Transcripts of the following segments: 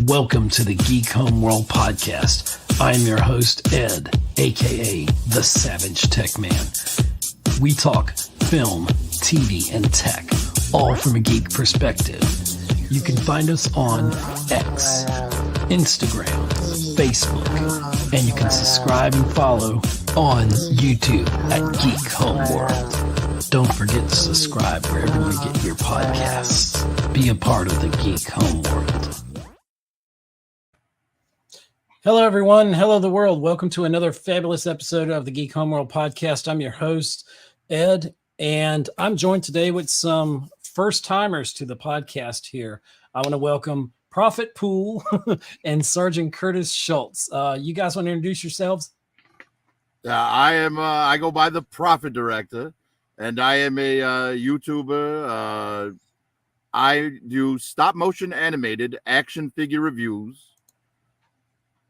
Welcome to the Geek Homeworld podcast. I am your host, Ed, aka The Savage Tech Man. We talk film, TV, and tech, all from a geek perspective. You can find us on X, Instagram, Facebook, and you can subscribe and follow on YouTube at Geek Homeworld. Don't forget to subscribe wherever you get your podcasts. Be a part of the Geek Homeworld. Hello, everyone. Hello, the world. Welcome to another fabulous episode of the Geek Homeworld podcast. I'm your host, Ed, and I'm joined today with some first-timers to the podcast here. I want to welcome Prophet Pool and Sergeant Curtis Schultz. You guys want to introduce yourselves? I go by the Prophet Director, and I am a YouTuber. I do stop-motion animated action figure reviews.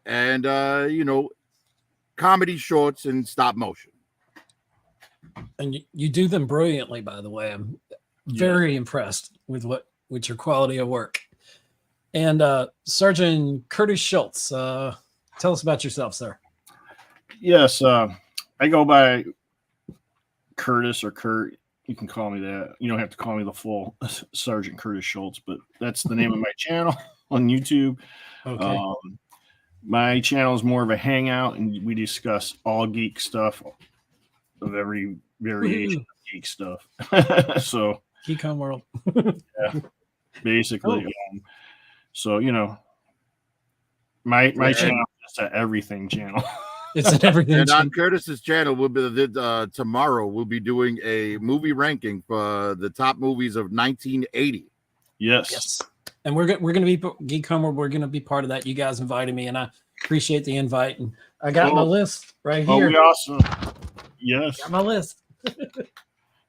And, comedy shorts and stop motion. And you do them brilliantly, by the way. I'm very impressed with your quality of work. And Sergeant Curtis Schultz, tell us about yourself, sir. Yes, I go by Curtis or Kurt. You can call me that. You don't have to call me the full Sergeant Curtis Schultz, but that's the name of my channel on YouTube. Okay. My channel is more of a hangout, and we discuss all geek stuff of every variation of geek stuff. So Geek Homeworld. Yeah, basically. My channel is an everything channel. It's an everything. And on Curtis's channel, tomorrow we'll be doing a movie ranking for the top movies of 1980. Yes. And we're going to be Geek Homeworld. We're going to be part of that. You guys invited me, and I appreciate the invite. And I got my list right here. We also, yes, got my list.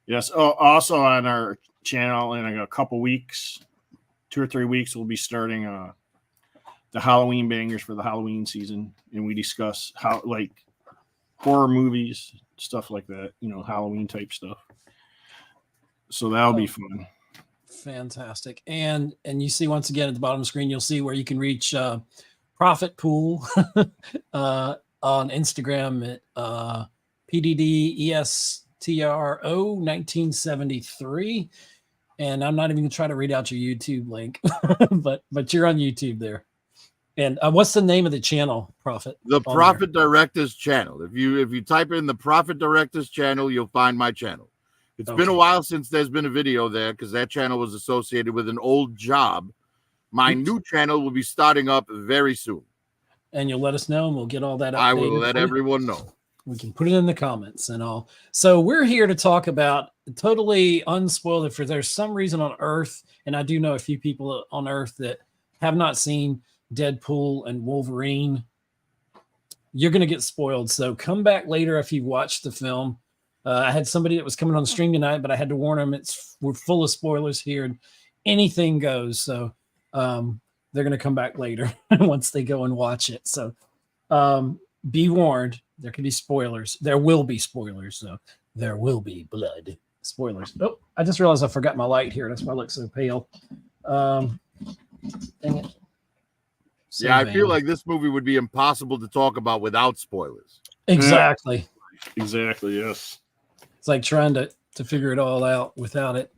Yes. Also on our channel in a couple weeks, 2 or 3 weeks, we'll be starting the Halloween bangers for the Halloween season, and we discuss horror movies, stuff like that. Halloween type stuff. So that'll be fun. Fantastic. And you see, once again, at the bottom of the screen, you'll see where you can reach Prophet Pool on Instagram at PDDESTRO 1973. And I'm not even going to try to read out your YouTube link, but you're on YouTube there. And what's the name of the channel, Prophet? The Prophet Director's channel. If you type in the Prophet Director's channel, you'll find my channel. It's been a while since there's been a video there because that channel was associated with an old job. My new channel will be starting up very soon. And you'll let us know, and we'll get all that updated. I will let everyone know. We can put it in the comments and all. So we're here to talk about totally unspoiled. If there's some reason on Earth, and I do know a few people on Earth that have not seen Deadpool and Wolverine, you're going to get spoiled. So come back later if you've watched the film. I had somebody that was coming on the stream tonight, but I had to warn them we're full of spoilers here and anything goes. So they're going to come back later once they go and watch it. So be warned, there can be spoilers. There will be spoilers. So there will be blood. Spoilers. Oh, I just realized I forgot my light here. That's why I look so pale. Dang it. So I feel like this movie would be impossible to talk about without spoilers. Exactly. Yeah. Exactly, yes. It's like trying to figure it all out without it.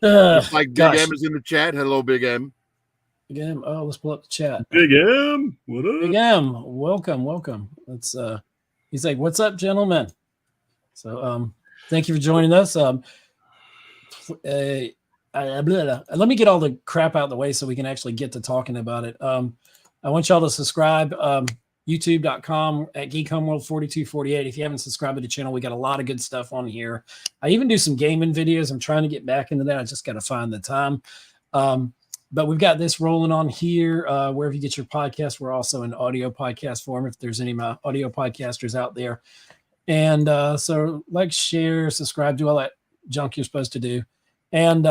Big M is in the chat. Hello, Big M. Big M. Oh, let's pull up the chat. Big M, what up? Big M, welcome. Let's. He's like, "What's up, gentlemen?" So, thank you for joining us. Let me get all the crap out of the way so we can actually get to talking about it. I want y'all to subscribe. YouTube.com at Geek Homeworld 4248. If you haven't subscribed to the channel, we got a lot of good stuff on here. I even do some gaming videos. I'm trying to get back into that. I just got to find the time. But we've got this rolling on here. Wherever you get your podcast, we're also in audio podcast form if there's any of my audio podcasters out there. And so share, subscribe, do all that junk you're supposed to do. And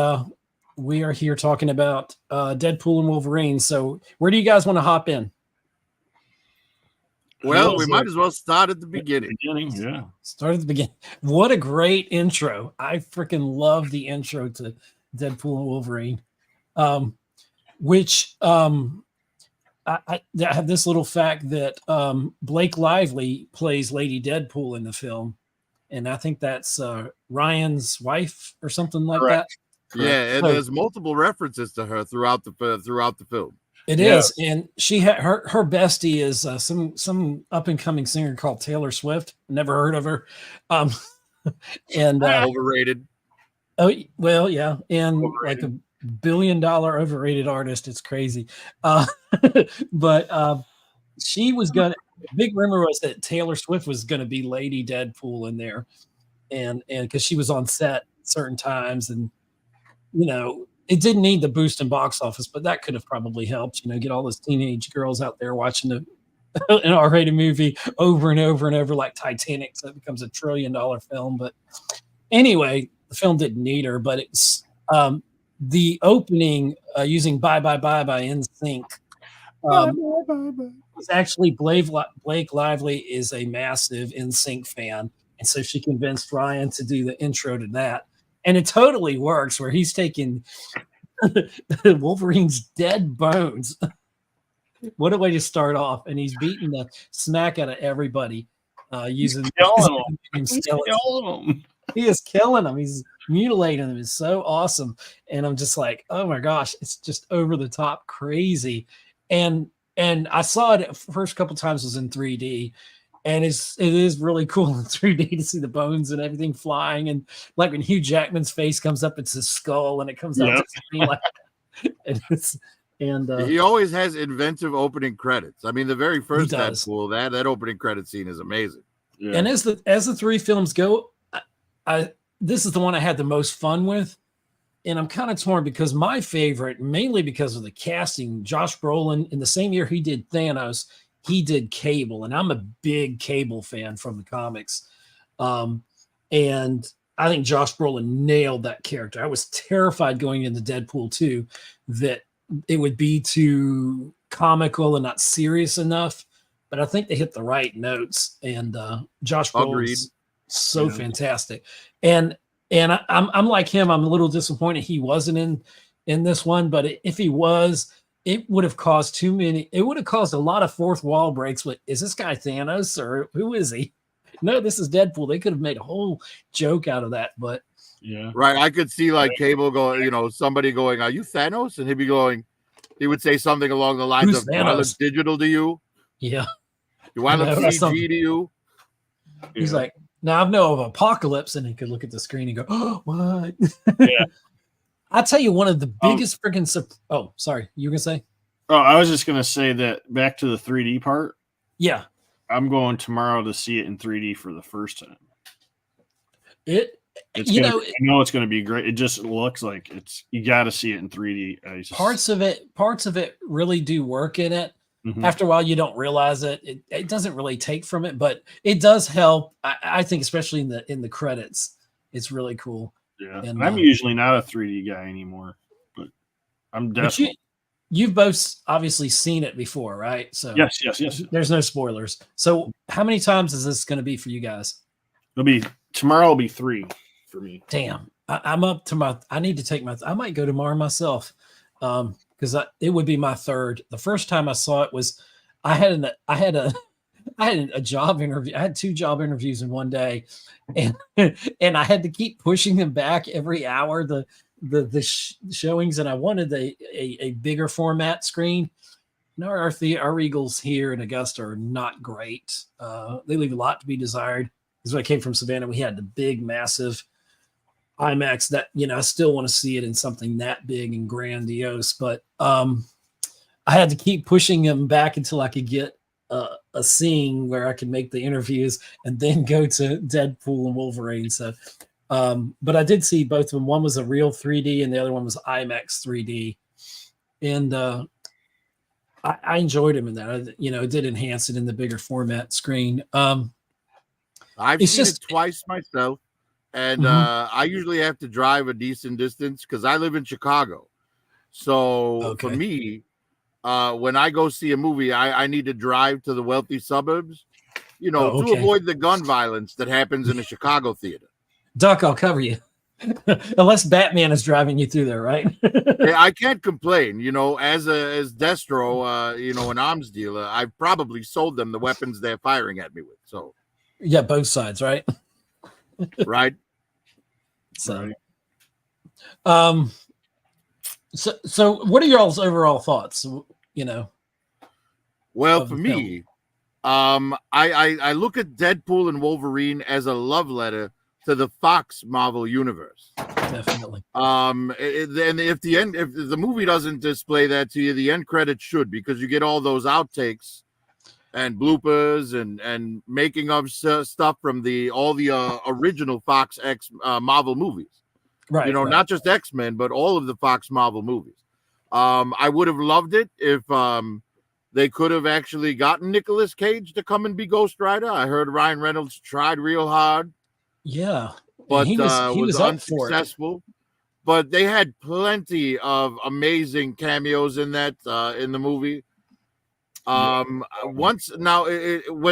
we are here talking about Deadpool and Wolverine. So where do you guys want to hop in? Well, we might as well start at the beginning. Yeah. Start at the beginning. What a great intro. I freaking love the intro to Deadpool and Wolverine. Which I have this little fact that Blake Lively plays Lady Deadpool in the film, and I think that's Ryan's wife or something like that. Correct. Yeah, and there's multiple references to her throughout the film. It is, and she had her bestie is some up and coming singer called Taylor Swift. Never heard of her, and Overrated. oh well, yeah, and like $1 billion overrated artist. It's crazy, but she was gonna. Big rumor was that Taylor Swift was going to be Lady Deadpool in there, and because she was on set certain times, and it didn't need the boost in box office, but that could have probably helped. Get all those teenage girls out there watching an R-rated movie over and over and over, like Titanic, so it becomes $1 trillion film. But anyway, the film didn't need her, but it's the opening using "Bye Bye Bye" by NSYNC. It's actually Blake Lively is a massive NSYNC fan, and so she convinced Ryan to do the intro to that. And it totally works, where he's taking Wolverine's dead bones. What a way to start off. And he's beating the smack out of everybody using He's killing them. He is killing them. He's mutilating them. It's so awesome. And I'm just like, oh my gosh, it's just over the top crazy. And I saw it the first couple times was in 3D. And it is really cool in 3D to see the bones and everything flying. And like when Hugh Jackman's face comes up, it's his skull and it comes out to screen like and he always has inventive opening credits. I mean, the very first Deadpool, that opening credit scene is amazing. Yeah. And as the three films go, this is the one I had the most fun with. And I'm kind of torn because my favorite, mainly because of the casting, Josh Brolin, in the same year he did Thanos, he did Cable, and I'm a big Cable fan from the comics. And I think Josh Brolin nailed that character. I was terrified going into Deadpool 2 that it would be too comical and not serious enough, but I think they hit the right notes. And Josh Brolin's so fantastic. And I'm like him. I'm a little disappointed he wasn't in this one, but if he was, it would have caused it would have caused a lot of fourth wall breaks. With, is this guy Thanos or who is he? No, this is Deadpool. They could have made a whole joke out of that, but right. I could see like Cable going, somebody going, "Are you Thanos?" And he'd be going, he would say something along the lines of, "Do I look digital to you? Yeah. Do I look CG to you?" He's like, "Now I know of Apocalypse," and he could look at the screen and go, "Oh, what?" Yeah. I'll tell you one of the biggest freaking. Oh, sorry. You were gonna say? Oh, I was just gonna say that back to the 3D part. Yeah, I'm going tomorrow to see it in 3D for the first time. It's I know it's going to be great. It just looks like you got to see it in 3D. Parts of it really do work in it. Mm-hmm. After a while, you don't realize it. It doesn't really take from it, but it does help. I think, especially in the credits, it's really cool. Yeah, and I'm usually not a 3D guy anymore, but I'm definitely. You've both obviously seen it before, right? So yes. There's no spoilers. So how many times is this going to be for you guys? Tomorrow will be 3 for me. Damn, I'm up to I need to take I might go tomorrow myself, because it would be my third. The first time I saw it was I had a job interview. I had 2 job interviews in one day, and I had to keep pushing them back every hour. The showings, and I wanted a bigger format screen. No, our Eagles here in Augusta are not great. They leave a lot to be desired. Because when I came from Savannah, we had the big, massive IMAX that, I still want to see it in something that big and grandiose. But I had to keep pushing them back until I could get a scene where I could make the interviews and then go to Deadpool and Wolverine. So, but I did see both of them. One was a real 3D and the other one was IMAX 3D. And I enjoyed them in that. It did enhance it in the bigger format screen. I've seen it twice myself, and I usually have to drive a decent distance because I live in Chicago. So for me, when I go see a movie, I need to drive to the wealthy suburbs, to avoid the gun violence that happens in a Chicago theater. Duck, I'll cover you. Unless Batman is driving you through there, right? Yeah, I can't complain. As Destro, an arms dealer, I've probably sold them the weapons they're firing at me with. So, yeah, both sides, right? right. So, Right. So what are y'all's overall thoughts? Well, Of for the me, I look at Deadpool and Wolverine as a love letter to the Fox Marvel universe. Definitely. And if the movie doesn't display that to you, the end credits should, because you get all those outtakes and bloopers and making of stuff from all the original Fox X Marvel movies. Right. Right. Not just X-Men, but all of the Fox Marvel movies. I would have loved it if they could have actually gotten Nicolas Cage to come and be Ghost Rider. I heard Ryan Reynolds tried real hard. Yeah, But he was up for it. unsuccessful. But they had plenty of amazing cameos in that in the movie. When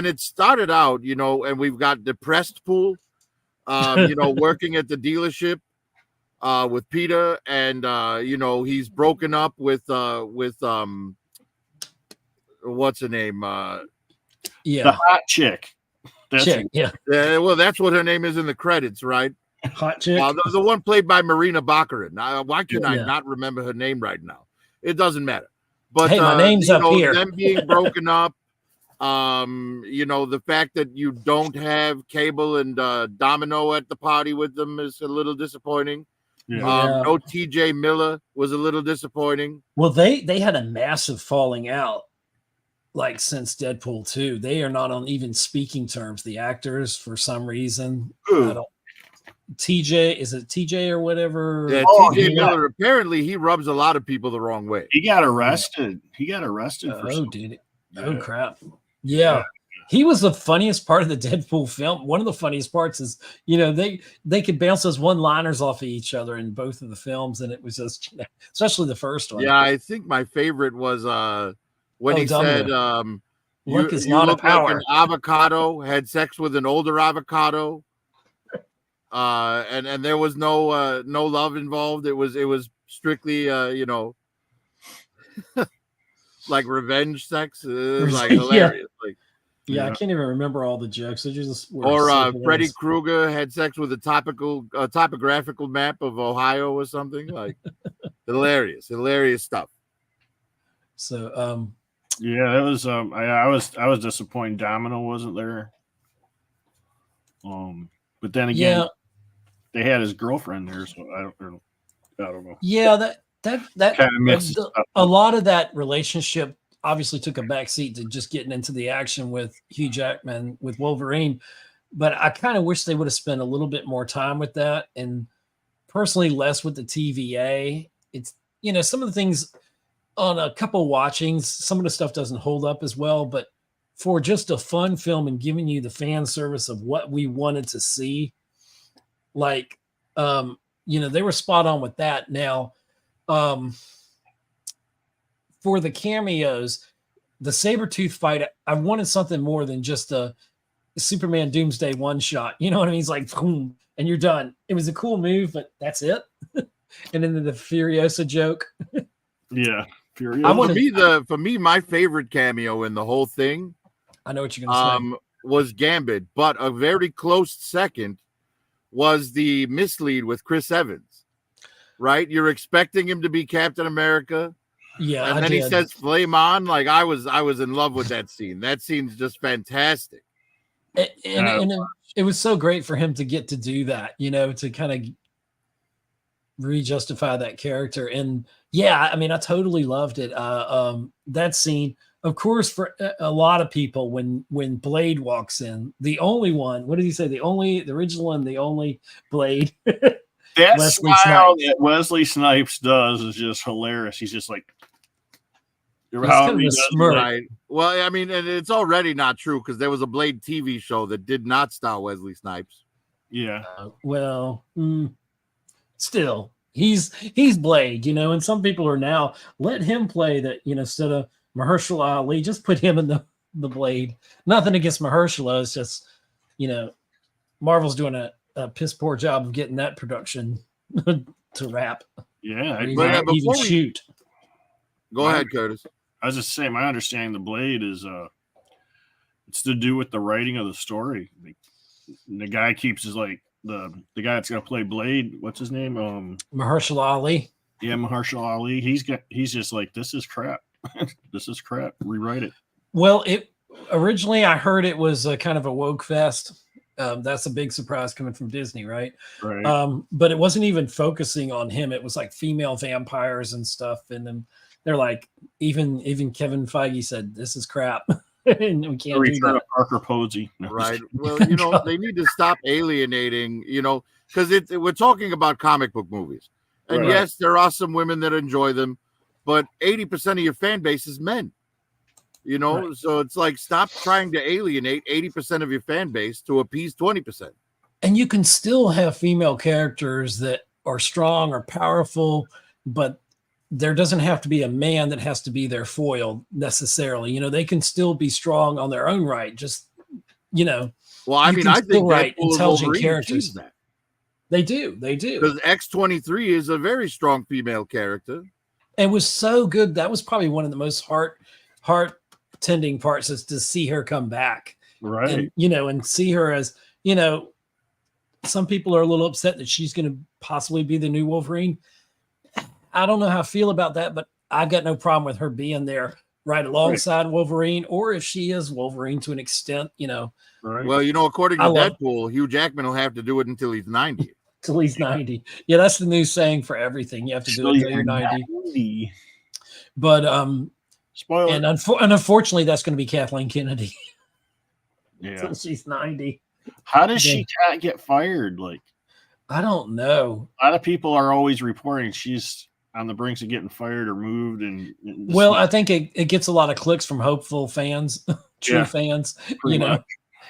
it started out, and we've got Depressed Pool, working at the dealership with Peter, and he's broken up with what's her name? The Yeah, hot chick. That's chick. Yeah, Well, that's what her name is in the credits, right? hot chick. The one played by Marina Baccarin. Why can I Yeah. not remember her name right now? It doesn't matter. But Hey, my name's up here. Them being broken up, the fact that you don't have Cable and Domino at the party with them is a little disappointing. Yeah. No TJ Miller was a little disappointing. Well, they had a massive falling out, like since Deadpool 2. They are not on even speaking terms. The actors, for some reason, Who? TJ, is it TJ or whatever? Yeah, Oh, TJ yeah. Miller, apparently he rubs a lot of people the wrong way. He got arrested. He got arrested for Oh, something. did it? Yeah. Oh, crap. Yeah. He was the funniest part of the Deadpool film. One of the funniest parts is, they could bounce those one-liners off of each other in both of the films, and it was just, especially the first one. Yeah, I think my favorite was when he said, Luck is you not a look like power. an avocado, had sex with an older avocado. And there was no love involved. It was strictly like revenge sex. It was like hilarious. Yeah, I can't even remember all the jokes. They just were Or so Freddy hilarious. Krueger had sex with a topographical map of Ohio or something. Like hilarious stuff. So Yeah, that was I was disappointed Domino wasn't there. But then again, they had his girlfriend there, so I don't know. Yeah, that Kind of mixed a lot of that relationship obviously took a backseat to just getting into the action with Hugh Jackman with Wolverine. But I kind of wish they would have spent a little bit more time with that, and personally less with the TVA. It's some of the things on a couple watchings, some of the stuff doesn't hold up as well, but for just a fun film and giving you the fan service of what we wanted to see, like they were spot on with that. Now for the cameos, the Sabretooth fight, I wanted something more than just a Superman Doomsday one shot. You know what I mean? He's like, boom, and you're done. It was a cool move, but that's it. And then the Furiosa joke. Yeah, Furiosa. For me, my favorite cameo in the whole thing, I know what you're gonna say, was Gambit, but a very close second was the mislead with Chris Evans. Right? You're expecting him to be Captain America. Yeah, and then he says "flame on." Like I was in love with that scene. That scene's just fantastic. And it was so great for him to get to do that, to kind of re-justify that character. And yeah, I mean, I totally loved it. That scene, of course, for a lot of people, when Blade walks in, the only one, what did he say? The original one, the only Blade. That Wesley smile Snipes. that Wesley Snipes does is just hilarious. He's just like, kind of a smirk. Right. Well, I mean, and it's already not true because there was a Blade TV show that did not star Wesley Snipes. Yeah. Still, he's Blade, and some people are now let him play that, instead of Mahershala Ali, just put him in the Blade. Nothing against Mahershala, it's just, Marvel's doing a a piss poor job of getting that production to wrap. Yeah, Or before we shoot. Go ahead, Curtis. I was just saying, my understanding, the Blade is it's to do with the writing of the story. Like, the guy keeps his the guy that's gonna play Blade. What's his name? Mahershala Ali. Yeah, Mahershala Ali. He's just like, this is crap. This is crap. Rewrite it. Well, originally I heard it was a kind of a woke fest. That's a big surprise coming from Disney, right? Right. But it wasn't even focusing on him. It was like female vampires and stuff. And then they're like, even Kevin Feige said, this is crap. And we can't do that. Parker Posey. No, Right. Well, they need to stop alienating, because we're talking about comic book movies. And Right. yes, there are some women that enjoy them, but 80% of your fan base is men. Right. So it's like, stop trying to alienate 80% of your fan base to appease 20%. And you can still have female characters that are strong or powerful, but there doesn't have to be a man that has to be their foil necessarily. They can still be strong on their own right. Just, Well, I think write Deadpool and intelligent Wolverine characters. achieves that. They do. Because X-23 is a very strong female character. It was so good. That was probably one of the most heart-tending parts, is to see her come back. Right. And, and see her as, some people are a little upset that she's going to possibly be the new Wolverine. I don't know how I feel about that, but I've got no problem with her being there right alongside Wolverine, or if she is Wolverine to an extent, Right. Well, according to Deadpool, Hugh Jackman will have to do it until he's 90. Till he's 90. Yeah, that's the new saying for everything. You have to do it until you're 90. But spoiler. and unfortunately, that's going to be Kathleen Kennedy. Yeah. Until she's 90. How does she get fired? Like, I don't know. A lot of people are always reporting she's on the brinks of getting fired or moved. And well, I think it gets a lot of clicks from hopeful fans, true fans. Much.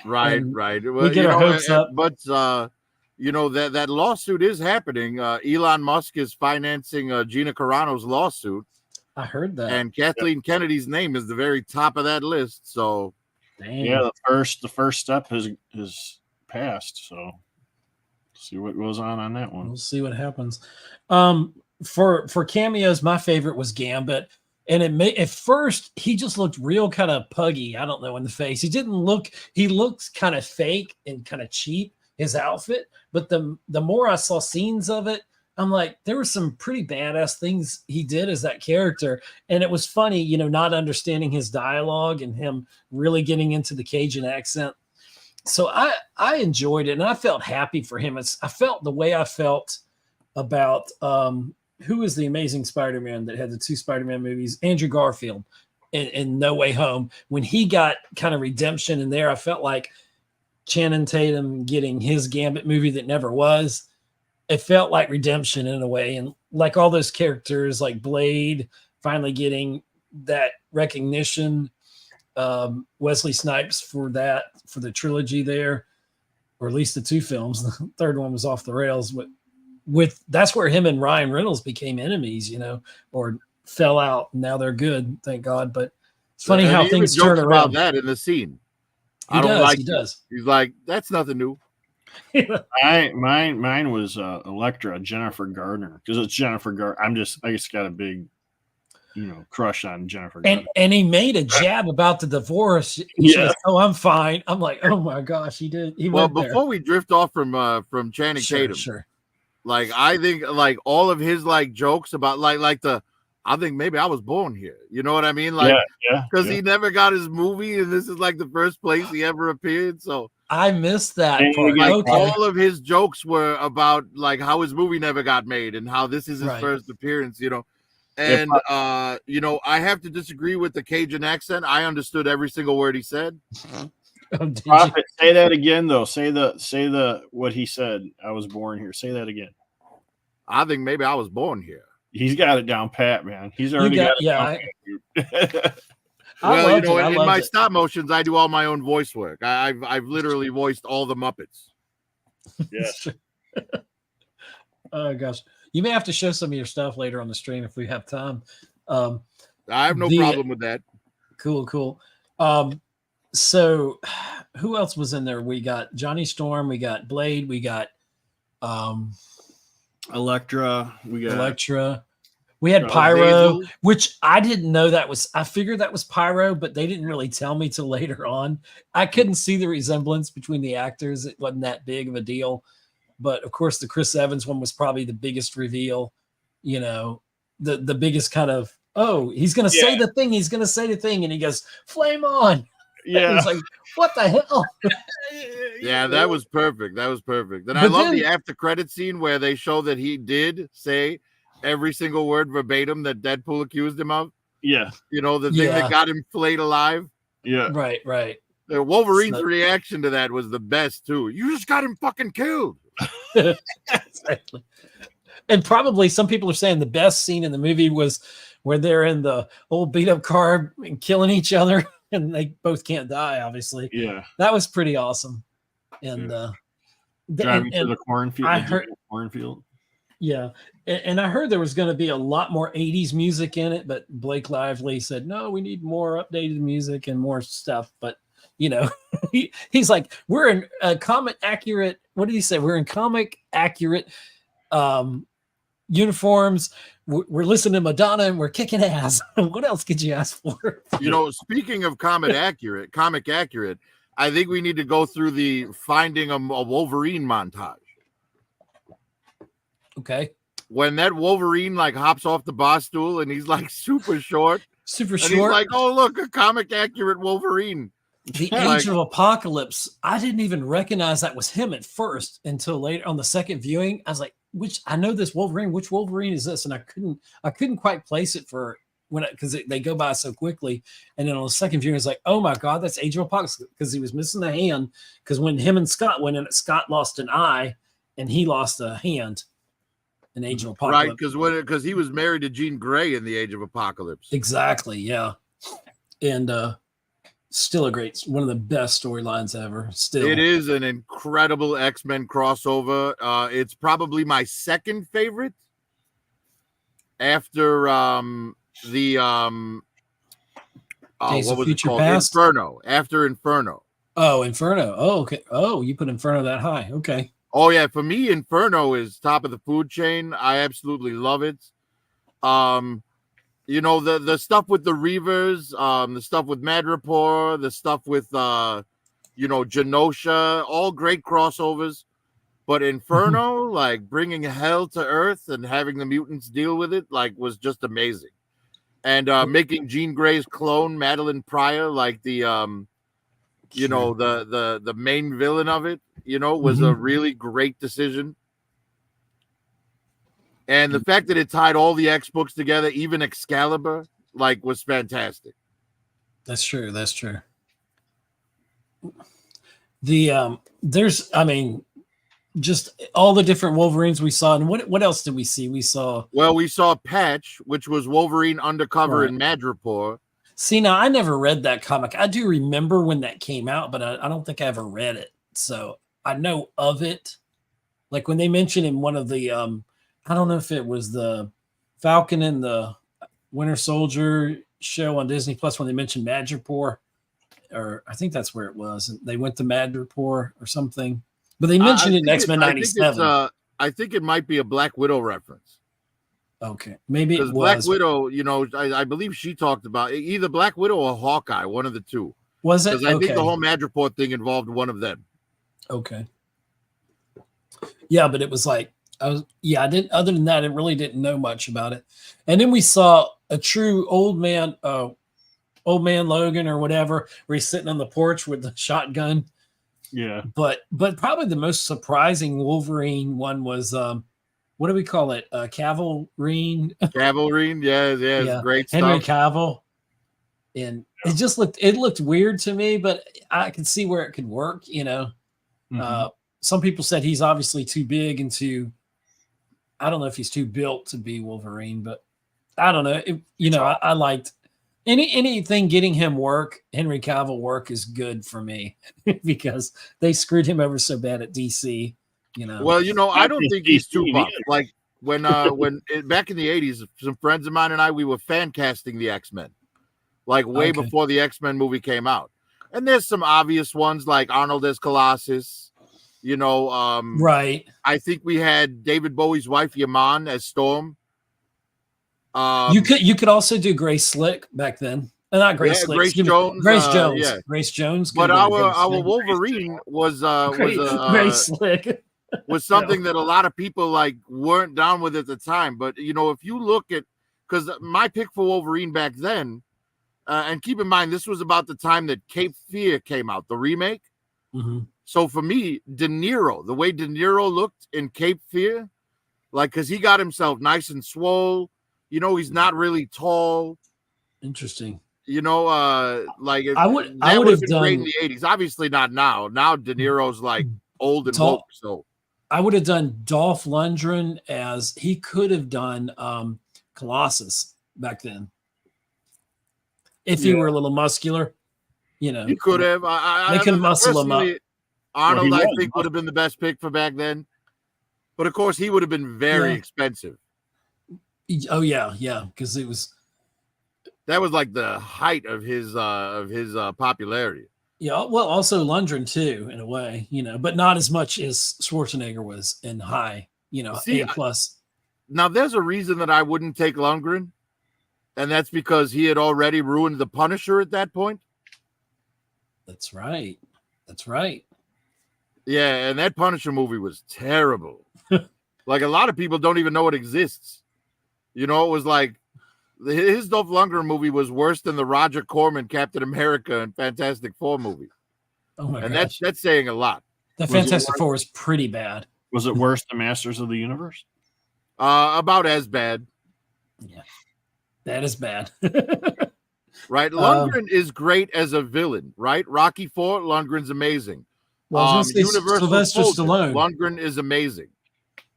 Right. Well, we get our hopes up. But that lawsuit is happening. Elon Musk is financing Gina Carano's lawsuit. I heard that. And Kathleen Kennedy's name is the very top of that list. So, yeah, the first step has passed. So, see what goes on that one. We'll see what happens. For cameos, my favorite was Gambit. And at first he just looked real kind of puggy. I don't know, in the face. He looks kind of fake and kind of cheap, his outfit. But the more I saw scenes of it, I'm like, there were some pretty badass things he did as that character. And it was funny, not understanding his dialogue and him really getting into the Cajun accent. So I enjoyed it, and I felt happy for him. I felt the way I felt about who is the Amazing Spider-Man that had the 2 Spider-Man movies, Andrew Garfield in No Way Home. When he got kind of redemption in there, I felt like Channing Tatum getting his Gambit movie that never was. It felt like redemption in a way, and like all those characters like Blade finally getting that recognition. Wesley Snipes for the trilogy there, or at least the 2 films. The third one was off the rails. With that's where him and Ryan Reynolds became enemies, or fell out. Now they're good, thank God. But it's funny how things turn around. About that in the scene, He does. He's like, that's nothing new. Mine was Elektra, Jennifer Gardner, because it's Jennifer Gardner. I just got a big, crush on Jennifer Gardner. And he made a jab about the divorce. He says, "Oh, I'm fine." I'm like, "Oh my gosh, he did." Before we drift off from Channing Tatum, sure. Like, I think like all of his like jokes about I think maybe I was born here. You know what I mean? Like, because he never got his movie, and this is like the first place he ever appered. So I missed that part. Like, all of his jokes were about like how his movie never got made and how this is his first appearance. And I have to disagree with the Cajun accent. I understood every single word he said. Prophet, say that again though. Say the what he said. I was born here. Say that again. I think maybe I was born here. He's got it down pat, man. He's already got it down pat. Well, in my stop motions, I do all my own voice work. I've literally voiced all the Muppets. Yes. Oh gosh, you may have to show some of your stuff later on the stream if we have time. I have no problem with that. Cool. So who else was in there? We got Johnny Storm, we got Blade, we got Elektra, we got Elektra. We had Charles Pyro, Hazel. which I didn't know that was. I figured that was Pyro, but they didn't really tell me till later on. I couldn't see the resemblance between the actors. It wasn't that big of a deal. But of course, the Chris Evans one was probably the biggest reveal. You know, the biggest kind of, oh, he's going to say the thing. He's going to say the thing. And he goes, flame on. yeah. It's like, what the hell? Yeah, that was perfect. That was perfect. And But I love then- the after credit scene where they show that he did say every single word verbatim that Deadpool accused him of. Yeah. You know, the thing Yeah. that got him flayed alive. Yeah. Right. Wolverine's So- reaction to that was the best too. You just got him fucking killed. Exactly. And probably some people are saying the best scene in the movie was where they're in the old beat up car and killing each other, and they both can't die, obviously. Yeah. That was pretty awesome. And Driving through and the cornfield. I the heard- cornfield. yeah, and I heard there was going to be a lot more 80s music in it, but Blake Lively said, no, we need more updated music and more stuff. But you know, he's like, we're in comic accurate. What did he say? We're in comic accurate uniforms. We're listening to Madonna and we're kicking ass. What else could you ask for? You know, speaking of comic accurate, I think we need to go through the finding a Wolverine montage. Okay. When that Wolverine like hops off the bar stool and he's like super short, Super and short. he's like, "Oh look, a comic accurate Wolverine." The Like- Age of Apocalypse, I didn't even recognize that was him at first until later on the second viewing. I was like, which I know this Wolverine, which Wolverine is this? And I couldn't quite place it for when because they go by so quickly. And then on the second viewing, it's like, oh my God, that's Age of Apocalypse, because he was missing a hand. Because when him and Scott went in, Scott lost an eye and he lost a hand in Age of Right, Apocalypse. because he was married to Jean Grey in the Age of Apocalypse. Exactly, yeah. And still a great, one of the best storylines ever. Still, It is an incredible X-Men crossover. It's probably my second favorite after Days what of was it Future called? Past? Inferno. After Inferno. Oh, Inferno. Oh, okay. Oh, you put Inferno that high. Okay. Oh yeah, for me, Inferno is top of the food chain. I absolutely love it. You know, the stuff with the Reavers, the stuff with Madripoor, the stuff with you know, Genosha, all great crossovers. But Inferno, like bringing hell to Earth and having the mutants deal with it, like was just amazing. And making Jean Grey's clone, Madeline Pryor, like the you know, the main villain of it, you know, was a really great decision. And the fact that it tied all the X books together, even Excalibur, like was fantastic. That's true. That's true. The there's, I mean, just all the different Wolverines we saw, and what else did we see? We saw. Well, we saw Patch, which was Wolverine undercover Right. in Madripoor. See, now I never read that comic. I do remember when that came out, but I don't think I ever read it. So I know of it. Like when they mentioned in one of the, I don't know if it was the Falcon and the Winter Soldier show on Disney Plus when they mentioned Madripoor, or I think that's where it was. And they went to Madripoor or something, but they mentioned it in X-Men '97. I think it might be a Black Widow reference. Okay, maybe it Because was. Black Widow, you know, I believe she talked about either Black Widow or Hawkeye, one of the two. Was it? Because I Okay. think the whole Madripoor thing involved one of them. Okay. Yeah, but it was like I didn't. Other than that, I really didn't know much about it. And then we saw a true old man Logan or whatever, where he's sitting on the porch with the shotgun. Yeah. But probably the most surprising Wolverine one was what do we call it? Cavalry. Cavalry, yeah, Yeah. great Henry stuff. Cavill. And it looked weird to me, but I could see where it could work, you know. Some people said he's obviously too big and I don't know if he's too built to be Wolverine, but I don't know. I liked anything getting him work, Henry Cavill work is good for me because they screwed him over so bad at DC, you know. Well, you know, I don't think he's too DC buff. either. Like when back in the 80s, some friends of mine and I, we were fan casting the X-Men, like way Okay. before the X-Men movie came out. And there's some obvious ones like Arnold as Colossus. You know, Right. I think we had David Bowie's wife Yaman as Storm. You could also do Grace Slick back then. Not Grace Slick. Grace Jones. Grace Jones. Yeah. Grace Jones. But our Wolverine was Grace Slick. was something that a lot of people like weren't down with at the time. But you know, if you look at, because my pick for Wolverine back then, and keep in mind this was about the time that Cape Fear came out, the remake. Mm-hmm. So for me, De Niro, the way De Niro looked in Cape Fear, like because he got himself nice and swole. You know, he's not really tall. Interesting. You know, like I would have have been done great in the 80s. Obviously not now. Now De Niro's like old and woke. So I would have done Dolph Lundgren as he could have done Colossus back then. If he were a little muscular, you know. he could have. They could muscle him up. Arnold, Well, I think, would have been the best pick for back then. But of course, he would have been very expensive. Oh yeah, because it was. That was like the height of his popularity. Yeah, well, also Lundgren too, in a way, you know, but not as much as Schwarzenegger was in high, you know, See, A+. Now, there's a reason that I wouldn't take Lundgren, and that's because he had already ruined the Punisher at that point. That's right. That's right. Yeah, and that Punisher movie was terrible. Like, a lot of people don't even know it exists. You know, it was like, his Dolph Lundgren movie was worse than the Roger Corman Captain America and Fantastic Four movie. Oh my and gosh. that's saying a lot. The Fantastic Four was pretty bad. Was it worse than Masters of the Universe? About as bad. Yeah. That is bad. Right? Lundgren is great as a villain, right? Rocky IV, Lundgren's amazing. Well, Universal Sylvester Soldier, Stallone. Lundgren is amazing.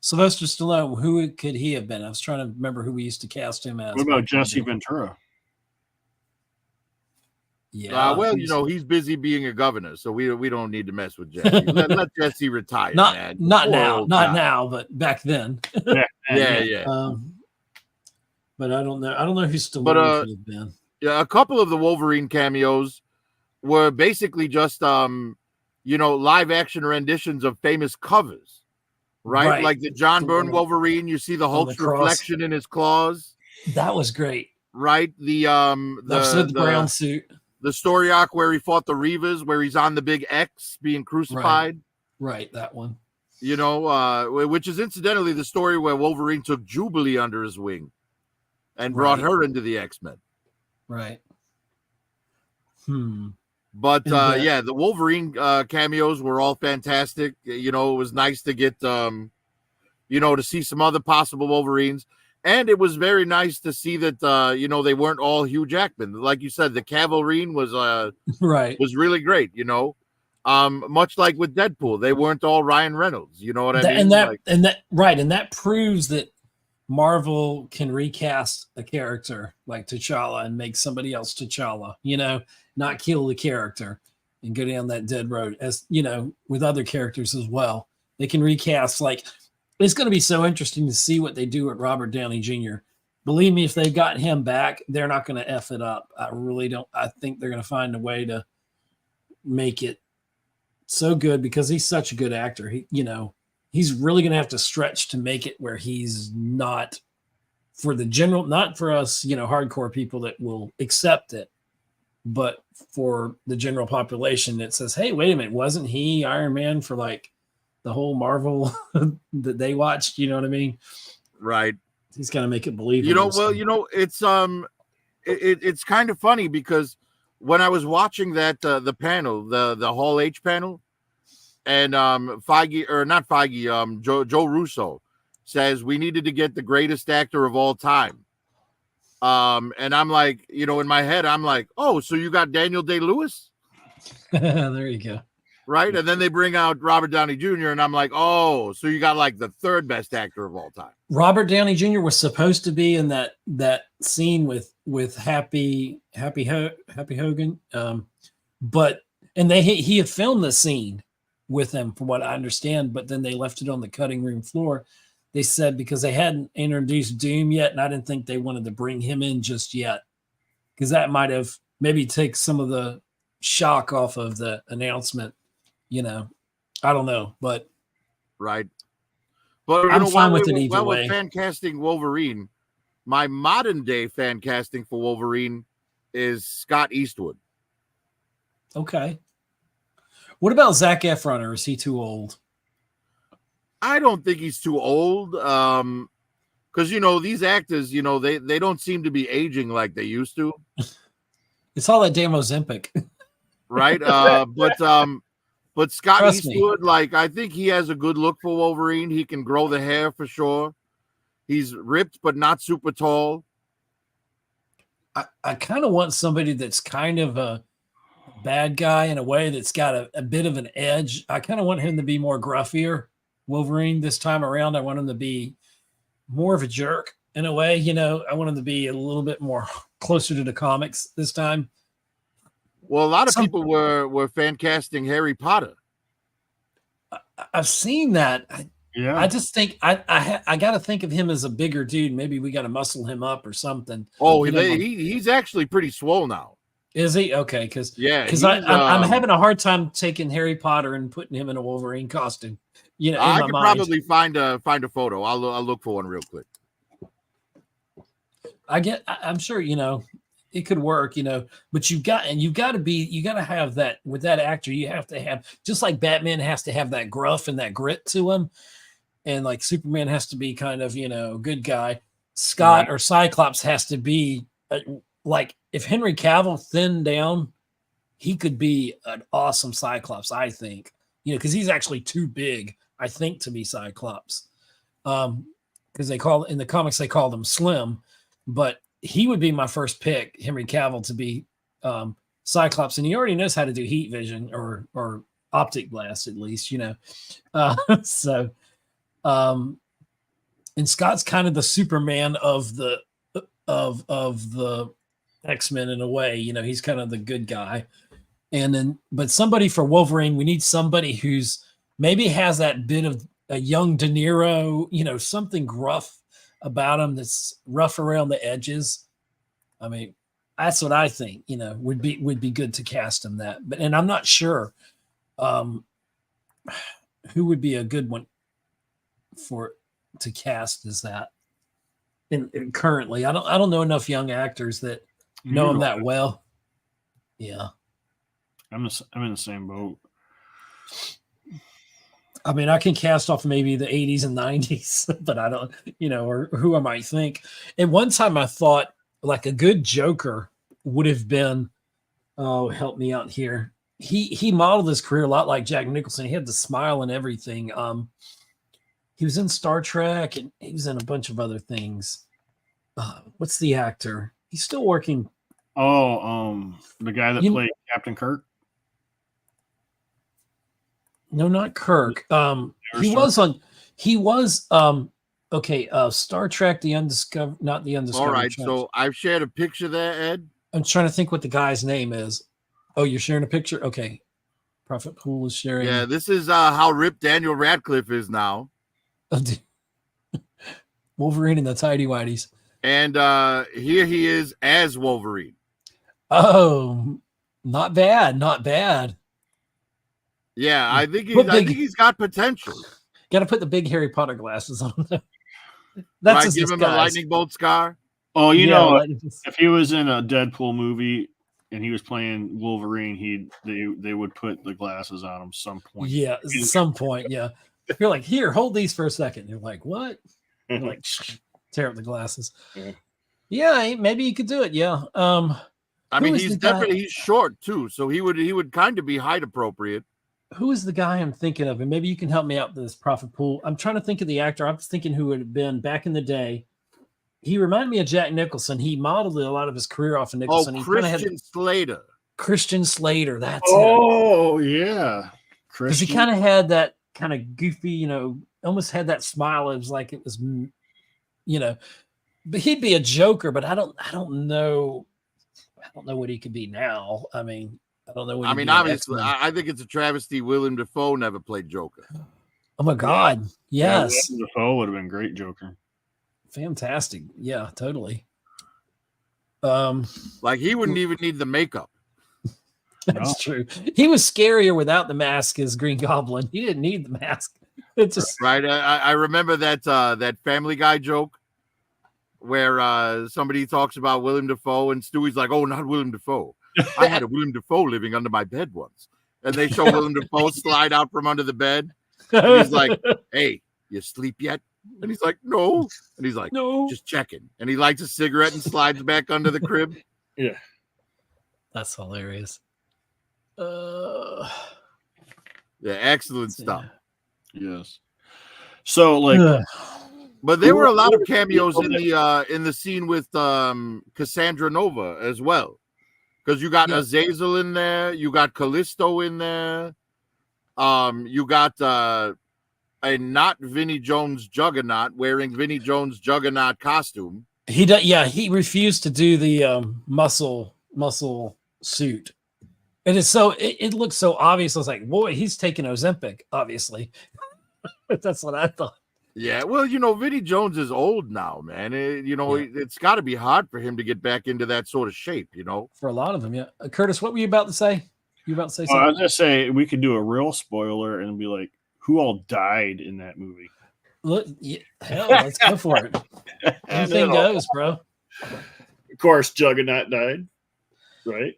Sylvester Stallone, who could he have been? I was trying to remember who we used to cast him as. What about Jesse Ventura? Yeah. Well, you know, he's busy being a governor, so we don't need to mess with Jesse. let Jesse retire, man. Not now, but back then. Yeah. But I don't know. I don't know who Stallone could have been. Yeah, a couple of the Wolverine cameos were basically just you know, live action renditions of famous covers. Right? Like the John Byrne Wolverine, you see the Hulk's reflection in his claws. That was great. Right? The brown suit. The story arc where he fought the Reavers, where he's on the big X being crucified. Right, that one. You know, which is incidentally the story where Wolverine took Jubilee under his wing and brought her into the X-Men. Right. But yeah, the Wolverine cameos were all fantastic. You know, it was nice to get you know, to see some other possible Wolverines. And it was very nice to see that you know, they weren't all Hugh Jackman. Like you said, the Cavalrine was was really great, you know. Much like with Deadpool, they weren't all Ryan Reynolds, you know what I mean? And that proves that Marvel can recast a character like T'Challa and make somebody else T'Challa, you know, not kill the character and go down that dead road, as you know, with other characters as well. They can recast. Like, it's going to be so interesting to see what they do with Robert Downey Jr. Believe me, if they've got him back, they're not going to F it up. I really don't. I think they're going to find a way to make it so good because he's such a good actor. He, you know, he's really going to have to stretch to make it where he's not for the general, not for us, you know, hardcore people that will accept it, but for the general population that says, hey, wait a minute, wasn't he Iron Man for like the whole Marvel that they watched? You know what I mean? Right. He's got to make it believable. You know, well, you know, it's kind of funny because when I was watching that, the panel, the Hall H panel, and Feige, or not Feige, Joe Russo says we needed to get the greatest actor of all time. And I'm like, you know, in my head, I'm like, oh, so you got Daniel Day-Lewis? There you go. Right. And then they bring out Robert Downey Jr. and I'm like, oh, so you got like the third best actor of all time. Robert Downey Jr. was supposed to be in that scene with Happy Hogan. He had filmed the scene with him, from what I understand, but then they left it on the cutting room floor. They said because they hadn't introduced Doom yet, and I didn't think they wanted to bring him in just yet, because that might have maybe take some of the shock off of the announcement. I don't know, but right. But I'm fine with it either while way. we're fan casting Wolverine, my modern day fan casting for Wolverine is Scott Eastwood. Okay. What about Zac Efron, or is he too old? I don't think he's too old. Because these actors, they don't seem to be aging like they used to. It's all that damn Ozempic. Right. But Scott Trust me. Eastwood, like, I think he has a good look for Wolverine. He can grow the hair for sure. He's ripped, but not super tall. I kind of want somebody that's kind of a bad guy in a way, that's got a bit of an edge. I kind of want him to be more gruffier. Wolverine this time around, I want him to be more of a jerk in a way. I want him to be a little bit more closer to the comics this time. Well, a lot of people were fan casting Harry Potter. I've seen that. Yeah. I just think I got to think of him as a bigger dude. Maybe we got to muscle him up or something. Oh, he's actually pretty swole now. Is he? Okay, because I'm having a hard time taking Harry Potter and putting him in a Wolverine costume. I could probably find a photo. I'll look for one real quick. I'm sure it could work, but you got to have that with that actor. You have to have, just like Batman has to have that gruff and that grit to him, and like Superman has to be kind of good guy. Scott or Cyclops has to be like, if Henry Cavill thinned down, he could be an awesome Cyclops, I think. Because he's actually too big, I think, to be Cyclops. Because in the comics they called him slim, but he would be my first pick, Henry Cavill, to be Cyclops, and he already knows how to do heat vision or optic blast, at least, and Scott's kind of the Superman of the X-Men in a way. He's kind of the good guy. But somebody for Wolverine, we need somebody who's maybe has that bit of a young De Niro, something gruff about him, that's rough around the edges. I mean, that's what I think, would be good to cast him that. And I'm not sure who would be a good one to cast as that. And currently, I don't know enough young actors that know him that well. Yeah. I'm in the same boat. I mean, I can cast off maybe the 80s and 90s, but I don't, or who I might think. And one time I thought like a good Joker would have been, oh, help me out here. He modeled his career a lot like Jack Nicholson. He had the smile and everything. He was in Star Trek, and he was in a bunch of other things. What's the actor? He's still working. Oh, the guy that played Captain Kirk. No, not Kirk. He was Star Trek, The Undiscovered, not The Undiscovered. All right, so I've shared a picture there, Ed. I'm trying to think what the guy's name is. Oh, you're sharing a picture? Okay. Prophet Pool is sharing. Yeah, this is how ripped Daniel Radcliffe is now. Wolverine and the tidy whities. And here he is as Wolverine. Oh, not bad, not bad. Yeah, I think he's got potential. Got to put the big Harry Potter glasses on. That's right, give him a lightning bolt scar. Oh, if he was in a Deadpool movie and he was playing Wolverine, they would put the glasses on him some point. Yeah, some point. Yeah, you're like, here, hold these for a second. You're like, what? You're like, tear up the glasses. Yeah, maybe you could do it. Yeah. I mean, he's short too, so he would kind of be height appropriate. Who is the guy I'm thinking of? And maybe you can help me out with this Prophet Pool. I'm trying to think of the actor. I was thinking who would have been back in the day. He reminded me of Jack Nicholson. He modeled a lot of his career off of Nicholson. Christian Slater. Christian Slater. That's him. Yeah. Because he kind of had that kind of goofy, almost had that smile. It was like it was, but he'd be a Joker, but I don't know. I don't know what he could be now. I mean, I don't know. I mean, obviously, I think it's a travesty Willem Dafoe never played Joker. Oh my God! Yes, yeah, Willem Dafoe would have been great Joker. Fantastic! Yeah, totally. Like he wouldn't even need the makeup. That's true. He was scarier without the mask as Green Goblin. He didn't need the mask. It's just right. I remember that Family Guy joke where somebody talks about Willem Dafoe and Stewie's like, "Oh, not Willem Dafoe. I had a Willem Dafoe living under my bed once." And they show Willem Dafoe slide out from under the bed. And he's like, "Hey, you sleep yet?" And he's like, "No." And he's like, no, "Just checking." And he lights a cigarette and slides back under the crib. Yeah. That's hilarious. Yeah, excellent stuff. Yes. So like but there were a lot of cameos in the scene with Cassandra Nova as well. Because you got Azazel in there, you got Callisto in there, you got a not Vinnie Jones Juggernaut wearing Vinnie Jones Juggernaut costume. He refused to do the muscle suit. It is so it looks so obvious. I was like, boy, he's taking Ozempic, obviously. That's what I thought. Yeah, well, Vinnie Jones is old now, man. It's got to be hard for him to get back into that sort of shape, For a lot of them, yeah. Curtis, what were you about to say? You about to say I something? was gonna say we could do a real spoiler and be like, who all died in that movie? Look, hell, let's go for it. Anything goes, bro. Of course, Juggernaut died, right?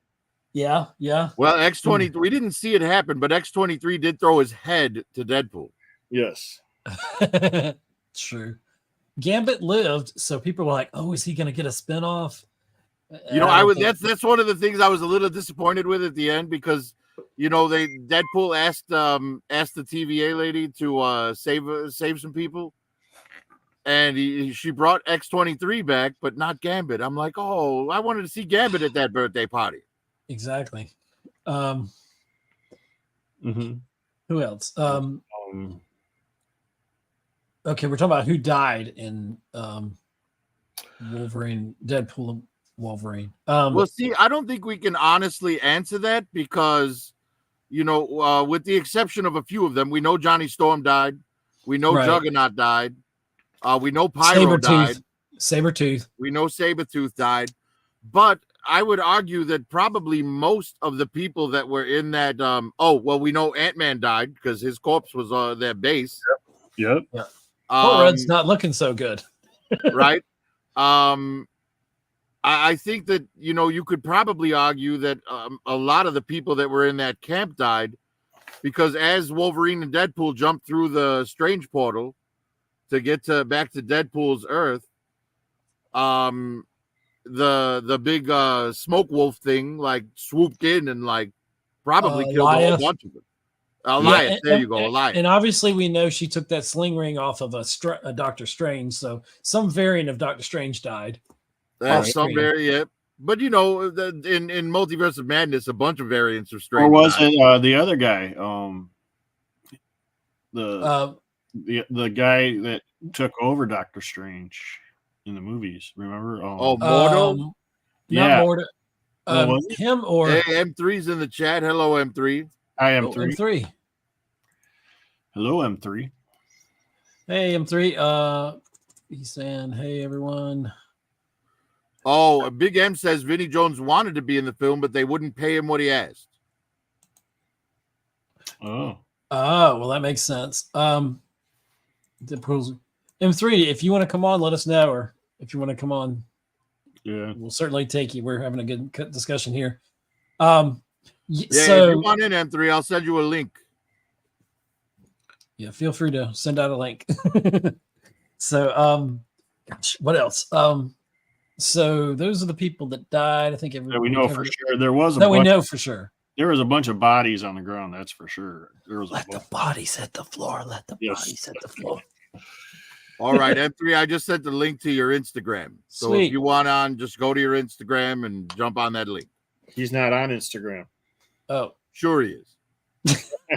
Yeah. Well, X-23, we didn't see it happen, but X-23 did throw his head to Deadpool. Yes. True. Gambit lived, so people were like, "Oh, is he going to get a spinoff?" That's one of the things I was a little disappointed with at the end because Deadpool asked the TVA lady to save some people, and she brought X-23 back, but not Gambit. I'm like, oh, I wanted to see Gambit at that birthday party. Exactly. Mm-hmm. Who else? Okay, we're talking about who died in Wolverine, Deadpool and Wolverine. Well, see, I don't think we can honestly answer that because, with the exception of a few of them, we know Johnny Storm died. We know Juggernaut died. We know Pyro died. Sabretooth. We know Sabretooth died. But I would argue that probably most of the people that were in that, we know Ant-Man died because his corpse was their base. Yep. Red's not looking so good. Right. I think that, you could probably argue that a lot of the people that were in that camp died because as Wolverine and Deadpool jumped through the Strange Portal to get back to Deadpool's Earth, the big smoke wolf thing swooped in and probably killed a whole bunch of them. Elias, there you go, Elias. And obviously we know she took that sling ring off of a Doctor Strange, so some variant of Doctor Strange died. That's some variant. But in Multiverse of Madness, a bunch of variants of Strange. Or was it the other guy? The guy that took over Doctor Strange in the movies. Remember? Mordo? Yeah. Not Mordo. Him or M3's in the chat. Hello, M3. I am M3. M3. Hello, M3. Hey, M3. He's saying, "Hey, everyone." Oh, Big M says Vinnie Jones wanted to be in the film, but they wouldn't pay him what he asked. Oh, well, that makes sense. M3, if you want to come on, let us know, or if you want to come on, we'll certainly take you. We're having a good discussion here. If you want in M3, I'll send you a link. Yeah, feel free to send out a link. So, what else? So those are the people that died. I think we know for sure. There was we know for sure. There was a bunch of bodies on the ground. That's for sure. There was the bodies hit the floor. Let the bodies hit the floor. All right, M3. I just sent the link to your Instagram. So if you want on, just go to your Instagram and jump on that link. He's not on Instagram. Oh, sure he is.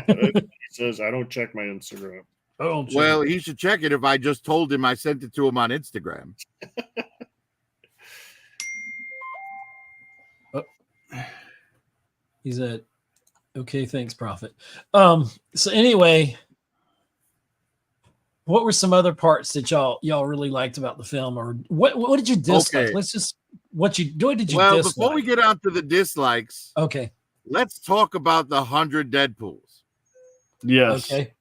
He says, I don't check my Instagram. Oh, well, he should check it if I just told him I sent it to him on Instagram. He's at okay, thanks, Prophet. So anyway, what were some other parts that y'all really liked about the film, or what did you dislike? Okay. Let's just what did you dislike? Before we get on to the dislikes, okay. Let's talk about the 100 Deadpools. Yes. Okay.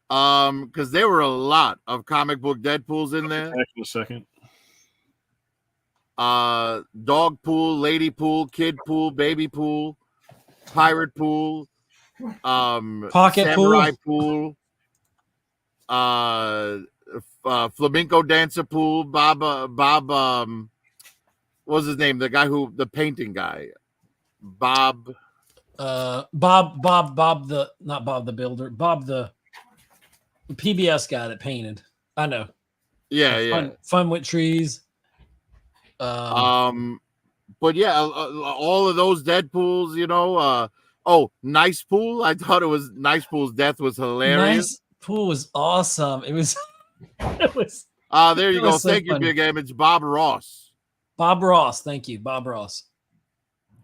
Because there were a lot of comic book Deadpools in there. Back in a second. Dog pool, lady pool, kid pool, baby pool, pirate pool, Pocket samurai pool. flamenco dancer pool, Bob, what was his name? The painting guy, Bob. Bob the not Bob the builder, Bob the PBS guy that painted. I know. Yeah. Fun with trees. But yeah, all of those Deadpools, you know. Nice Pool. I thought it was Nice Pool's death was hilarious. Nice Pool was awesome. It was. It was. There you go. So Thank you, Big M. It's Bob Ross. Bob Ross. Thank you, Bob Ross.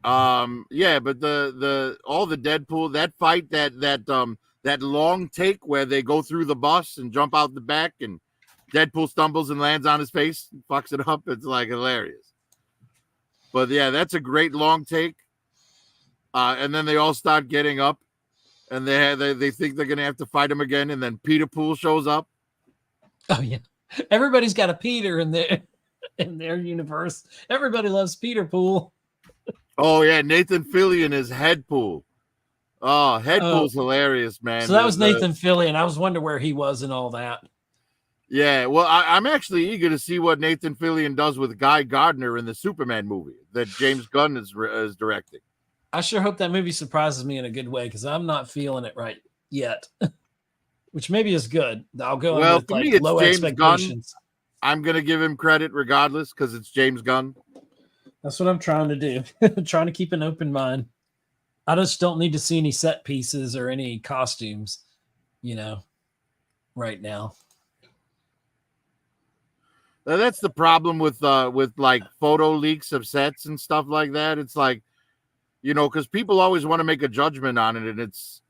Yeah, but all the Deadpool, that fight, that long take where they go through the bus and jump out the back and Deadpool stumbles and lands on his face, fucks it up. It's like hilarious. But yeah, that's a great long take. And then they all start getting up, and they think they're gonna have to fight him again, and then Peter Pool shows up. Oh yeah, everybody's got a Peter in their universe. Everybody loves Peter Pool. Oh yeah, Nathan Fillion is Head Pool. Oh, Head Pool's hilarious, man. So that was Nathan Fillion. I was wondering where he was and all that. Yeah, well, I'm actually eager to see what Nathan Fillion does with Guy Gardner in the Superman movie that James Gunn is directing. I sure hope that movie surprises me in a good way because I'm not feeling it right yet, which maybe is good. I'll go in with like low expectations. I'm going to give him credit regardless because it's James Gunn. That's what I'm trying to do. Trying to keep an open mind. I just don't need to see any set pieces or any costumes, right now. That's the problem with like photo leaks of sets and stuff like that. It's like, because people always want to make a judgment on it, and it's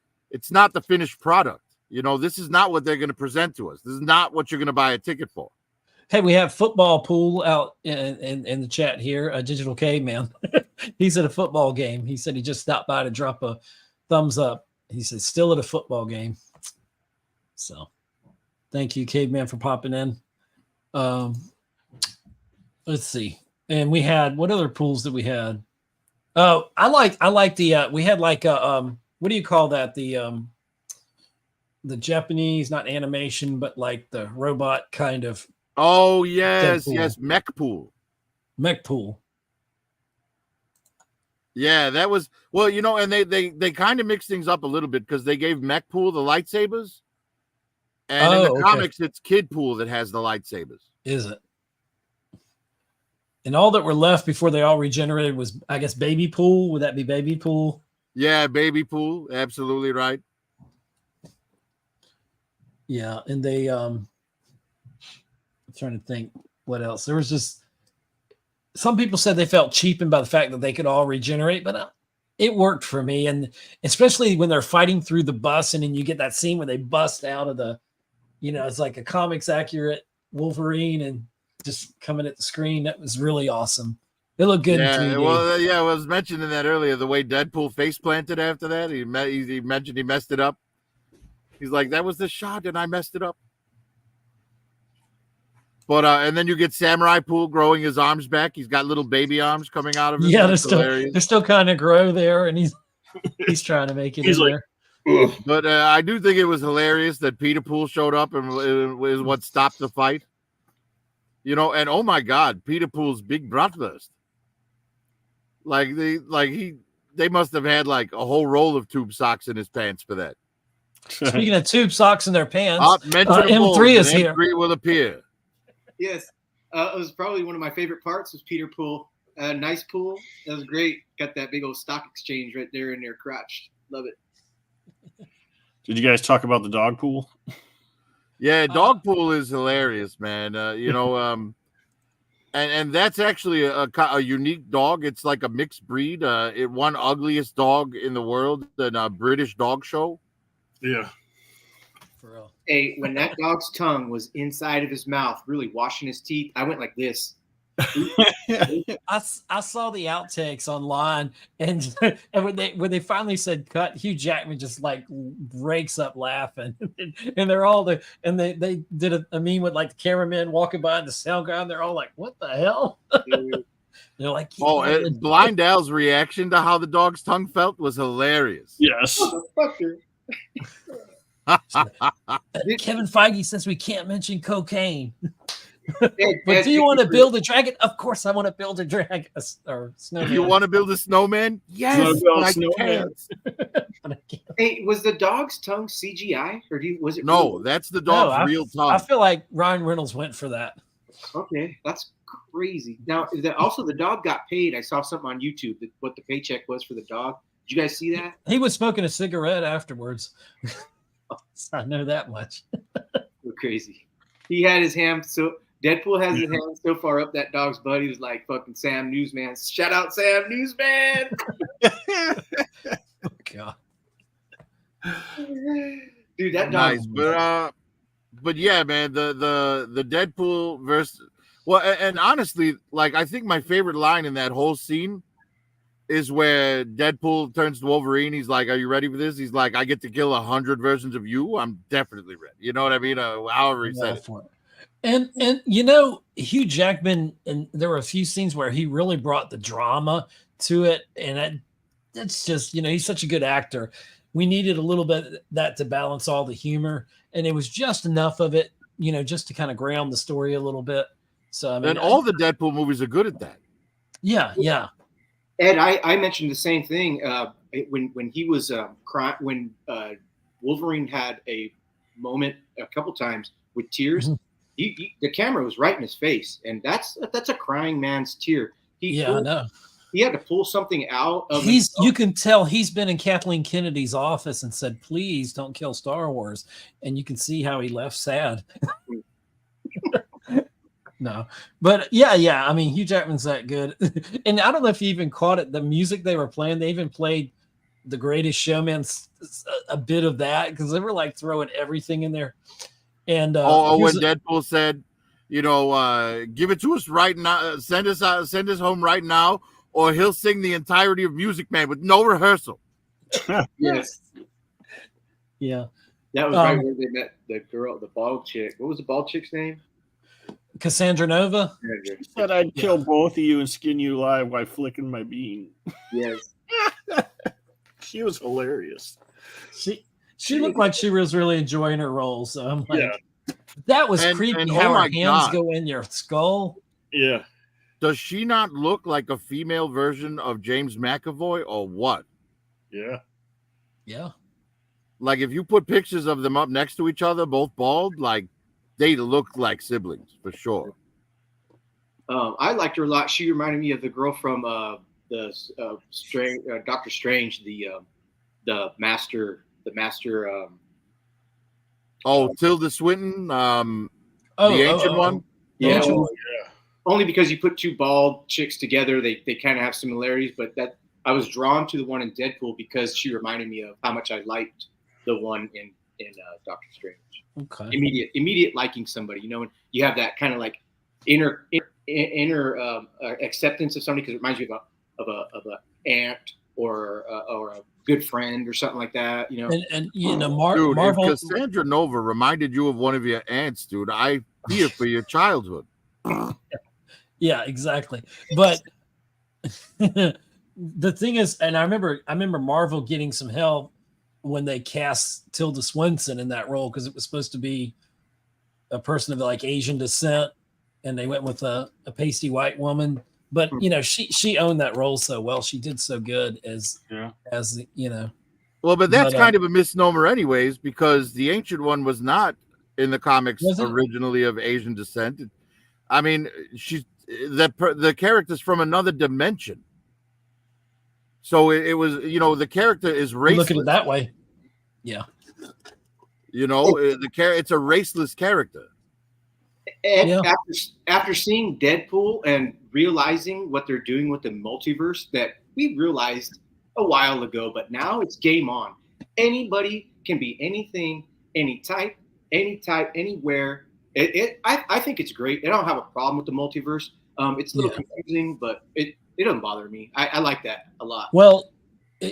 not the finished product. This is not what they're going to present to us. This is not what you're going to buy a ticket for. Hey, we have Football Pool out in the chat here. A Digital Caveman. He's at a football game. He said he just stopped by to drop a thumbs up. He said still at a football game. So, thank you, Caveman, for popping in. Let's see. And we had what other pools that we had? Oh, I like the we had like a what do you call that? The Japanese, not animation, but like the robot kind of. Oh yes, Deadpool. yes, Mech Pool. Mech Pool. Yeah, that was and they kind of mixed things up a little bit because they gave Mech Pool the lightsabers. And in the comics, it's Kid Pool that has the lightsabers. Is it? And all that were left before they all regenerated was, I guess, Baby Pool. Would that be Baby Pool? Yeah, Baby Pool. Absolutely right. Yeah, and they I'm trying to think what else. There was just some people said they felt cheapened by the fact that they could all regenerate, but it worked for me. And especially when they're fighting through the bus and then you get that scene where they bust out of the, it's like a comics accurate Wolverine and just coming at the screen. That was really awesome. It looked good in 3D. Well, I was mentioning that earlier, the way Deadpool face planted after that. He mentioned he messed it up. He's like, that was the shot and I messed it up. But and then you get Samurai Pool growing his arms back. He's got little baby arms coming out of him. Yeah, they're still kind of grow there, and he's trying to make it in there. Ugh. But I do think it was hilarious that Peter Pool showed up and was what stopped the fight. And oh my God, Peter Pool's big bratwurst. They must have had like a whole roll of tube socks in his pants for that. Speaking of tube socks in their pants, M3 is here. M3 will appear. Yes, it was probably one of my favorite parts was Peter Pool. Nice pool. That was great. Got that big old stock exchange right there in their crotch. Love it. Did you guys talk about the dog pool? Yeah, dog pool is hilarious, man. And that's actually a unique dog. It's like a mixed breed. It won ugliest dog in the world in a British dog show. Yeah. For real. Hey, when that dog's tongue was inside of his mouth, really washing his teeth, I went like this. I saw the outtakes online, and and when they finally said cut, Hugh Jackman just like breaks up laughing, and they're all they did a meme with like the cameraman walking by and the sound guy, and they're all like, "What the hell?" They're like, Blind Al's reaction to how the dog's tongue felt was hilarious. Yes. Kevin Feige says we can't mention cocaine. But do you want to build a dragon? Of course, I want to build a dragon or snowman. You want to build a snowman? Yes, but I can't. Hey, was the dog's tongue CGI or was it? No, that's the dog's real tongue. I feel like Ryan Reynolds went for that. Okay, that's crazy. Now, also the dog got paid. I saw something on YouTube that what the paycheck was for the dog. Did you guys see that? He was smoking a cigarette afterwards. I know that much. Crazy. He had his hand Deadpool has his hand so far up that dog's butt. He was like fucking Sam Newsman. Shout out Sam Newsman. Oh God. Dude, that dog. Nice, but yeah, man, the Deadpool versus and honestly, like I think my favorite line in that whole scene is where Deadpool turns to Wolverine. He's like, "Are you ready for this?" He's like, "I get to kill 100 versions of you. I'm definitely ready." You know what I mean? However he said it. And you know, Hugh Jackman, and there were a few scenes where he really brought the drama to it, and that's just, you know, he's such a good actor. We needed a little bit of that to balance all the humor, and it was just enough of it, you know, just to kind of ground the story a little bit. So I mean, and all the Deadpool movies are good at that. Yeah, yeah. Ed, I mentioned the same thing when he was crying when Wolverine had a moment a couple times with tears. Mm-hmm. The camera was right in his face, and that's a crying man's tear. I know. He had to pull something out of you can tell he's been in Kathleen Kennedy's office and said, "Please don't kill Star Wars," and you can see how he left sad. No, but yeah. I mean, Hugh Jackman's that good, and I don't know if you even caught it. The music they were playing, they even played The Greatest Showman, a bit of that, because they were like throwing everything in there. And when Deadpool said, you know, give it to us right now, send us home right now, or he'll sing the entirety of Music Man with no rehearsal. Yes. Yeah. That was right where they met the girl, the bald chick. What was the bald chick's name? Cassandra Nova. She said I'd kill both of you and skin you alive while flicking my bean. Yes. She was hilarious. She looked like she was really enjoying her role. So I'm like, that was creepy how her hands go in your skull. Yeah. Does she not look like a female version of James McAvoy or what? Yeah. Yeah. Like if you put pictures of them up next to each other, both bald, like they look like siblings for sure. I liked her a lot. She reminded me of the girl from Doctor Strange, the master. Tilda Swinton, the ancient one. Yeah. Only because you put two bald chicks together, they kind of have similarities. But that I was drawn to the one in Deadpool because she reminded me of how much I liked the one in Doctor Strange. Okay. Immediate liking somebody, you know, and you have that kind of like inner acceptance of somebody because it reminds you of a aunt or a good friend or something like that, you know. And you know, Dude, Marvel. if Cassandra Nova reminded you of one of your aunts, dude, I fear for your childhood. Yeah, exactly. But the thing is, and I remember Marvel getting some help when they cast Tilda Swinton in that role because it was supposed to be a person of like Asian descent, and they went with a pasty white woman. But you know, she owned that role so well. She did so good as you know. Well, but that's kind of a misnomer, anyways, because the ancient one was not in the comics originally of Asian descent. I mean, she's the character's from another dimension. So it was, you know, the character is raceless. Look at it that way. Yeah. You know, it's a raceless character. And after seeing Deadpool and realizing what they're doing with the multiverse that we realized a while ago, but now it's game on. Anybody can be anything, any type, anywhere. I think it's great. I don't have a problem with the multiverse. It's a little confusing, but it doesn't bother me. I like that a lot. Well,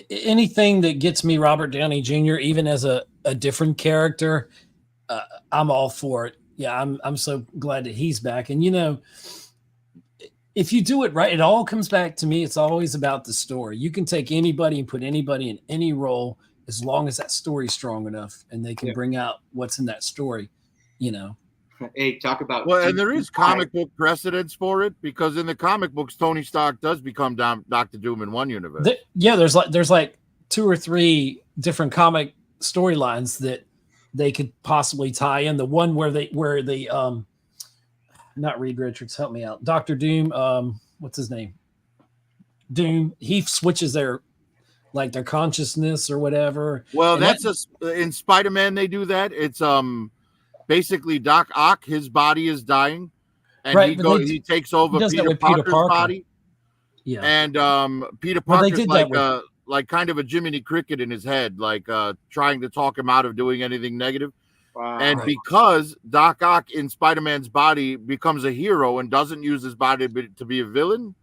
anything that gets me Robert Downey Jr., even as a different character, I'm all for it. Yeah, I'm so glad that he's back. And if you do it right, it all comes back to me. It's always about the story. You can take anybody and put anybody in any role as long as that story's strong enough and they can bring out what's in that story, Hey, talk about and there is comic book precedence for it, because in the comic books, Tony Stark does become Doctor Doom in one universe. There's like 2 or 3 different comic storylines that they could possibly tie in. The one where they not Reed Richards, help me out. Dr. Doom, what's his name? Doom. He switches their consciousness or whatever. Well, in Spider-Man they do that. It's basically Doc Ock, his body is dying, and he takes over Peter Parker's body. Yeah. And Peter Parker's like kind of a Jiminy Cricket in his head, like trying to talk him out of doing anything negative. Wow. And because Doc Ock in Spider-Man's body becomes a hero and doesn't use his body to be a villain,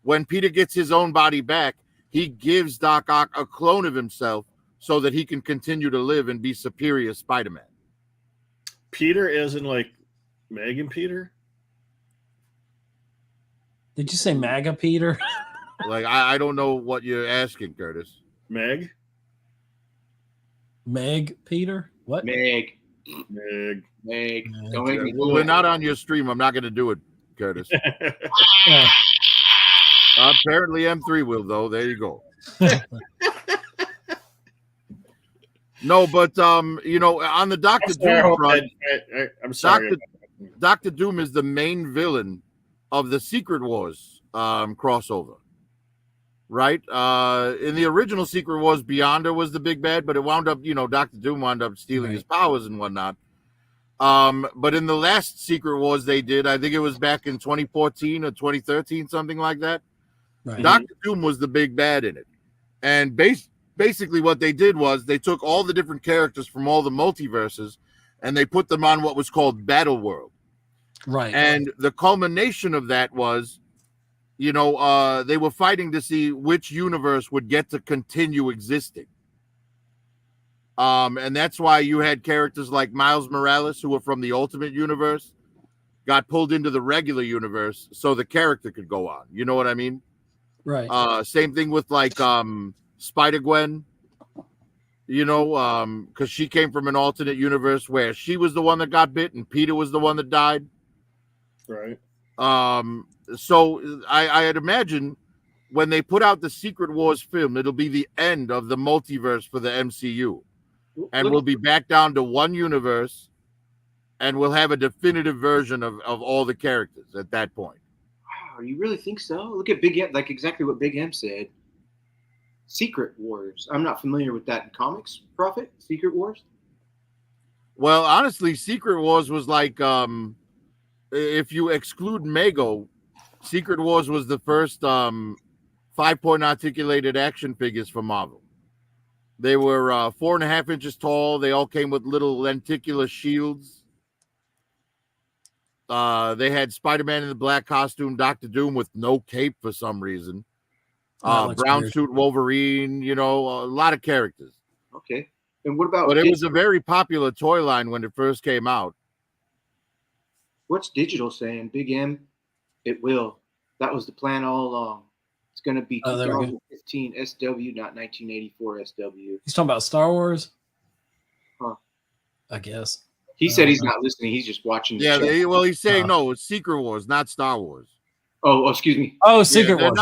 when Peter gets his own body back, he gives Doc Ock a clone of himself so that he can continue to live and be superior Spider-Man. Peter isn't like Meg and Peter? Did you say MAGA Peter? Like, I don't know what you're asking, Curtis. Meg Peter? What? Meg. Meg. Don't make me Well, we're not on your stream. I'm not going to do it, Curtis. Apparently M3 will, though. There you go. No, but on the Doctor Doom front, I'm sorry. Doctor Doom is the main villain of the Secret Wars crossover, right? In the original Secret Wars, Beyonder was the big bad, but it wound up, Doctor Doom wound up stealing his powers and whatnot. But in the last Secret Wars they did, I think it was back in 2014 or 2013, something like that. Right. Doctor Doom was the big bad in it, and basically what they did was they took all the different characters from all the multiverses and they put them on what was called Battle World. Right. And the culmination of that was, they were fighting to see which universe would get to continue existing. And that's why you had characters like Miles Morales, who were from the Ultimate Universe, got pulled into the regular universe so the character could go on. You know what I mean? Right. Same thing with Spider-Gwen, because she came from an alternate universe where she was the one that got bit and Peter was the one that died. Right. So I'd imagine when they put out the Secret Wars film, it'll be the end of the multiverse for the MCU. And we'll be back down to one universe, and we'll have a definitive version of all the characters at that point. Wow, you really think so? Look at Big M, like exactly what Big M said. Secret Wars. I'm not familiar with that in comics, Prophet. Secret Wars? Well, honestly, Secret Wars was like, if you exclude Mego, Secret Wars was the first 5-point articulated action figures for Marvel. They were 4.5 inches tall. They all came with little lenticular shields. They had Spider-Man in the black costume, Doctor Doom with no cape for some reason. Brown suit Wolverine, a lot of characters. Okay. And what about... But it was a very popular toy line when it first came out. What's Digital saying? Big M, it will. That was the plan all along. It's going to be 2015 SW, not 1984 SW. He's talking about Star Wars? Huh. I guess. He said he's not listening. He's just watching. Yeah, he's saying no, it's Secret Wars, not Star Wars. Oh, excuse me. Oh, Secret Wars.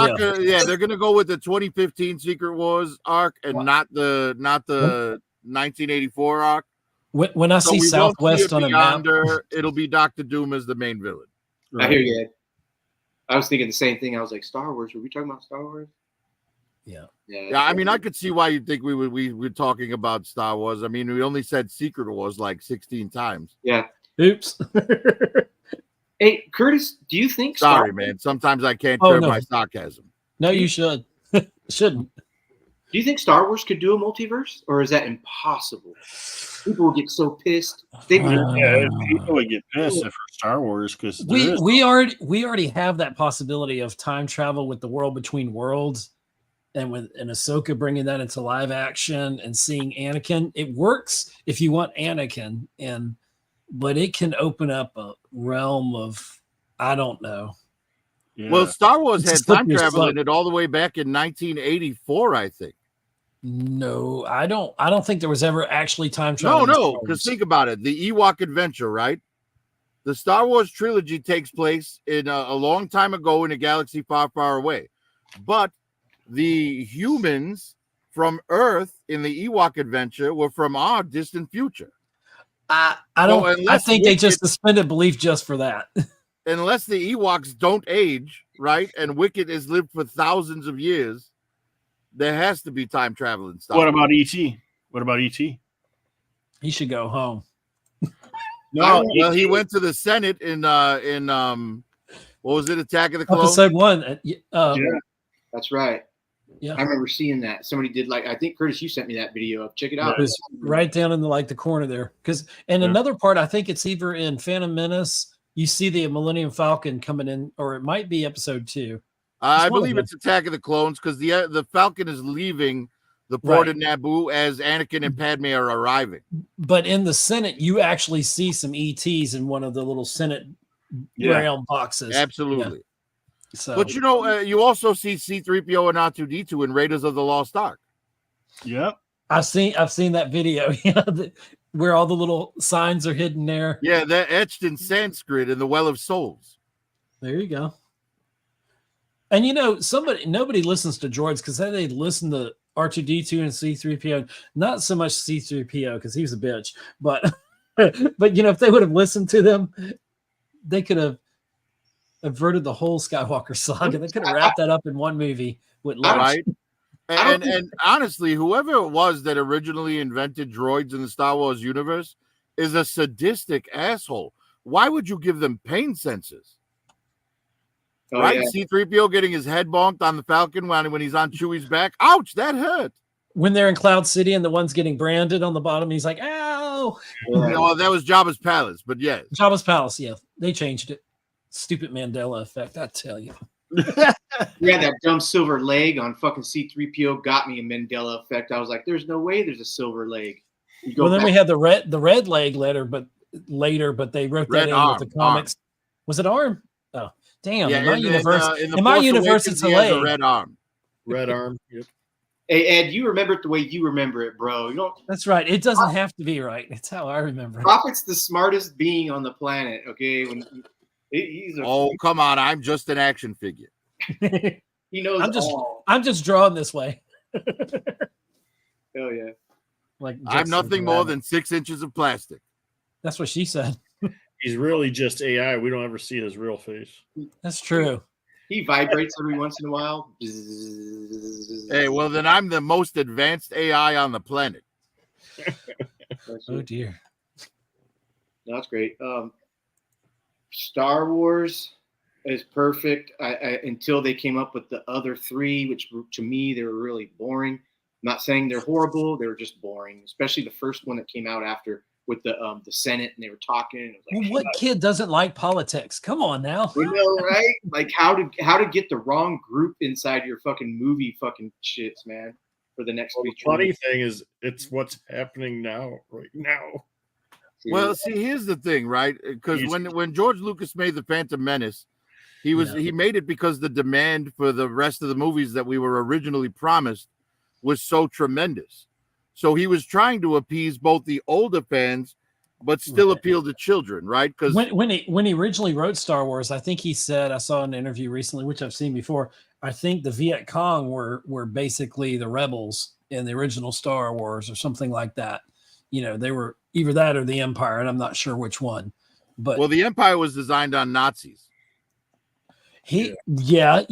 They're gonna go with the 2015 Secret Wars arc and not the 1984 arc. When I see Southwest on a map, it'll be Doctor Doom as the main villain. Right. I hear you. I was thinking the same thing. I was like, Star Wars. Were we talking about Star Wars? Yeah. I mean, I could see why you'd think we were talking about Star Wars. I mean, we only said Secret Wars like 16 times. Yeah. Oops. Hey, Curtis, do you think? Sorry, man. Sometimes I can't curb my sarcasm. No, you should. Shouldn't. Do you think Star Wars could do a multiverse, or is that impossible? People would get so pissed. They would. People would get pissed for Star Wars because we already have that possibility of time travel with the World Between Worlds, and Ahsoka bringing that into live action and seeing Anakin. It works if you want Anakin, but it can open up a realm of I don't know. Yeah. Well, Star Wars had time travel in it all the way back in 1984, I think. No, I don't think there was ever actually time travel. No, because think about it. The Ewok adventure, right? The Star Wars trilogy takes place in a long time ago in a galaxy far, far away. But the humans from Earth in the Ewok adventure were from our distant future. I think they just suspended belief just for that. Unless the Ewoks don't age, right? And Wicket has lived for thousands of years, there has to be time travel and stuff. What about E.T.? What about E.T.? He should go home. No, well, he went to the Senate in what was it, Attack of the Clones? Episode 1. Yeah, that's right. Yeah, I remember seeing that. Somebody did I think Curtis, you sent me that video up. Check it out. It was right down in the corner there. Another part, I think it's either in Phantom Menace. You see the Millennium Falcon coming in, or it might be episode 2. I believe it's Attack of the Clones because the Falcon is leaving the port of Naboo as Anakin and Padme are arriving. But in the Senate, you actually see some ETs in one of the little Senate realm boxes. Absolutely. Yeah. So, but you also see C-3PO and R2-D2 in Raiders of the Lost Ark. Yep. I've seen that video. Where all the little signs are hidden there. Yeah, they're etched in Sanskrit in the Well of Souls. There you go. And nobody listens to droids because they listen to R2-D2 and C-3PO. Not so much C-3PO because he was a bitch, but if they would have listened to them, they could have averted the whole Skywalker saga. They could have wrapped that up in one movie with love. Right. And honestly, whoever it was that originally invented droids in the Star Wars universe is a sadistic asshole. Why would you give them pain sensors? Right? Yeah. C-3PO getting his head bonked on the Falcon when he's on Chewie's back. Ouch, that hurt. When they're in Cloud City and the one's getting branded on the bottom, he's like, ow. Well, that was Jabba's palace, but yeah. Jabba's palace, yeah. They changed it. Stupid Mandela effect, I tell you. Yeah, that dumb silver leg on fucking C-3PO got me a Mandela effect. I was like, "There's no way there's a silver leg." Well, then we had the red leg later, but they wrote that in with the comics. Arm. Was it arm? Oh, damn! Yeah, in my universe, it's a leg. A red arm. Red arm. Yep. Hey Ed, you remember it the way you remember it, bro. You don't. That's right. It doesn't have to be right. It's how I remember it. Prophet's the smartest being on the planet. Okay, come on! I'm just an action figure. He knows. I'm just drawn this way. Hell yeah! I'm nothing more than 6 inches of plastic. That's what she said. He's really just AI. We don't ever see his real face. That's true. He vibrates every once in a while. Hey, well then I'm the most advanced AI on the planet. Oh dear. No, that's great. Star Wars is perfect until they came up with the other 3, which to me they were really boring. I'm not saying they're horrible; they were just boring. Especially the first one that came out after with the Senate, and they were talking. It was like, what kid doesn't like politics? Come on now. You know, right? Like how to get the wrong group inside your fucking movie, fucking shits, man. For the next. The funny thing is, it's what's happening right now. Well, see, here's the thing, right? Because when George Lucas made the Phantom Menace, he made it because the demand for the rest of the movies that we were originally promised was so tremendous. So he was trying to appease both the older fans, but still appeal to children, right? Because when he originally wrote Star Wars, I think he said, I saw an interview recently, which I've seen before. I think the Viet Cong were basically the rebels in the original Star Wars or something like that. They were either that or the Empire, and I'm not sure which one. But the Empire was designed on Nazis. Yeah,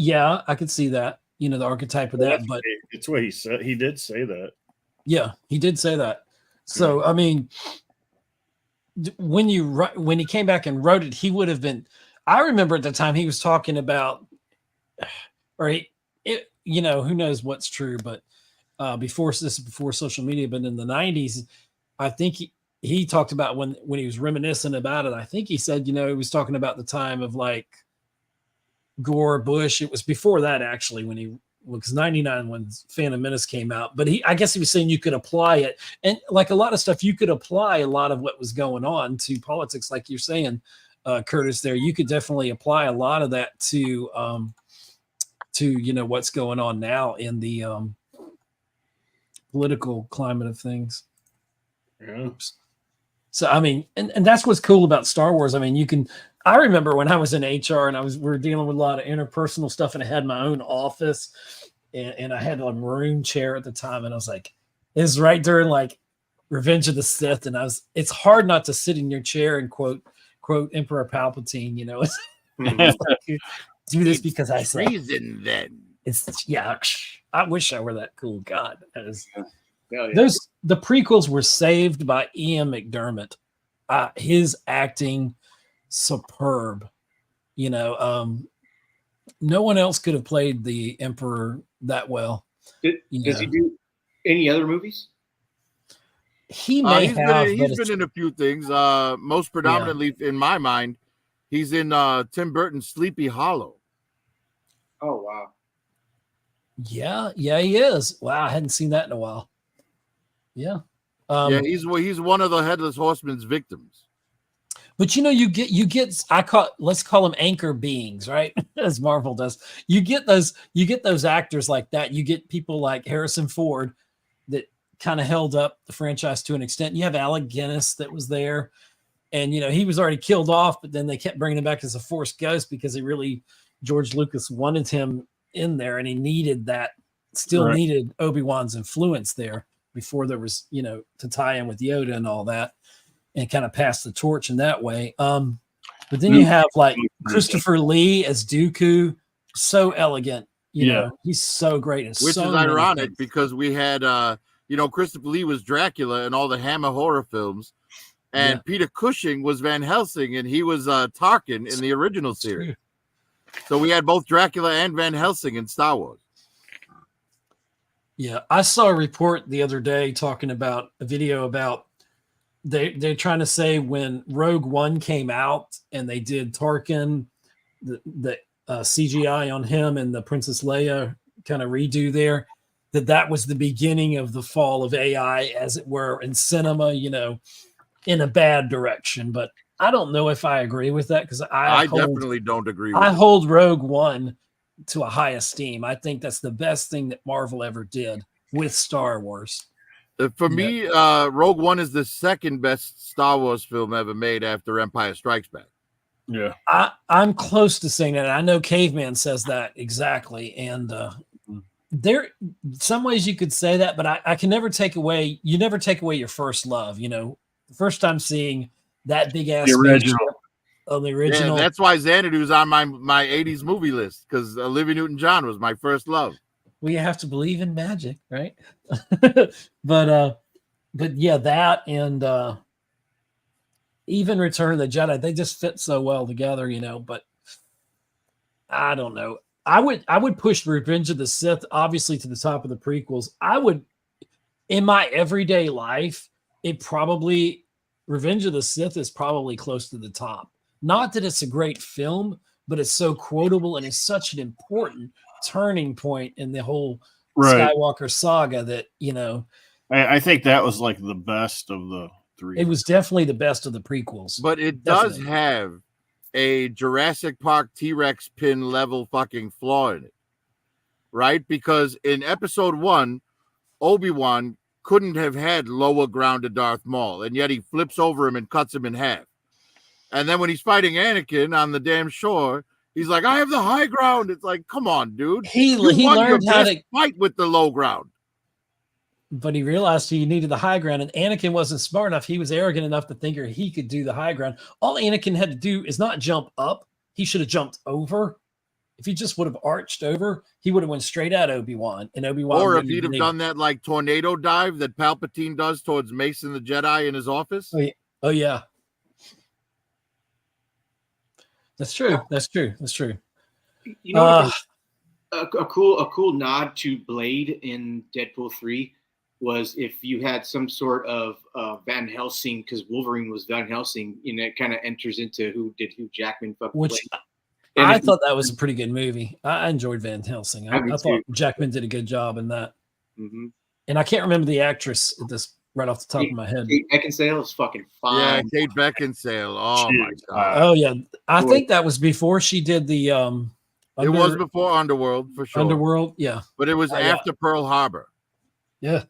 I could see that. The archetype of that, but it's what he said. He did say that. Yeah, he did say that. So I mean, when he came back and wrote it, he would have been. I remember at the time he was talking about, who knows what's true, but before social media, but in the 90s, I think he talked about when he was reminiscent about it. I think he said, he was talking about the time of like Gore, Bush. It was before that actually when he was 99 when Phantom Menace came out. But I guess he was saying you could apply it, and like a lot of stuff, you could apply a lot of what was going on to politics, like you're saying, Curtis. There, you could definitely apply a lot of that to what's going on now in the political climate of things. Yeah. So I mean, and that's what's cool about Star Wars. I mean, I remember when I was in HR and we were dealing with a lot of interpersonal stuff, and I had my own office, and I had a maroon chair at the time, and I was like, it was right during like Revenge of the Sith, and it's hard not to sit in your chair and quote Emperor Palpatine, It's like, do this because I said reason then. I wish I were that cool. God, that is. Yeah. The prequels were saved by Ian McDermott. His acting, superb. No one else could have played the Emperor that well. Does he do any other movies? He may have. He's been in a few things. Most predominantly, in my mind, he's in Tim Burton's Sleepy Hollow. Oh wow. Yeah, he is. Wow, I hadn't seen that in a while. Yeah. He's one of the Headless Horseman's victims. But you get let's call them anchor beings, right? As Marvel does. You get those actors like that. You get people like Harrison Ford that kind of held up the franchise to an extent. You have Alec Guinness that was there, and he was already killed off, but then they kept bringing him back as a Force ghost because George Lucas wanted him in there, and he needed that. Still needed Obi-Wan's influence there before there was, to tie in with Yoda and all that, and kind of pass the torch in that way. But then you have like Christopher Lee as Dooku, so elegant. He's so great. Which is ironic because we had, Christopher Lee was Dracula in all the Hammer horror films, and Peter Cushing was Van Helsing, and he was Tarkin in the original series. So we had both Dracula and Van Helsing in Star Wars. Yeah, I saw a report the other day talking about a video about they're trying to say when Rogue One came out and they did Tarkin, the CGI on him and the Princess Leia kind of redo there, that was the beginning of the fall of AI, as it were, in cinema, in a bad direction. But I don't know if I agree with that because I definitely don't agree with I hold Rogue One to a high esteem. I think that's the best thing that Marvel ever did with Star Wars. For me, Rogue One is the second best Star Wars film ever made after Empire Strikes Back. Yeah. I'm close to saying that. I know Caveman says that exactly. And there, some ways you could say that, but I can never take away, you never take away your first love. The first time seeing that big ass the original. Yeah, that's why Xanadu's on my 80s movie list, because Olivia Newton-John was my first love. Well, you have to believe in magic, right? but yeah, that and even Return of the Jedi, they just fit so well together, but I don't know. I would push Revenge of the Sith obviously to the top of the prequels. I would, in my everyday life, Revenge of the Sith is probably close to the top. Not that it's a great film, but it's so quotable and it's such an important turning point in the whole Skywalker saga that, I think that was like the best of the three. It was definitely the best of the prequels. But it does have a Jurassic Park T-Rex pin level fucking flaw in it, right? Because in episode 1, Obi-Wan couldn't have had lower grounded Darth Maul, and yet he flips over him and cuts him in half. And then when he's fighting Anakin on the damn shore, he's like, I have the high ground. It's like, come on, dude. He learned how to fight with the low ground. But he realized he needed the high ground, and Anakin wasn't smart enough. He was arrogant enough to think he could do the high ground. All Anakin had to do is not jump up. He should have jumped over. If he just would have arched over, he would have went straight at Obi-Wan. And Obi-Wan, or if he'd have done that like tornado dive that Palpatine does towards Mason the Jedi in his office. Oh yeah. That's true. That's true. a cool nod to Blade in Deadpool 3 was if you had some sort of Van Helsing, because Wolverine was Van Helsing, it kind of enters into who did Hugh Jackman fucking Which Blade. I thought that was a pretty good movie. I enjoyed Van Helsing. I thought too. Jackman did a good job in that. Mm-hmm. And I can't remember the actress right off the top of my head. Kate Beckinsale is fucking Yeah, fine. Kate Beckinsale. Oh my god. Oh yeah, I think that was before she did the It was before Underworld for sure. Underworld, yeah. But it was after Pearl Harbor. Yeah.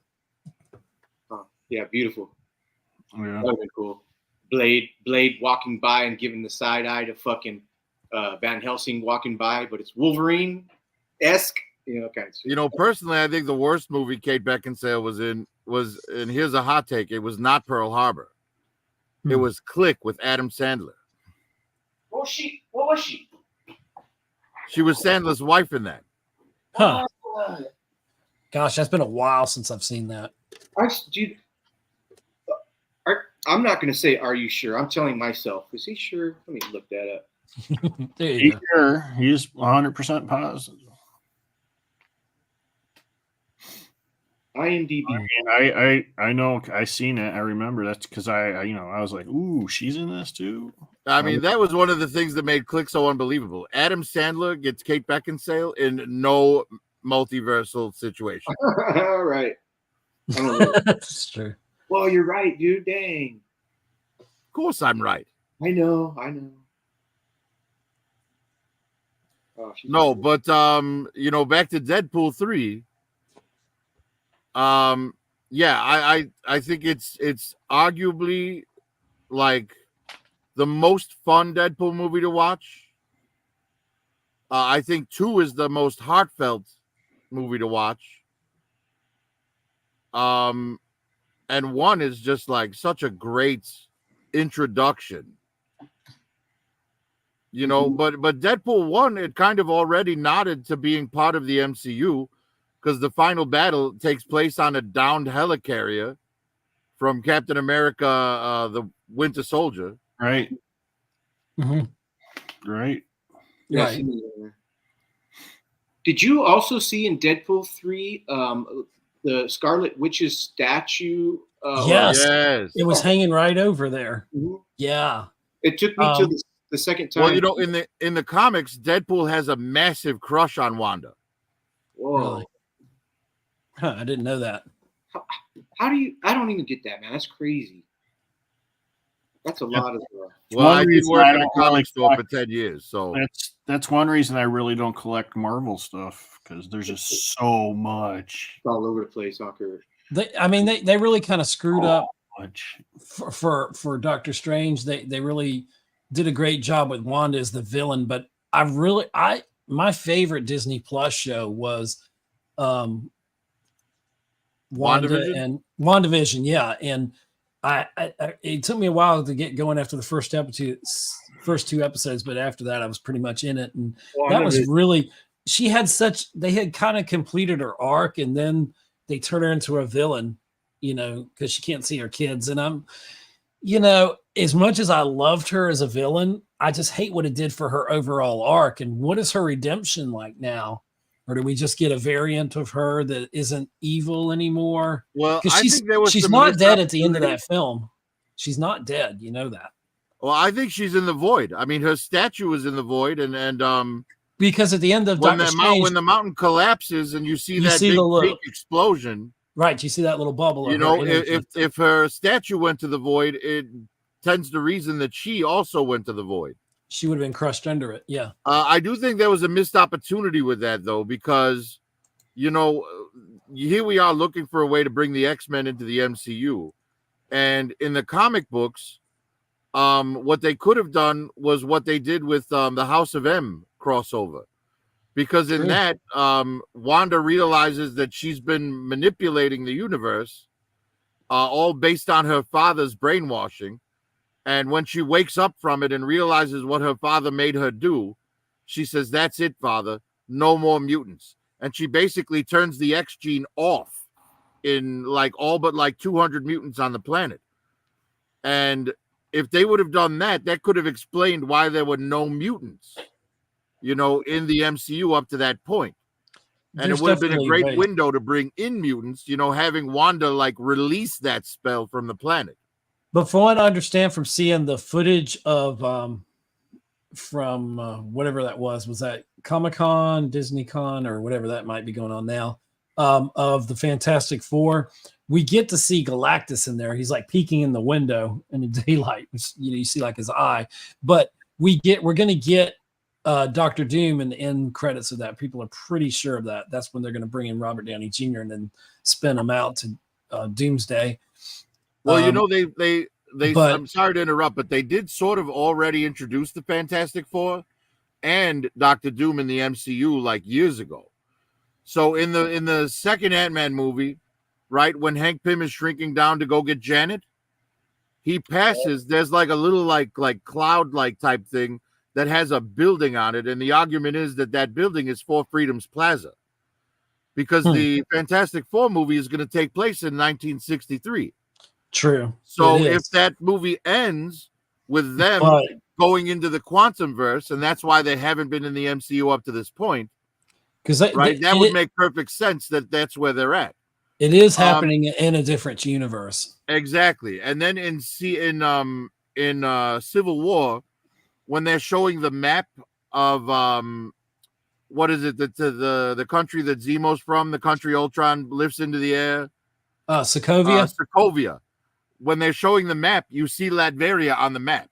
Oh, yeah, beautiful. Yeah. That would be cool. Blade walking by and giving the side eye to fucking Van Helsing walking by, but it's Wolverine-esque, kind of shit. Personally, I think the worst movie Kate Beckinsale was in, and here's a hot take, it was not Pearl Harbor. It was Click with Adam Sandler. What was she? She was Sandler's wife in that. Huh. Gosh, that's been a while since I've seen that. I'm not going to say, are you sure? I'm telling myself. Is he sure? Let me look that up. There you go. Sure. He's 100% positive. IMDb. I know. I seen it. I remember that's because I was like, ooh, she's in this too. I mean, that was one of the things that made Click so unbelievable. Adam Sandler gets Kate Beckinsale in no multiversal situation. All right. That's true. Well, you're right, dude. Dang. Of course I'm right. I know. Oh, no, but back to Deadpool 3. I think it's arguably like the most fun Deadpool movie to watch. I think 2 is the most heartfelt movie to watch. And 1 is just like such a great introduction. But Deadpool 1, it kind of already nodded to being part of the MCU because the final battle takes place on a downed helicarrier from Captain America, the Winter Soldier. Right. Mm-hmm. Right. Yes. Right. Did you also see in Deadpool 3 the Scarlet Witch's statue? Yes. Yes. It was hanging right over there. Mm-hmm. Yeah. It took me to the second time. Well, in the comics, Deadpool has a massive crush on Wanda. Whoa. Really? Huh, I didn't know that. How do you? I don't even get that, man. That's crazy. That's a lot of. Well, I did work at a comic store for 10 years, so that's one reason I really don't collect Marvel stuff because there's just so much. It's all over the place, Kurt. They really kind of screwed up much. for Doctor Strange. They really did a great job with Wanda as the villain, but my favorite Disney Plus show was WandaVision, yeah. And it took me a while to get going after the first two episodes, but after that I was pretty much in it. And that was really, they had kind of completed her arc, and then they turn her into a villain, because she can't see her kids. And I'm, as much as I loved her as a villain, I just hate what it did for her overall arc. And what is her redemption like now? Or do we just get a variant of her that isn't evil anymore? Well, she's not dead at the end of that film. She's not dead. You know that. Well, I think she's in the void. I mean, her statue is in the void, and because at the end of when the mountain collapses and you see that big explosion, right? You see that little bubble. If her statue went to the void, it tends to reason that she also went to the void. She would have been crushed under it. Yeah. I do think there was a missed opportunity with that, though, because, here we are looking for a way to bring the X-Men into the MCU. And in the comic books, what they could have done was what they did with the House of M crossover. Because in that, Wanda realizes that she's been manipulating the universe, all based on her father's brainwashing. And when she wakes up from it and realizes what her father made her do, she says, "That's it, Father. No more mutants." And she basically turns the X gene off in all but 200 mutants on the planet. And if they would have done that, that could have explained why there were no mutants, in the MCU up to that point. And it would have been a great window to bring in mutants, you know, having Wanda like release that spell from the planet. But from what I understand from seeing the footage of from whatever that was that Comic-Con, Disney-Con, or whatever that might be going on now, of the Fantastic Four, we get to see Galactus in there. He's like peeking in the window in the daylight. You know, you see like his eye. But we're going to get Dr. Doom in the end credits of that. People are pretty sure of that. That's when they're going to bring in Robert Downey Jr. and then spin him out to Doomsday. Well, you know, I'm sorry to interrupt, but they did sort of already introduce the Fantastic Four and Dr. Doom in the MCU like years ago. So in the second Ant-Man movie, right, when Hank Pym is shrinking down to go get Janet, he passes, there's like a little like cloud-like type thing that has a building on it, and the argument is that building is Four Freedoms Plaza, because the Fantastic Four movie is going to take place in 1963. True. So if that movie ends with them going into the quantum verse, and that's why they haven't been in the MCU up to this point, because that would make perfect sense that that's where they're at. It is happening in a different universe. Exactly. And then in Civil War, when they're showing the map of what is it, the country that Zemo's from, the country Ultron lifts into the air, Sokovia. Sokovia. When they're showing the map, you see Latveria on the map.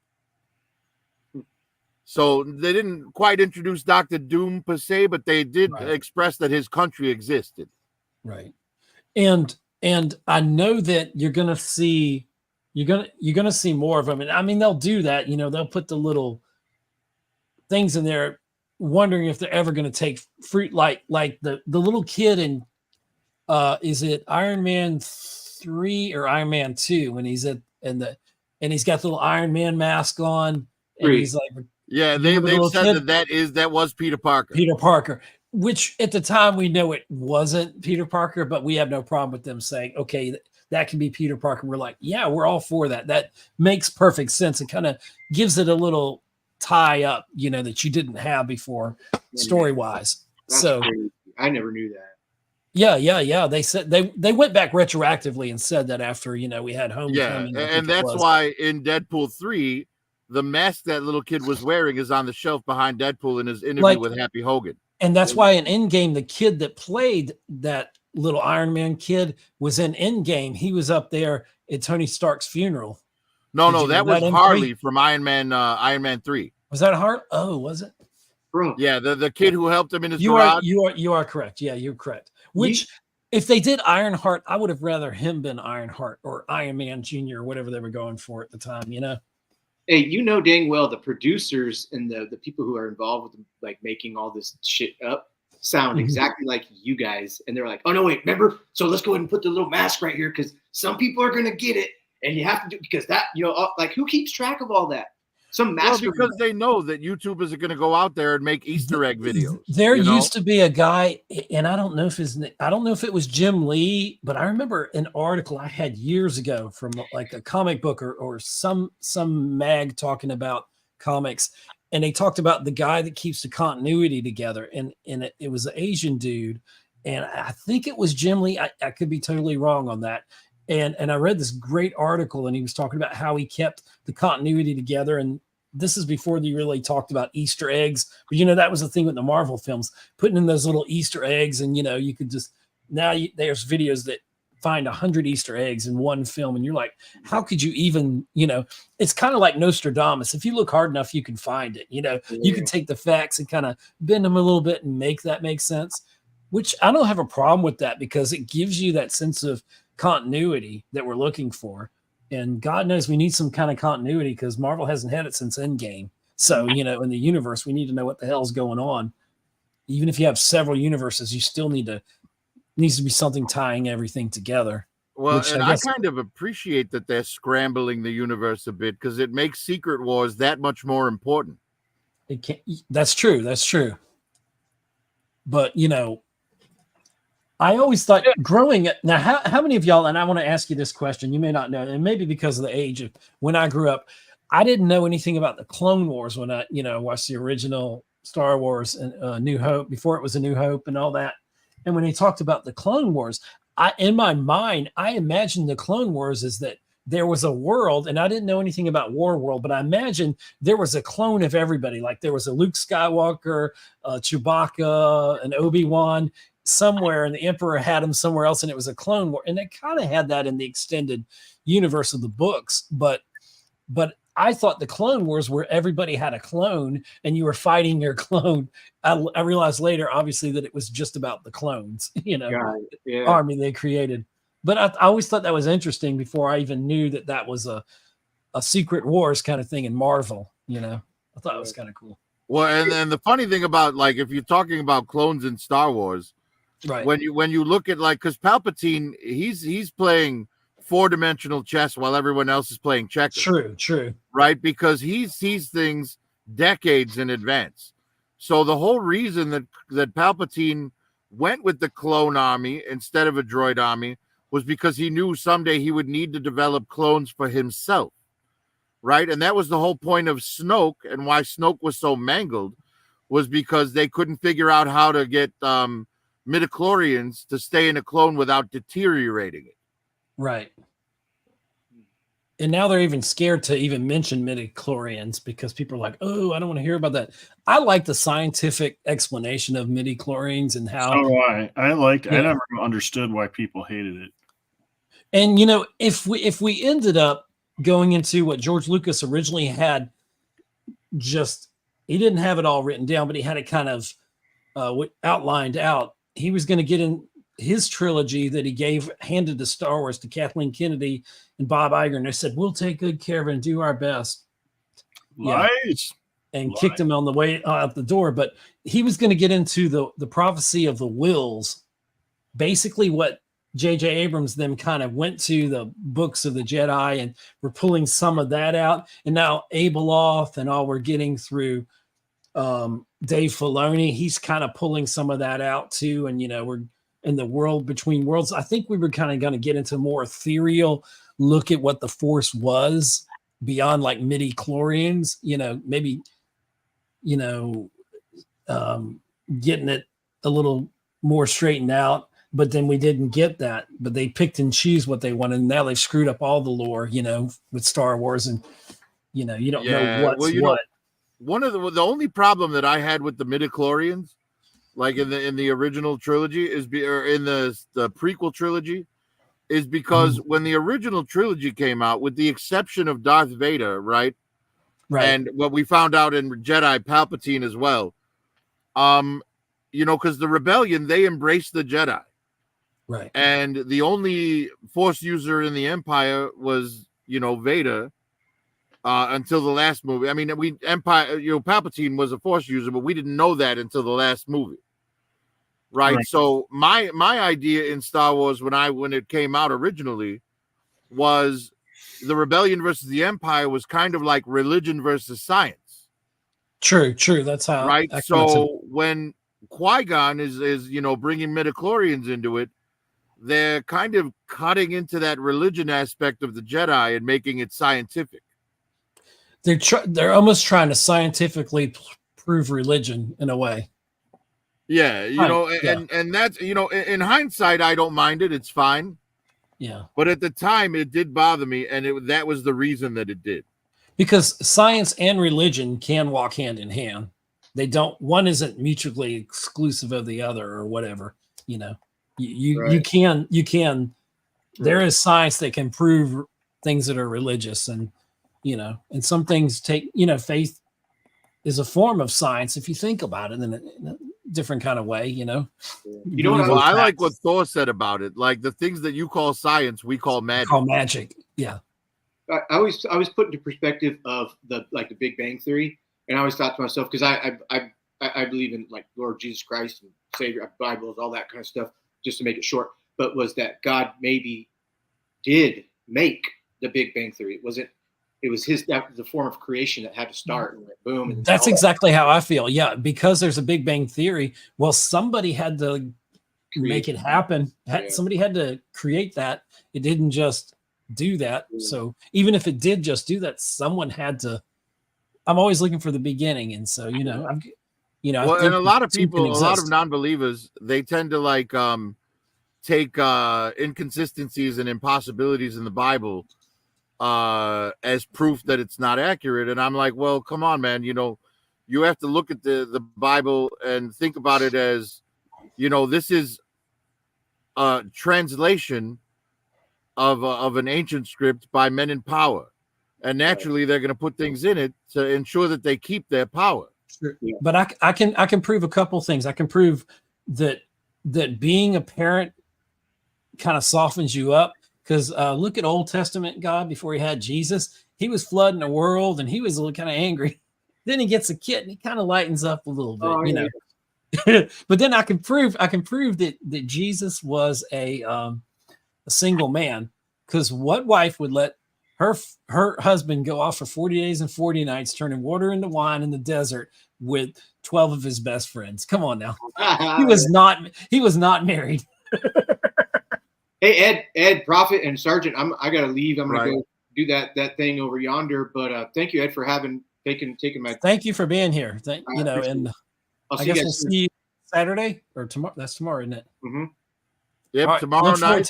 So they didn't quite introduce Dr. Doom per se, but they did express that his country existed. Right. And I know that you're gonna see more of them. And I mean, they'll do that. You know, they'll put the little things in there, wondering if they're ever going to take fruit, like the little kid in is it Iron Man 3 or Iron Man 2 when he's and he's got the little Iron Man mask on, and he's like, yeah, they've said that was Peter Parker. Peter Parker, which at the time we know it wasn't Peter Parker, but we have no problem with them saying, okay, that can be Peter Parker. We're like, yeah, we're all for that. That makes perfect sense. It kind of gives it a little tie up, you know, that you didn't have before story wise. So crazy. I never knew that. Yeah. They said they went back retroactively and said that after, you know, we had Homecoming. Yeah, and that's why in Deadpool 3, the mask that little kid was wearing is on the shelf behind Deadpool in his interview with Happy Hogan. And that's why in Endgame, the kid that played that little Iron Man kid was in Endgame. He was up there at Tony Stark's funeral. No, that was Harley from Iron Man 3. Was that Hart? Oh, was it? Bro. Yeah, the kid who helped him in his garage. You are correct. Yeah, you're correct. Which, if they did Ironheart, I would have rather him been Ironheart or Iron Man Jr. or whatever they were going for at the time, you know? Hey, you know dang well the producers and the people who are involved with like making all this shit up sound exactly like you guys. And they're like, oh, no, wait, remember? So let's go ahead and put the little mask right here because some people are going to get it. And you have to do because that, you know, like who keeps track of all that? Some master. Well, because they know that YouTubers are going to go out there and make Easter egg videos. There used to be a guy, and I don't know if it was Jim Lee, but I remember an article I had years ago from like a comic book or some mag talking about comics, and they talked about the guy that keeps the continuity together, and it was an Asian dude, and I think it was Jim Lee. I could be totally wrong on that. And I read this great article, and he was talking about how he kept the continuity together. And this is before they really talked about Easter eggs. But, you know, that was the thing with the Marvel films, putting in those little Easter eggs. And, you know, you could just there's videos that find 100 Easter eggs in one film. And you're like, how could you even, you know, it's kind of like Nostradamus. If you look hard enough, you can find it. You know, you can take the facts and kind of bend them a little bit and make that make sense, which I don't have a problem with that because it gives you that sense of continuity that we're looking for. And God knows we need some kind of continuity because Marvel hasn't had it since Endgame. So, you know, in the universe, we need to know what the hell's going on. Even if you have several universes, you still needs to be something tying everything together. Well, and I kind of appreciate that they're scrambling the universe a bit because it makes Secret Wars that much more important. That's true. That's true. But, you know, I always thought growing up. Now, how many of y'all, and I want to ask you this question, you may not know, and maybe because of the age of when I grew up, I didn't know anything about the Clone Wars when I, you know, watched the original Star Wars and New Hope before it was A New Hope and all that. And when they talked about the Clone Wars, in my mind, I imagined the Clone Wars is that there was a world, and I didn't know anything about War World, but I imagined there was a clone of everybody. Like there was a Luke Skywalker, Chewbacca, an Obi-Wan somewhere, and the Emperor had him somewhere else, and it was a Clone War. And they kind of had that in the extended universe of the books, but I thought the Clone Wars where everybody had a clone and you were fighting your clone. I realized later, obviously, that it was just about the clones, army they created. But I always thought that was interesting before I even knew that that was a Secret Wars kind of thing in Marvel. I thought it was kind of cool. Well, and then the funny thing about, like, if you're talking about clones in Star Wars, right? When you look at, like, because Palpatine, he's playing 4-dimensional chess while everyone else is playing checkers. True. Right? Because he sees things decades in advance. So the whole reason that Palpatine went with the clone army instead of a droid army was because he knew someday he would need to develop clones for himself. Right? And that was the whole point of Snoke, and why Snoke was so mangled was because they couldn't figure out how to get midichlorians to stay in a clone without deteriorating it. Right. And now they're even scared to even mention midichlorians because people are like, oh, I don't want to hear about that. I like the scientific explanation of midichlorians and how. So do I. I never understood why people hated it. And, if we ended up going into what George Lucas originally had, he didn't have it all written down, but he had it kind of outlined out. He was going to get in his trilogy that he handed to Star Wars to Kathleen Kennedy and Bob Iger, and they said, we'll take good care of it and do our best. And kicked him on the way out the door. But he was going to get into the prophecy of the wills, basically what J.J. Abrams then kind of went to the books of the Jedi, and we're pulling some of that out. And now Abeloth and all we're getting through Dave Filoni, he's kind of pulling some of that out too. And, we're in the world between worlds. I think we were kind of going to get into a more ethereal look at what the Force was beyond like midichlorians, maybe, getting it a little more straightened out. But then we didn't get that. But they picked and choose what they wanted. And now they've screwed up all the lore, with Star Wars. And, you don't know what's what. One of the only problem that I had with the midichlorians, like in the original trilogy, or in the prequel trilogy, is because when the original trilogy came out, with the exception of Darth Vader, right? And what we found out in Jedi Palpatine as well, because the rebellion, they embraced the Jedi. Right. And the only Force user in the Empire was, Vader, until the last movie. I mean, Palpatine was a Force user, but we didn't know that until the last movie. Right. So my idea in Star Wars when it came out originally was the rebellion versus the Empire was kind of like religion versus science. True. That's how. Right. So when Qui-Gon is bringing midichlorians into it, they're kind of cutting into that religion aspect of the Jedi and making it scientific. They're almost trying to scientifically prove religion in a way. Yeah, and that's, in hindsight, I don't mind it. It's fine. Yeah. But at the time, it did bother me, and that was the reason that it did. Because science and religion can walk hand in hand. They don't. One isn't mutually exclusive of the other, or whatever. You can. There is science that can prove things that are religious, and and some things take. Faith is a form of science if you think about it in a different kind of way. I like what Thor said about it. Like the things that you call science, we call magic. Yeah. I was put into perspective of the Big Bang Theory, and I always thought to myself, because I believe in like Lord Jesus Christ and Savior, Bibles, all that kind of stuff, just to make it short. But was that God maybe did make the Big Bang Theory? It was the form of creation that had to start and boom. And that's exactly how I feel. Yeah, because there's a Big Bang Theory. Well, somebody had to make it happen. Somebody had to create that. It didn't just do that. So even if it did just do that, someone had to. I'm always looking for the beginning, and so You know, I Well, think and a lot of the two can people, a lot of exist. non-believers, they tend to like take inconsistencies and impossibilities in the Bible as proof that it's not accurate. And I'm like, well, come on, man. You know, you have to look at the Bible and think about it as, you know, this is a translation of an ancient script by men in power. And naturally, they're going to put things in it to ensure that they keep their power. Sure. But I can prove a couple things. I can prove that being a parent kind of softens you up, because look at Old Testament God before he had Jesus. He was flooding the world and he was a little kind of angry. Then he gets a kid and he kind of lightens up a little bit, you know. But then I can prove that Jesus was a single man, because what wife would let her husband go off for 40 days and 40 nights, turning water into wine in the desert with 12 of his best friends? Come on now. He was not married. Hey, Ed, Prophet, and Sergeant, I gotta leave. I'm gonna go do that thing over yonder. But thank you, Ed, for taking my. Thank you for being here. You know, and I guess we'll see you Saturday or tomorrow. That's tomorrow, isn't it? Mm-hmm. Yep, right, tomorrow night.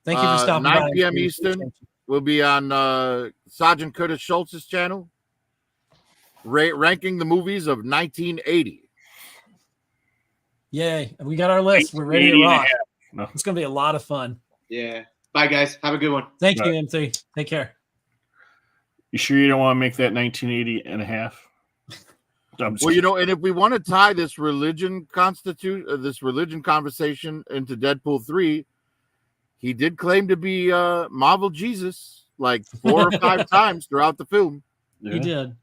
Thank you for stopping 9 by. 9 p.m. Eastern. We'll be on Sergeant Curtis Schultz's channel, ranking the movies of 1980. Yay. We got our list. We're ready to rock. No. It's going to be a lot of fun. Yeah. Bye, guys. Have a good one. Thank you, M3. Take care. You sure you don't want to make that 1980 and a half? Well, you know, and if we want to tie this religion conversation into Deadpool 3, he did claim to be Marvel Jesus like 4 or 5 times throughout the film. Yeah. He did.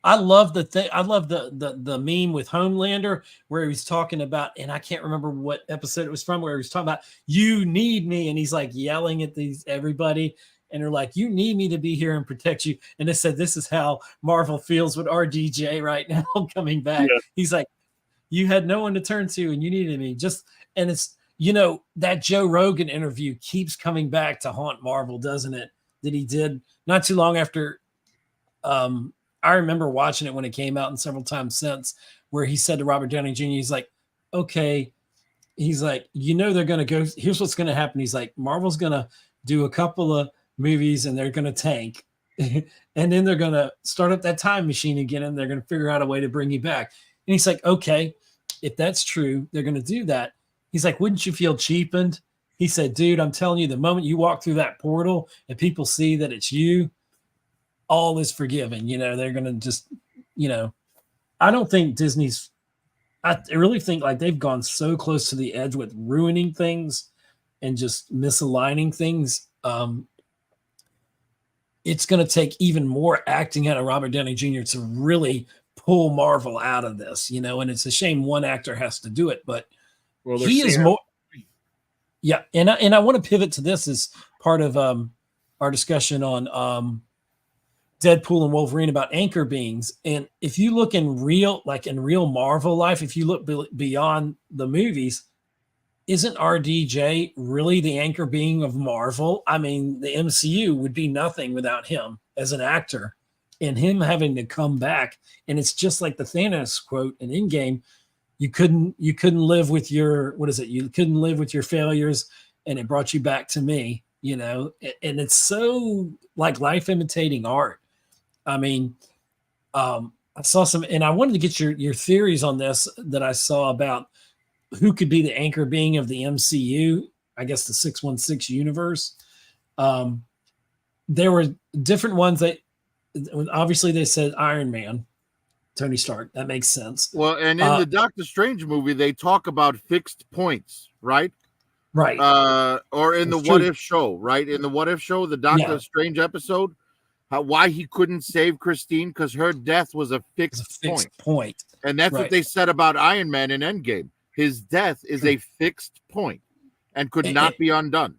I love the thing. I love the meme with Homelander where he's talking about, and I can't remember what episode it was from, where he's talking about, you need me, and he's like yelling at everybody, and they're like, you need me to be here and protect you. And it said, this is how Marvel feels with RDJ right now coming back. Yeah. He's like, you had no one to turn to, and you needed me. And it's, you know, that Joe Rogan interview keeps coming back to haunt Marvel, doesn't it? That he did not too long after. I remember watching it when it came out and several times since, where he said to Robert Downey Jr., he's like, okay, he's like, you know, they're going to go, here's what's going to happen. He's like, Marvel's going to do a couple of movies and they're going to tank. And then they're going to start up that time machine again and they're going to figure out a way to bring you back. And he's like, okay, if that's true, they're going to do that. He's like, wouldn't you feel cheapened? He said, dude, I'm telling you, the moment you walk through that portal and people see that it's you, all is forgiven. You know, they're going to just, you know, I don't think I really think like they've gone so close to the edge with ruining things and just misaligning things. It's going to take even more acting out of Robert Downey Jr. to really pull Marvel out of this, you know, and it's a shame one actor has to do it, but he is more. Yeah. And I want to pivot to this as part of our discussion on Deadpool and Wolverine about anchor beings. And if you look in real Marvel life, if you look beyond the movies, isn't RDJ really the anchor being of Marvel? I mean, the MCU would be nothing without him as an actor, and him having to come back. And it's just like the Thanos quote in Endgame, you couldn't live with your, you couldn't live with your failures, and it brought you back to me, you know. And it's so like life imitating art. I mean, I saw some, and I wanted to get your theories on this that I saw about who could be the anchor being of the MCU, I guess the 616 universe. There were different ones that obviously they said Iron Man, Tony Stark. That makes sense. Well, and in the Doctor Strange movie, they talk about fixed points, right? Right. Or in the What If show, right? In the What If show, the Doctor Strange episode, why he couldn't save Christine, because her death was a fixed point. And that's what they said about Iron Man in Endgame. His death is a fixed point and could not be undone.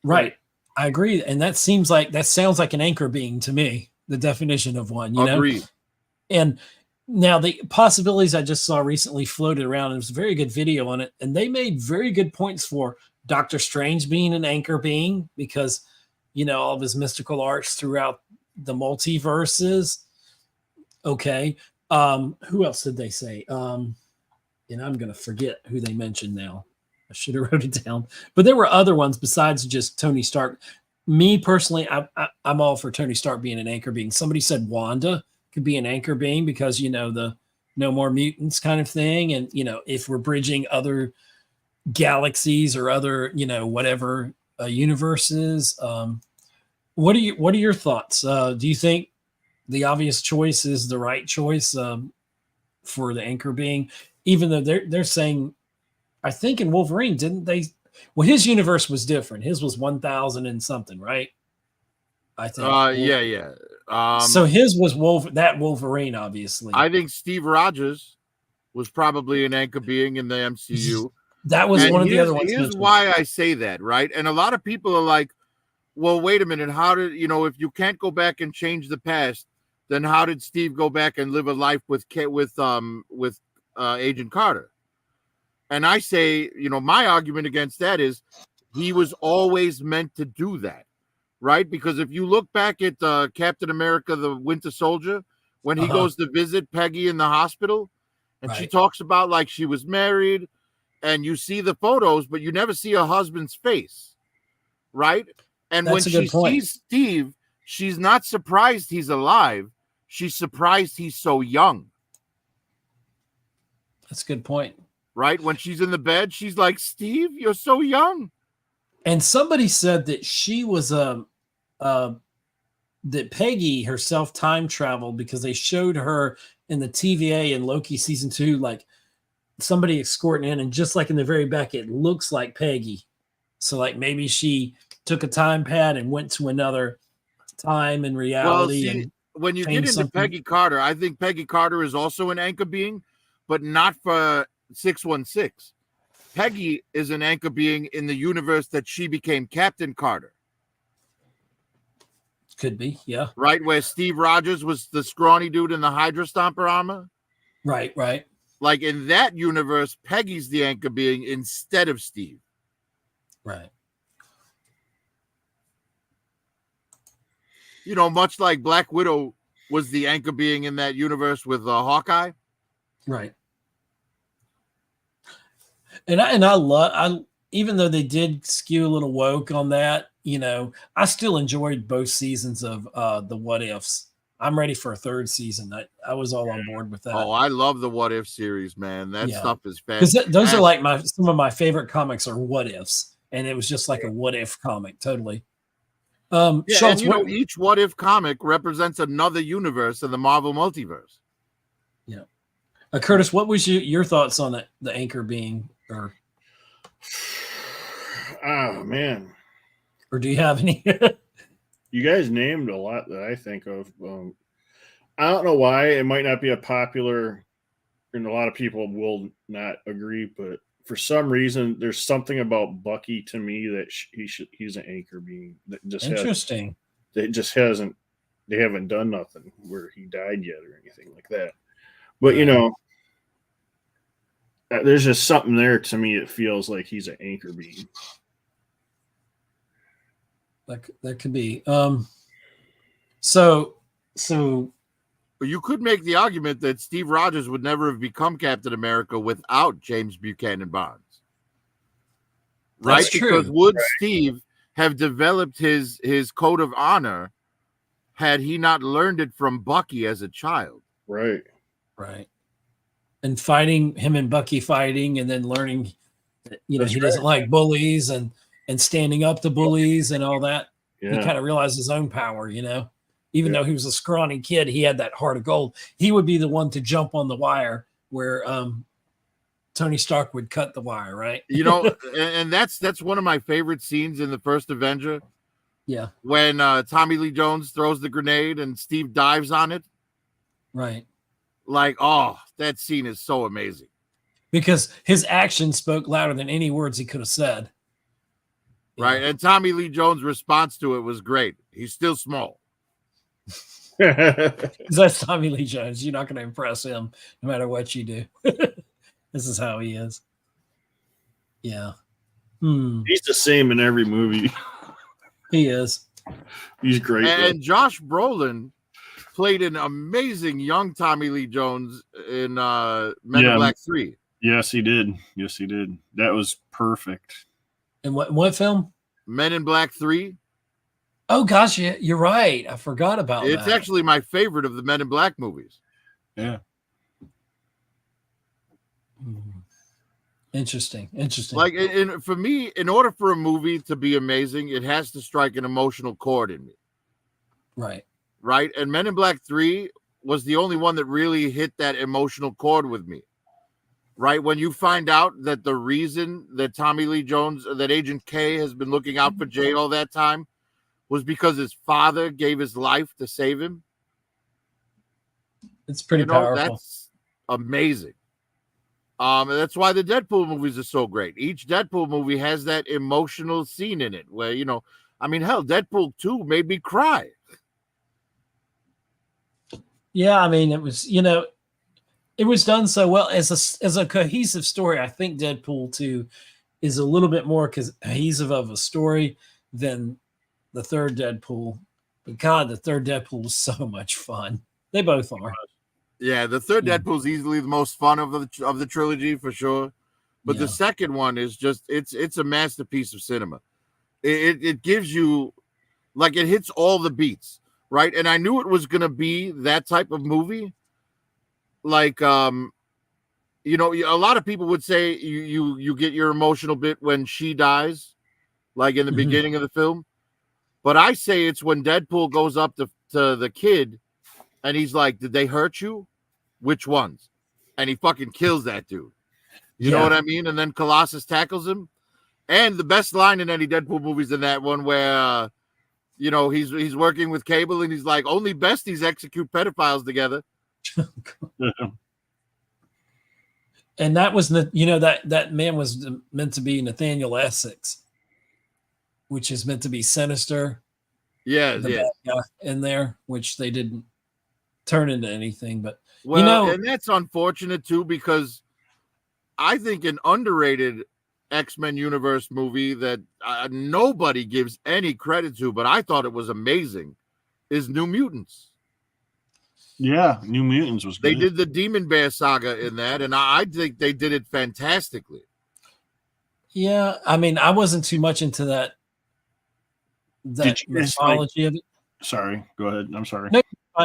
Right. I agree. And that sounds like an anchor being to me, the definition of one, you Agreed. know? And now the possibilities I just saw recently floated around. There was a very good video on it, and they made very good points for Doctor Strange being an anchor being because, you know, all of his mystical arts throughout the multiverses. Okay. Who else did they say? And I'm gonna forget who they mentioned now. I should have wrote it down. But there were other ones besides just Tony Stark. Me personally, I'm all for Tony Stark being an anchor being. Somebody said Wanda could be an anchor being because, you know, the no more mutants kind of thing. And, you know, if we're bridging other galaxies or other, you know, whatever universes, what are your thoughts? Do you think the obvious choice is the right choice for the anchor being, even though they're saying, I think in Wolverine, didn't they? Well, his universe was different. His was 1,000 and something, right? I think. Yeah. So his was Wolverine, obviously. I think Steve Rogers was probably an anchor being in the MCU. That was one of the other ones. Here's why I say that, right? And a lot of people are like, well, wait a minute. How did, you know, if you can't go back and change the past, then how did Steve go back and live a life with Agent Carter? And I say, you know, my argument against that is he was always meant to do that, right? Because if you look back at Captain America, the Winter Soldier, when he goes to visit Peggy in the hospital, and she talks about like she was married, and you see the photos, but you never see her husband's face, right? And when she sees Steve, she's not surprised he's alive. She's surprised he's so young. That's a good point. Right? When she's in the bed, she's like, Steve, you're so young. And somebody said that she was that Peggy herself time traveled because they showed her in the TVA in Loki season 2, like somebody escorting in, and just like in the very back, it looks like Peggy. So like maybe she took a time pad and went to another time in reality. Well, see, when you get into Peggy Carter, I think Peggy Carter is also an anchor being, but not for 616. Peggy is an anchor being in the universe that she became Captain Carter. Could be, yeah. Right, where Steve Rogers was the scrawny dude in the Hydra Stomper armor. Right. Like in that universe, Peggy's the anchor being instead of Steve. Right. You know, much like Black Widow was the anchor being in that universe with Hawkeye. Right. And I love, even though they did skew a little woke on that, you know, I still enjoyed both seasons of the What Ifs. I'm ready for a third season. I was all on board with that. Oh, I love the What If series, man. That stuff is fantastic. Those are like some of my favorite comics are What Ifs, and it was just like a What If comic, totally. Schultz, and, you know, each What If comic represents another universe in the Marvel multiverse. Yeah. Curtis, what was your thoughts on the anchor being? Or oh man, or do you have any? You guys named a lot that I think of. I don't know why it might not be a popular, and a lot of people will not agree, but for some reason, there's something about Bucky to me that he's an anchor being that just interesting. They haven't done nothing where he died yet or anything like that. But you know, there's just something there to me. It feels like he's an anchor being. That could be. So you could make the argument that Steve Rogers would never have become Captain America without James Buchanan Barnes. Right? That's true. Because would Steve have developed his code of honor had he not learned it from Bucky as a child? Right. And him and Bucky fighting, and then learning that, you know, he doesn't like bullies and standing up to bullies and all that. Yeah. He kind of realized his own power, you know. Even though he was a scrawny kid, he had that heart of gold. He would be the one to jump on the wire where Tony Stark would cut the wire, right? You know, and that's one of my favorite scenes in the first Avenger. Yeah. When Tommy Lee Jones throws the grenade and Steve dives on it. Right. Like, oh, that scene is so amazing. Because his actions spoke louder than any words he could have said. Right. And Tommy Lee Jones' response to it was great. He's still small. That's Tommy Lee Jones. You're not going to impress him no matter what you do. This is how he is. Yeah. He's the same in every movie. He is. He's great. And Josh Brolin played an amazing young Tommy Lee Jones in Men in Black 3. Yes, he did. Yes, he did. That was perfect. And what film? Men in Black 3. Oh gosh, you're right. I forgot about that. It's actually my favorite of the Men in Black movies. Yeah. Interesting. Like, for me, in order for a movie to be amazing, it has to strike an emotional chord in me. Right. And Men in Black 3 was the only one that really hit that emotional chord with me. Right? When you find out that the reason that Tommy Lee Jones, that Agent K has been looking out for Jay all that time was because his father gave his life to save him. It's pretty powerful. That's amazing. And that's why the Deadpool movies are so great. Each Deadpool movie has that emotional scene in it where, I mean, hell, Deadpool 2 made me cry. Yeah, I mean, it was, it was done so well as a cohesive story. I think Deadpool 2 is a little bit more cohesive of a story than the third Deadpool. But God, the third Deadpool was so much fun. They both are. Yeah, the third Deadpool is easily the most fun of the trilogy for sure. But the second one is just it's a masterpiece of cinema. It gives you, like, it hits all the beats, right? And I knew it was gonna be that type of movie. Like, a lot of people would say you get your emotional bit when she dies, like in the beginning of the film. But I say it's when Deadpool goes up to the kid and he's like, "Did they hurt you? Which ones?" And he fucking kills that dude. You know what I mean? And then Colossus tackles him. And the best line in any Deadpool movies in that one where, he's working with Cable and he's like, "Only besties execute pedophiles together." And that was that man was meant to be Nathaniel Essex, which is meant to be sinister. Yeah. Bad guy in there, which they didn't turn into anything. But and that's unfortunate too, because I think an underrated X-Men universe movie that nobody gives any credit to, but I thought it was amazing, is New Mutants. Yeah, New Mutants was good. They did the Demon Bear saga in that, and I think they did it fantastically. Yeah, I mean, I wasn't too much into that mythology of it. Sorry, go ahead. I'm sorry. No,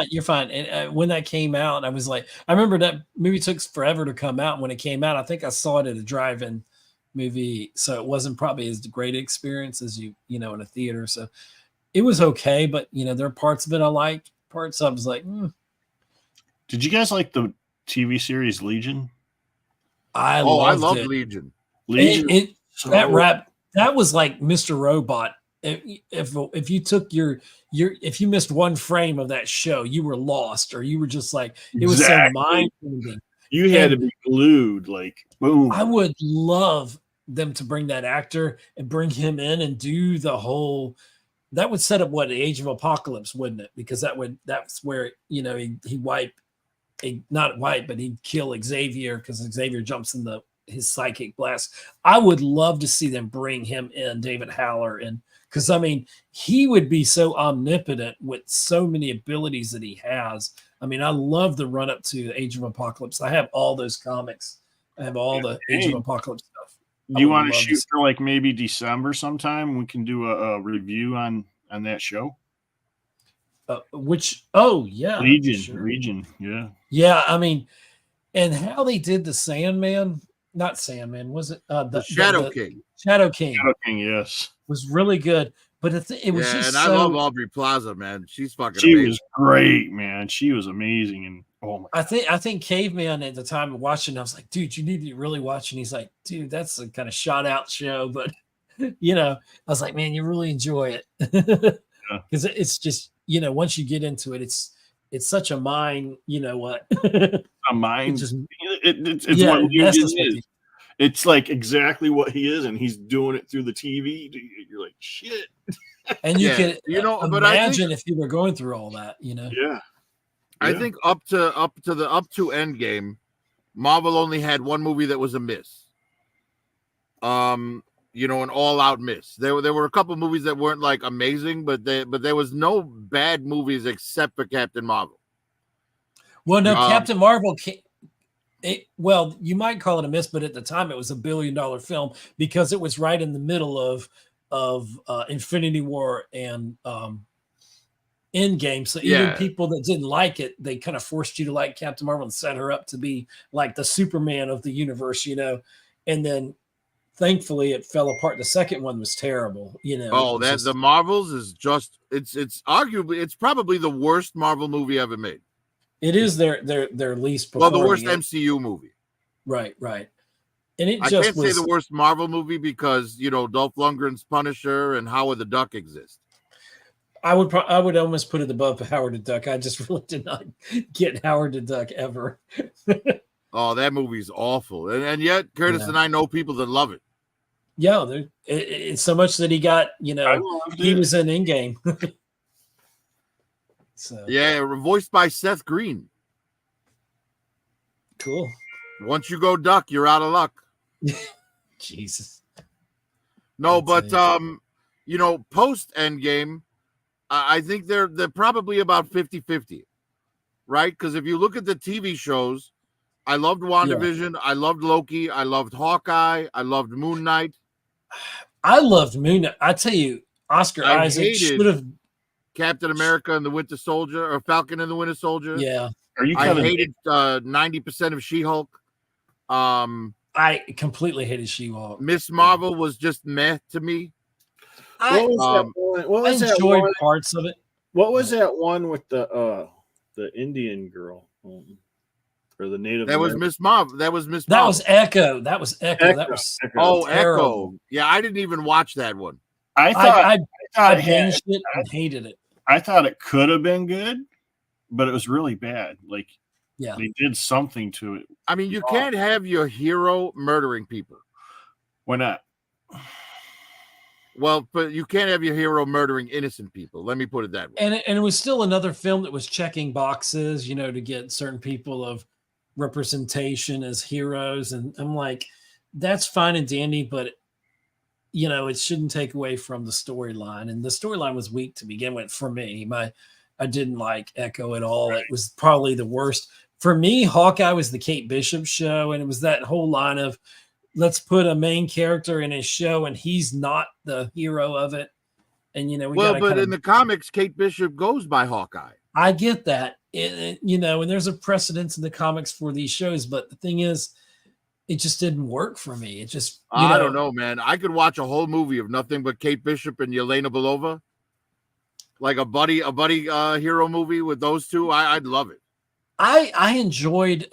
you're fine. And when that came out, I was like, I remember that movie took forever to come out. When it came out, I think I saw it at a drive-in movie, so it wasn't probably as great experience as in a theater. So it was okay, but there are parts of it I liked. Parts I was like, Did you guys like the TV series Legion? I love Legion. Legion. That was like Mr. Robot. If you took if you missed one frame of that show, you were lost, or you were just like, it was so mind-bending. You had to be glued, like, boom. I would love them to bring that actor and bring him in and do the whole. That would set up the Age of Apocalypse, wouldn't it? Because that's where he'd kill Xavier because Xavier jumps in his psychic blast. I would love to see them bring him in, David Haller, and because I mean he would be so omnipotent with so many abilities that he has. I mean, I love the run up to Age of Apocalypse. I have all those comics. I have all the Age of Apocalypse stuff. Do you want to shoot for like maybe December sometime? We can do a review on that show. Legion, yeah. I mean, and how they did the not Sandman, was it the Shadow King? Shadow King, yes, was really good. But it was just. And I love Aubrey Plaza, man. She's fucking. She amazing. was great, man. She was amazing, and oh my. I think Caveman at the time of watching, I was like, dude, you need to really watch. And he's like, dude, that's a kind of shot out show, but I was like, man, you really enjoy it because it's just once you get into it, it's such a mind. You know what? A mind. It's yeah, what Legion is. It's like exactly what he is, and he's doing it through the TV. You're like, shit. And you can, imagine if you were going through all that, Yeah. I think up to Endgame, Marvel only had one movie that was a miss. An all-out miss. There were a couple movies that weren't like amazing, but there was no bad movies except for Captain Marvel. Well, no, Captain Marvel. Well, you might call it a miss, but at the time it was $1 billion film because it was right in the middle of Infinity War and Endgame. So even people that didn't like it, they kind of forced you to like Captain Marvel and set her up to be like the Superman of the universe, And then thankfully it fell apart. The second one was terrible, Oh, the Marvels is just it's arguably it's probably the worst Marvel movie ever made. It is their least the worst MCU movie. Right. And I can't say the worst Marvel movie because Dolph Lundgren's Punisher and Howard the Duck exist. I would almost put it above Howard the Duck. I just really did not get Howard the Duck ever. Oh, that movie's awful, and yet Curtis and I know people that love it. Yeah, it's so much that he got. He was in Endgame. So yeah, voiced by Seth Green. Cool. Once you go duck, you're out of luck. Jesus. No, but post Endgame, I think they're probably about 50-50, right? Because if you look at the TV shows, I loved WandaVision, I loved Loki, I loved Hawkeye, I loved Moon Knight. I loved Moon Knight. I tell you, Oscar Isaac should have. Captain America and the Winter Soldier, or Falcon and the Winter Soldier. Yeah. I hated 90% of She-Hulk. I completely hated She-Hulk. Miss Marvel was just meh to me. I enjoyed parts of it. What was that one with the Indian girl? Or the Native That was Miss Marvel. That was Miss That Marvel. was Echo. That was Echo. Echo. Yeah, I didn't even watch that one. I binged it and hated it. I thought it could have been good, but it was really bad. Like, they did something to it. I mean, you can't have your hero murdering people. Why not? Well, but you can't have your hero murdering innocent people. Let me put it that way. And it was still another film that was checking boxes, to get certain people of representation as heroes. And I'm like, that's fine and dandy, but it shouldn't take away from the storyline. And the storyline was weak to begin with for me. I didn't like Echo at all. It was probably the worst. For me, Hawkeye was the Kate Bishop show, and it was that whole line of let's put a main character in a show and he's not the hero of it. And but in the comics, Kate Bishop goes by Hawkeye. I get that. And there's a precedence in the comics for these shows, but the thing is, it just didn't work for me. It just I don't know, man. I could watch a whole movie of nothing but Kate Bishop and Yelena Belova, like a buddy hero movie with those two. I'd love it. I enjoyed.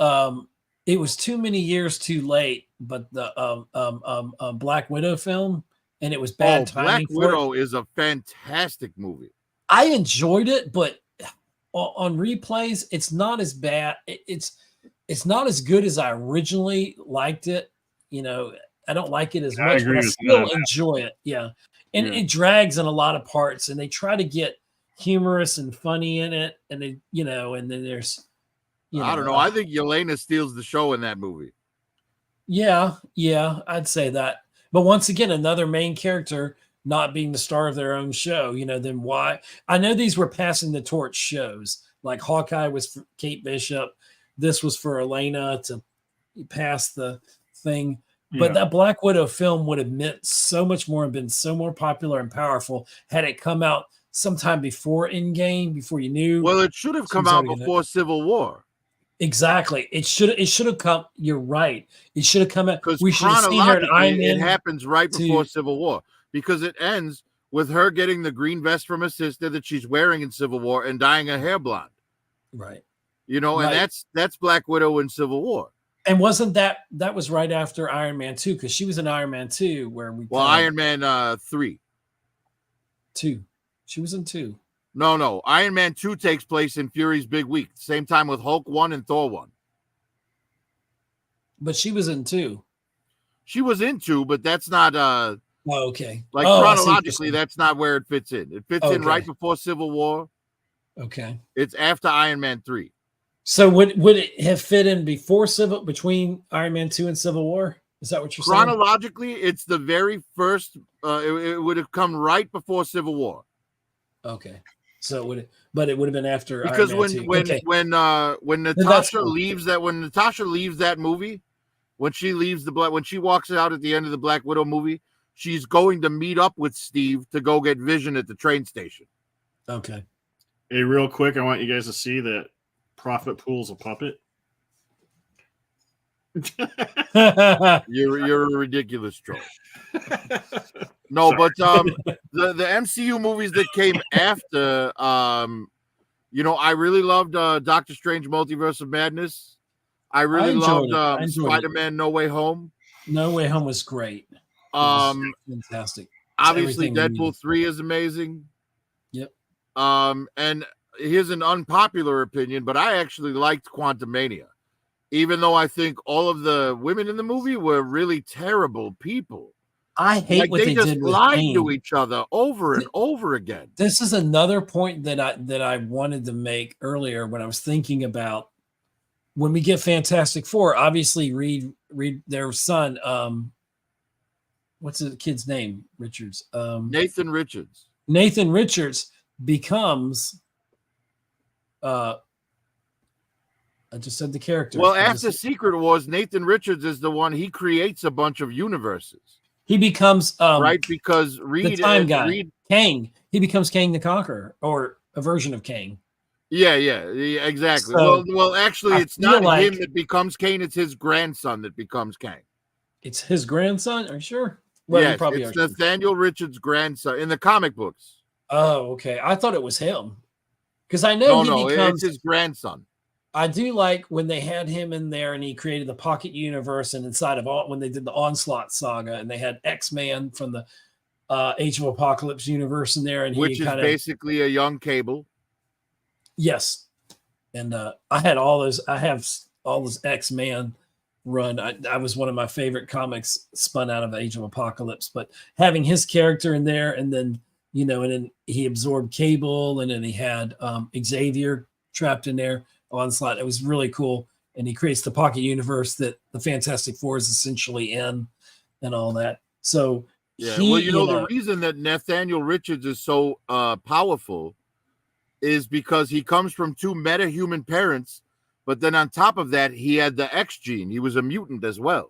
It was Too Many Years Too Late, but the Black Widow film, and it was bad timing. Black Widow is a fantastic movie. I enjoyed it, but on replays, it's not as bad. It's not as good as I originally liked it. I don't like it as much, but I still enjoy it. Yeah. And it drags in a lot of parts, and they try to get humorous and funny in it. And and then there's, I don't know. I think Yelena steals the show in that movie. Yeah, I'd say that. But once again, another main character not being the star of their own show, then why? I know these were passing the torch shows. Like Hawkeye was for Kate Bishop. This was for Elena to pass the thing. But that Black Widow film would have meant so much more and been so more popular and powerful had it come out sometime before Endgame, before you knew. Well, it should have come out before Civil War. Exactly. It should have come. You're right. It should have come out. Because we should have seen her in Iron Man. It happens right before Civil War because it ends with her getting the green vest from her sister that she's wearing in Civil War and dyeing her hair blonde. Right. And that's Black Widow in Civil War. And wasn't that was right after Iron Man 2, because she was in Iron Man 2 where Iron Man 3. 2. She was in 2. No. Iron Man 2 takes place in Fury's Big Week, same time with Hulk 1 and Thor 1. But she was in 2. She was in 2, but that's not okay. Like chronologically, that's not where it fits in. It fits in right before Civil War. Okay. It's after Iron Man 3. So would it have fit in between Iron Man 2 and Civil War? Is that what you're saying? Chronologically, it's the very first. It would have come right before Civil War. Okay. So it would, but it would have been after because Iron Man 2. when Natasha leaves that movie, when she walks out at the end of the Black Widow movie, she's going to meet up with Steve to go get Vision at the train station. Okay. Hey, real quick, I want you guys to see that Prophet Pool's a puppet. You're a ridiculous troll. No, but the MCU movies that came after, I really loved Doctor Strange Multiverse of Madness. I really loved Spider-Man No Way Home. No Way Home was great. Fantastic. Obviously Deadpool 3 is amazing. Yep. And here's an unpopular opinion, but I actually liked Quantumania. Even though I think all of the women in the movie were really terrible people. I hate what they just did with lied Kane. to each other over and over again. This is another point that I wanted to make earlier when I was thinking about when we get Fantastic Four. Obviously, Reed their son. What's the kid's name? Richards. Nathan Richards. Nathan Richards becomes. I just said the character. Well, after Secret Wars, Nathan Richards is the one. He creates a bunch of universes. He becomes right, because Reed, the time guy, Kang. He becomes Kang the Conqueror, or a version of Kang. Yeah, exactly. So, well, actually, it's not him that becomes Kang. It's his grandson that becomes Kang. It's his grandson. Are you sure? Well, yes, it's Nathaniel Richards' grandson in the comic books. Oh, okay. I thought it was him because I know he becomes it's his grandson. I do like when they had him in there and he created the Pocket Universe, and inside of when they did the Onslaught saga and they had X-Man from the Age of Apocalypse universe in there, and which is basically a young Cable. Yes, and I had all those. I have all those X-Man run. I was one of my favorite comics spun out of Age of Apocalypse, but having his character in there, and then and then he absorbed Cable, and then he had Xavier trapped in there. Onslaught. It was really cool, and he creates the Pocket Universe that the Fantastic Four is essentially in, and all that. So the reason that Nathaniel Richards is so powerful is because he comes from two meta-human parents, but then on top of that, he had the X gene. He was a mutant as well.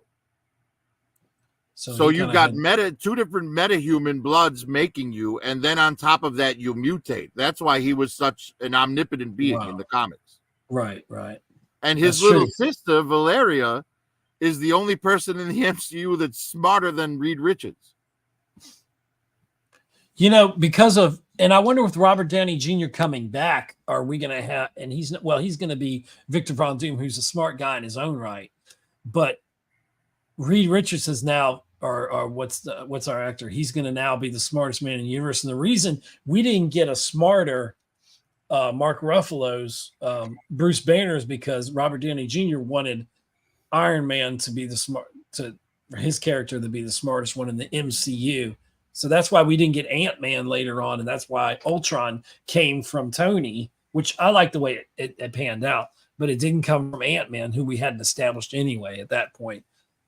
So you got two different meta-human bloods making you, and then on top of that, you mutate. That's why he was such an omnipotent being in the comics. Right. And his little sister, Valeria, is the only person in the MCU that's smarter than Reed Richards. Because of, and I wonder with Robert Downey Jr. coming back, are we going to have, and he's going to be Victor Von Doom, who's a smart guy in his own right. But Reed Richards is now, or what's our actor? He's going to now be the smartest man in the universe. And the reason we didn't get a smarter Mark Ruffalo's Bruce Banner is because Robert Downey Jr. wanted Iron Man to be for his character to be the smartest one in the MCU. So that's why we didn't get Ant-Man later on, and that's why Ultron came from Tony, which I like the way it panned out, but it didn't come from Ant-Man, who we hadn't established anyway at that point.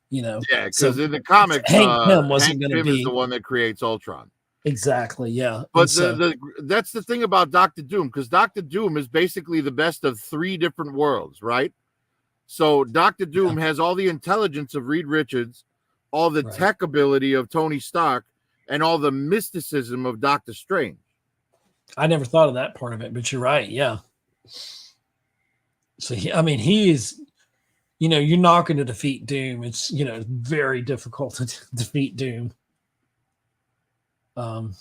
Yeah, because in the comics, Hank Pym wasn't going to be is the one that creates Ultron. Exactly, yeah. But that's the thing about Doctor Doom, because Doctor Doom is basically the best of three different worlds, right? So Doctor Doom has all the intelligence of Reed Richards, all the tech ability of Tony Stark, and all the mysticism of Doctor Strange. I never thought of that part of it, but you're right, yeah. So, he is, you're not going to defeat Doom. It's, very difficult to defeat Doom. Doom.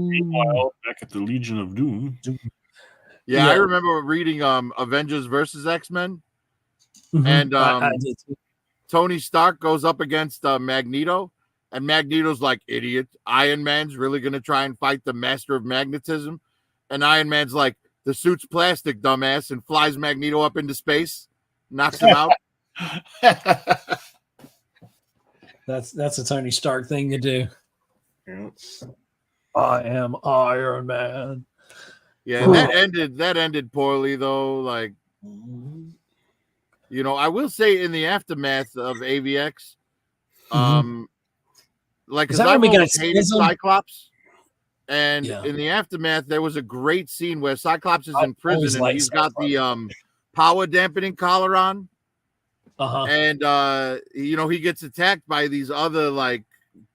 Meanwhile, back at the Legion of Doom. Yeah, I remember reading Avengers versus X-Men, and I did too. Tony Stark goes up against Magneto, and Magneto's like, idiot, Iron Man's really going to try and fight the master of magnetism, and Iron Man's like, the suit's plastic, dumbass, and flies Magneto up into space, knocks him out. That's a Tony Stark thing to do. Yeah. I am Iron Man. Yeah, that ended poorly though. Like, I will say in the aftermath of AVX, like, because I've always hated Cyclops. And in the aftermath, there was a great scene where Cyclops is in prison and he's got the power dampening collar on. And he gets attacked by these other like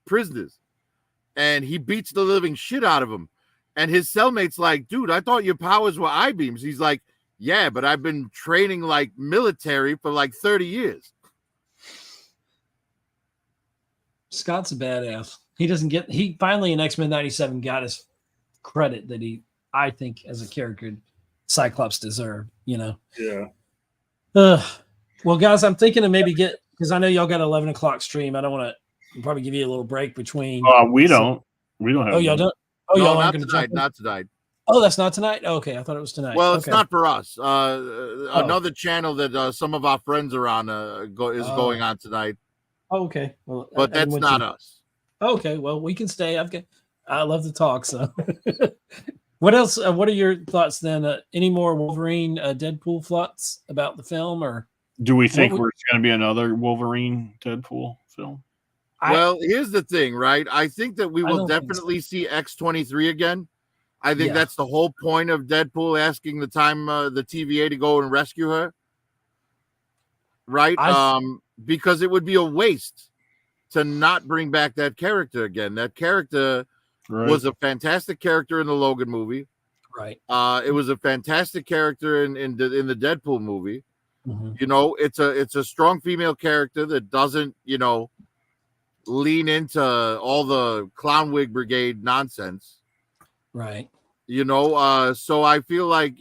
prisoners, and he beats the living shit out of him. And his cellmate's like, dude, I thought your powers were I-beams. He's like, yeah, but I've been training like military for like 30 years. Scott's a badass. He finally in X-Men 97 got his credit that I think as a character Cyclops deserved, Yeah. Well, guys, I'm thinking to maybe because I know y'all got 11 o'clock stream. I don't want to probably give you a little break between. We don't have. Oh, y'all don't. Oh, no, y'all not aren't going to tonight. Not tonight. Oh, that's not tonight. Oh, okay, I thought it was tonight. Well, it's not for us. Another channel that some of our friends are on is going on tonight. Oh, okay. Well, but that's not us. Okay. Well, we can stay. I love to talk. So, what else? What are your thoughts then? Any more Wolverine, Deadpool thoughts about the film, or do we think we're going to be another Wolverine Deadpool film? Well, here's the thing, right? I think that we will definitely see X-23 again. I think that's the whole point of Deadpool asking the TVA to go and rescue her. Right? Because it would be a waste to not bring back that character again. That character was a fantastic character in the Logan movie. Right. It was a fantastic character in the Deadpool movie. Mm-hmm. It's a strong female character that doesn't, lean into all the clown wig brigade nonsense. Right. So I feel like,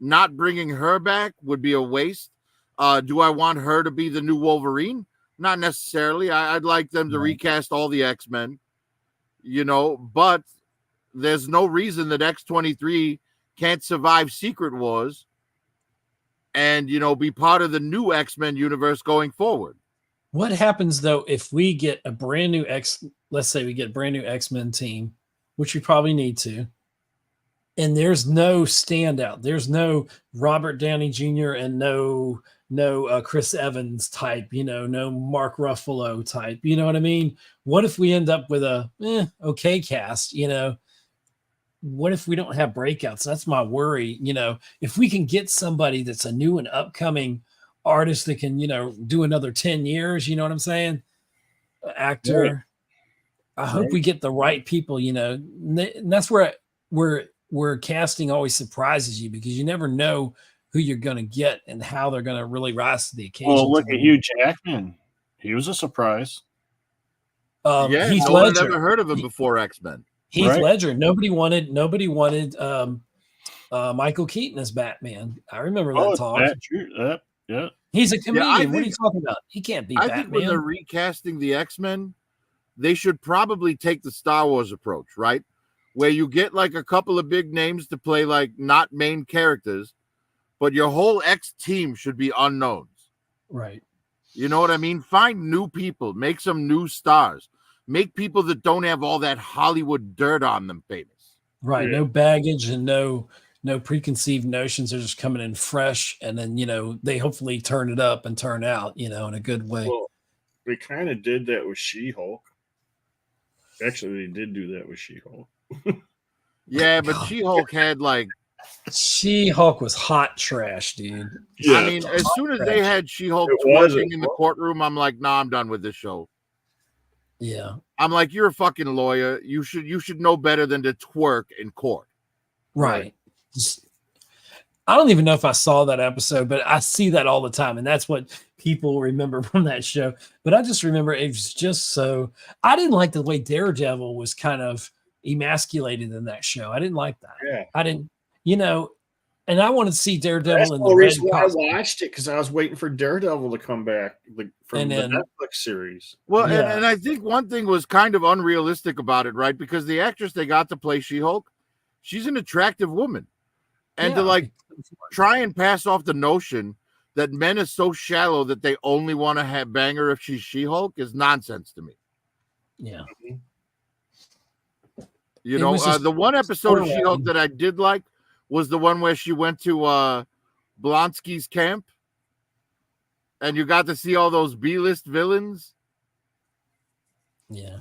not bringing her back would be a waste. Do I want her to be the new Wolverine? Not necessarily. I'd like them to recast all the X-Men, but there's no reason that X-23 can't survive Secret Wars and, be part of the new X-Men universe going forward. What happens though if we get a brand new let's say we get a brand new X-Men team, which we probably need to, and there's no standout. There's no Robert Downey Jr. and no Chris Evans type, no Mark Ruffalo type. You know what I mean? What if we end up with a okay cast? What if we don't have breakouts? That's my worry. If we can get somebody that's a new and upcoming artist that can, do another 10 years, you know what I'm saying? Actor. Right. I hope we get the right people, and that's where casting always surprises you because you never know who you're going to get and how they're going to really rise to the occasion. Well, look at Hugh Jackman. He was a surprise. Heath Ledger. I've never heard of him before X-Men. Heath Ledger. Nobody wanted Michael Keaton as Batman. I remember that talk. That's true. Yeah. He's a comedian. What are you talking about? He can't be Batman. I think when they're recasting the X-Men, they should probably take the Star Wars approach, right? Where you get like a couple of big names to play like not main characters, but your whole X team should be unknowns. Right. You know what I mean? Find new people, make some new stars, make people that don't have all that Hollywood dirt on them famous. Right. Yeah. No baggage and no preconceived notions. They're just coming in fresh. And then, they hopefully turn it up and turn out, in a good way. Well, they kind of did that with She-Hulk. Actually, they did do that with She-Hulk. Yeah, but She-Hulk had like She-Hulk was hot trash, dude. Yeah, I mean, as soon as they had She-Hulk twerking in the courtroom, I'm like, nah, I'm done with this show. Yeah. I'm like, you're a fucking lawyer. You should know better than to twerk in court. Right. I don't even know if I saw that episode, but I see that all the time. And that's what people remember from that show. But I just remember it was just so, I didn't like the way Daredevil was kind of emasculated in that show. I didn't like that. Yeah. I didn't, and I wanted to see Daredevil. That's the reason why I watched it, because I was waiting for Daredevil to come back from the Netflix series. Well, and I think one thing was kind of unrealistic about it, right? Because the actress they got to play She-Hulk, she's an attractive woman. And to try and pass off the notion that men are so shallow that they only want to have bang her if she's She-Hulk is nonsense to me. Yeah. The one episode of She-Hulk that I did like was the one where she went to Blonsky's camp and you got to see all those B-list villains. Yeah.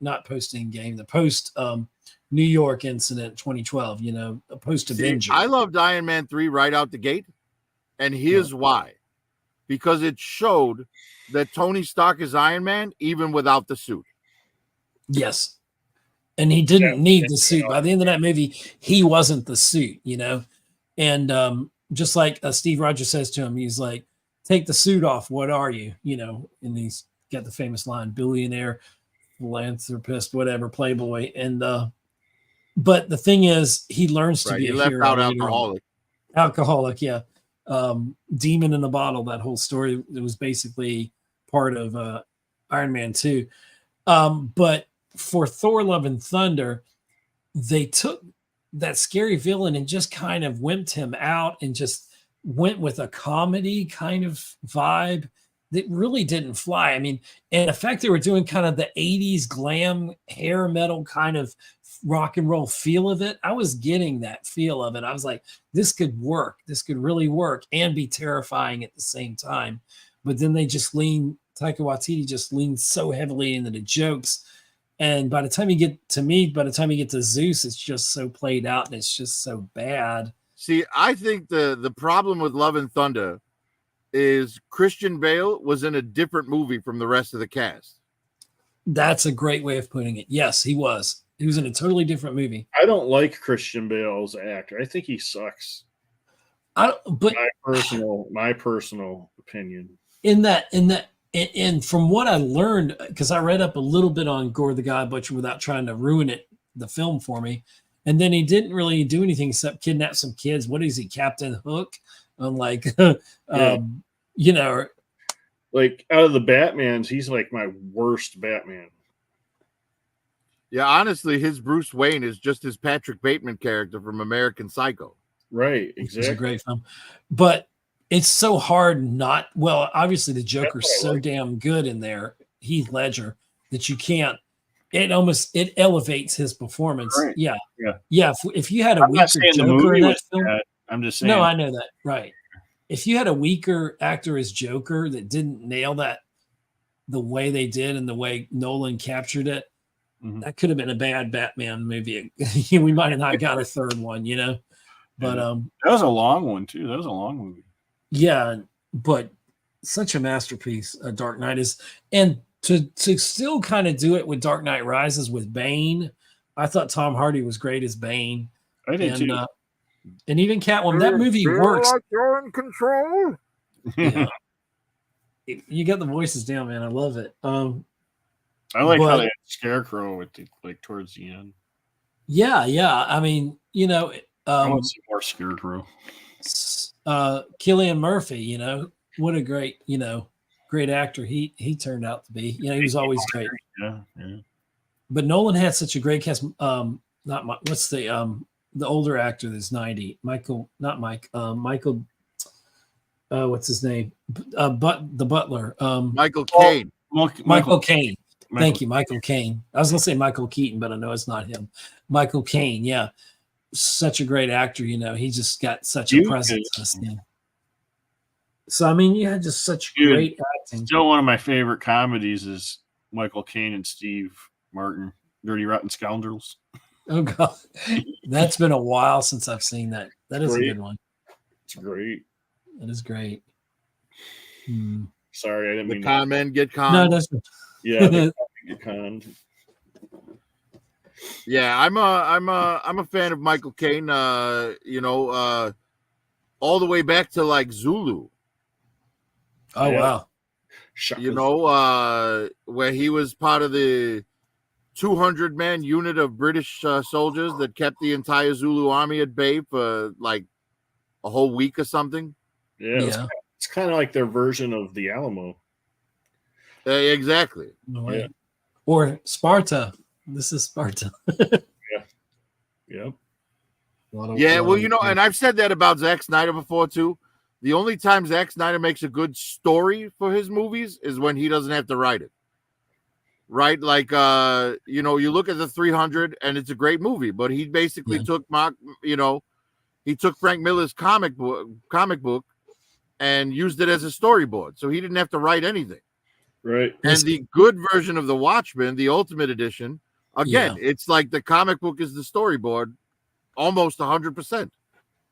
not post Endgame, the post New York incident 2012, you know, a post Avenger. I loved Iron Man 3 right out the gate. And here's why. Because it showed that Tony Stark is Iron Man even without the suit. Yes. And he didn't need the suit. By the end of that movie, he wasn't the suit, you know. And just like Steve Rogers says to him, he's like, take the suit off. What are you? You know, and he's got the famous line, billionaire, philanthropist, whatever, playboy. And but the thing is, he learns to be a left hero. Out alcoholic. Alcoholic, yeah. Demon in the Bottle, that whole story, it was basically part of Iron Man 2. But for Thor Love and Thunder, they took that scary villain and just kind of wimped him out and just went with a comedy kind of vibe that really didn't fly. I mean, and the fact they were doing kind of the 80s glam hair metal kind of rock and roll feel of it, I was getting that feel of it. I was like, this could work. This could really work and be terrifying at the same time. But then they just Taika Waititi just leaned so heavily into the jokes. And by the time you get to Zeus, it's just so played out and it's just so bad. See, I think the problem with Love and Thunder is Christian Bale was in a different movie from the rest of the cast. That's a great way of putting it. Yes, he was. He was in a totally different movie. I don't like Christian Bale as an actor. I think he sucks. But my personal opinion. And from what I learned, because I read up a little bit on Gore the God Butcher without trying to ruin the film for me, and then he didn't really do anything except kidnap some kids. What is he, Captain Hook? I'm like, you know, like out of the Batmans, he's like my worst Batman. Yeah, honestly, his Bruce Wayne is just his Patrick Bateman character from American Psycho. Right, exactly. It's a great film, but it's so hard not. Well, obviously the Joker's so damn good in there, Heath Ledger, that you can't. It elevates his performance. Right. Yeah. If you had a I'm weaker not saying the Joker movie in that was film, bad. I'm just saying. no, I know that. Right. If you had a weaker actor as Joker that didn't nail that the way they did and the way Nolan captured it, that could have been a bad Batman movie. We might have not got a third one, you know. But that was a long one too. That was a long movie. Yeah, but such a masterpiece. Dark Knight is, and to still kind of do it with Dark Knight Rises with Bane. I thought Tom Hardy was great as Bane. I did too. And even Catwoman, that movie works. Like you're in control. Yeah. You got the voices down, man. I love it. I like how they had Scarecrow at towards the end. Yeah. I mean, you know, I want to see more Scarecrow. Cillian Murphy, you know, what a great actor he turned out to be. You know, he was always great. Yeah. But Nolan had such a great cast. What's the older actor that's 90? Michael. What's his name? But the butler. Michael Caine. Michael Caine. Thank you, Michael Caine. I was gonna say Michael Keaton, but I know it's not him. Michael Caine, yeah. Such a great actor, you know. He just got such a presence in the scene. So I mean, you had just such great acting. Still one of my favorite comedies is Michael Caine and Steve Martin, Dirty Rotten Scoundrels. Oh God. That's been a while since I've seen that. That is great. A good one. It's great. That is great. Sorry, I didn't mean the con men get conned. No, that's yeah, get conned. Yeah, I'm a fan of Michael Caine. You know, all the way back to like Zulu. Oh wow! You know, where he was part of the 200-man unit of British soldiers that kept the entire Zulu army at bay for like a whole week or something. Yeah. It's kind of like their version of the Alamo. Exactly. No way. Yeah. Or Sparta. This is Sparta. Yeah. Yeah, well, you know, and I've said that about Zack Snyder before, too. The only time Zack Snyder makes a good story for his movies is when he doesn't have to write it. Right? Like, you know, you look at the 300 and it's a great movie, but he basically took Frank Miller's comic book and used it as a storyboard. So he didn't have to write anything. Right. And the good version of the Watchmen, the Ultimate Edition, again, it's like the comic book is the storyboard, almost 100%.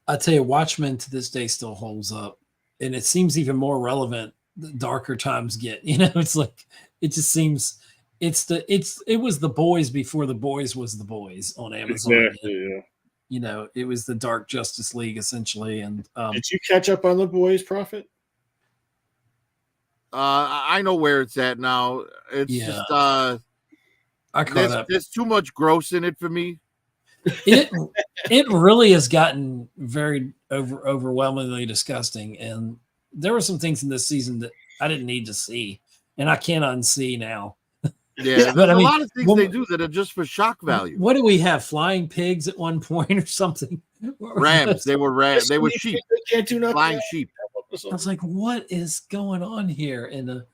I tell you, Watchmen to this day still holds up, and it seems even more relevant the darker times get. It's like it just seems it was the boys before the boys was the boys on Amazon. Exactly. Yeah. It was the Dark Justice League essentially. And did you catch up on the boys, Prophet? I know where it's at now. It's just I caught up. There's too much gross in it for me. It really has gotten very overwhelmingly disgusting, and there were some things in this season that I didn't need to see, and I can't unsee now. Yeah, but a lot of things they do that are just for shock value. What do we have? Flying pigs at one point or something? Rams. They were rams. They were sheep. They can't do nothing. Flying sheep. I was like, what is going on here? And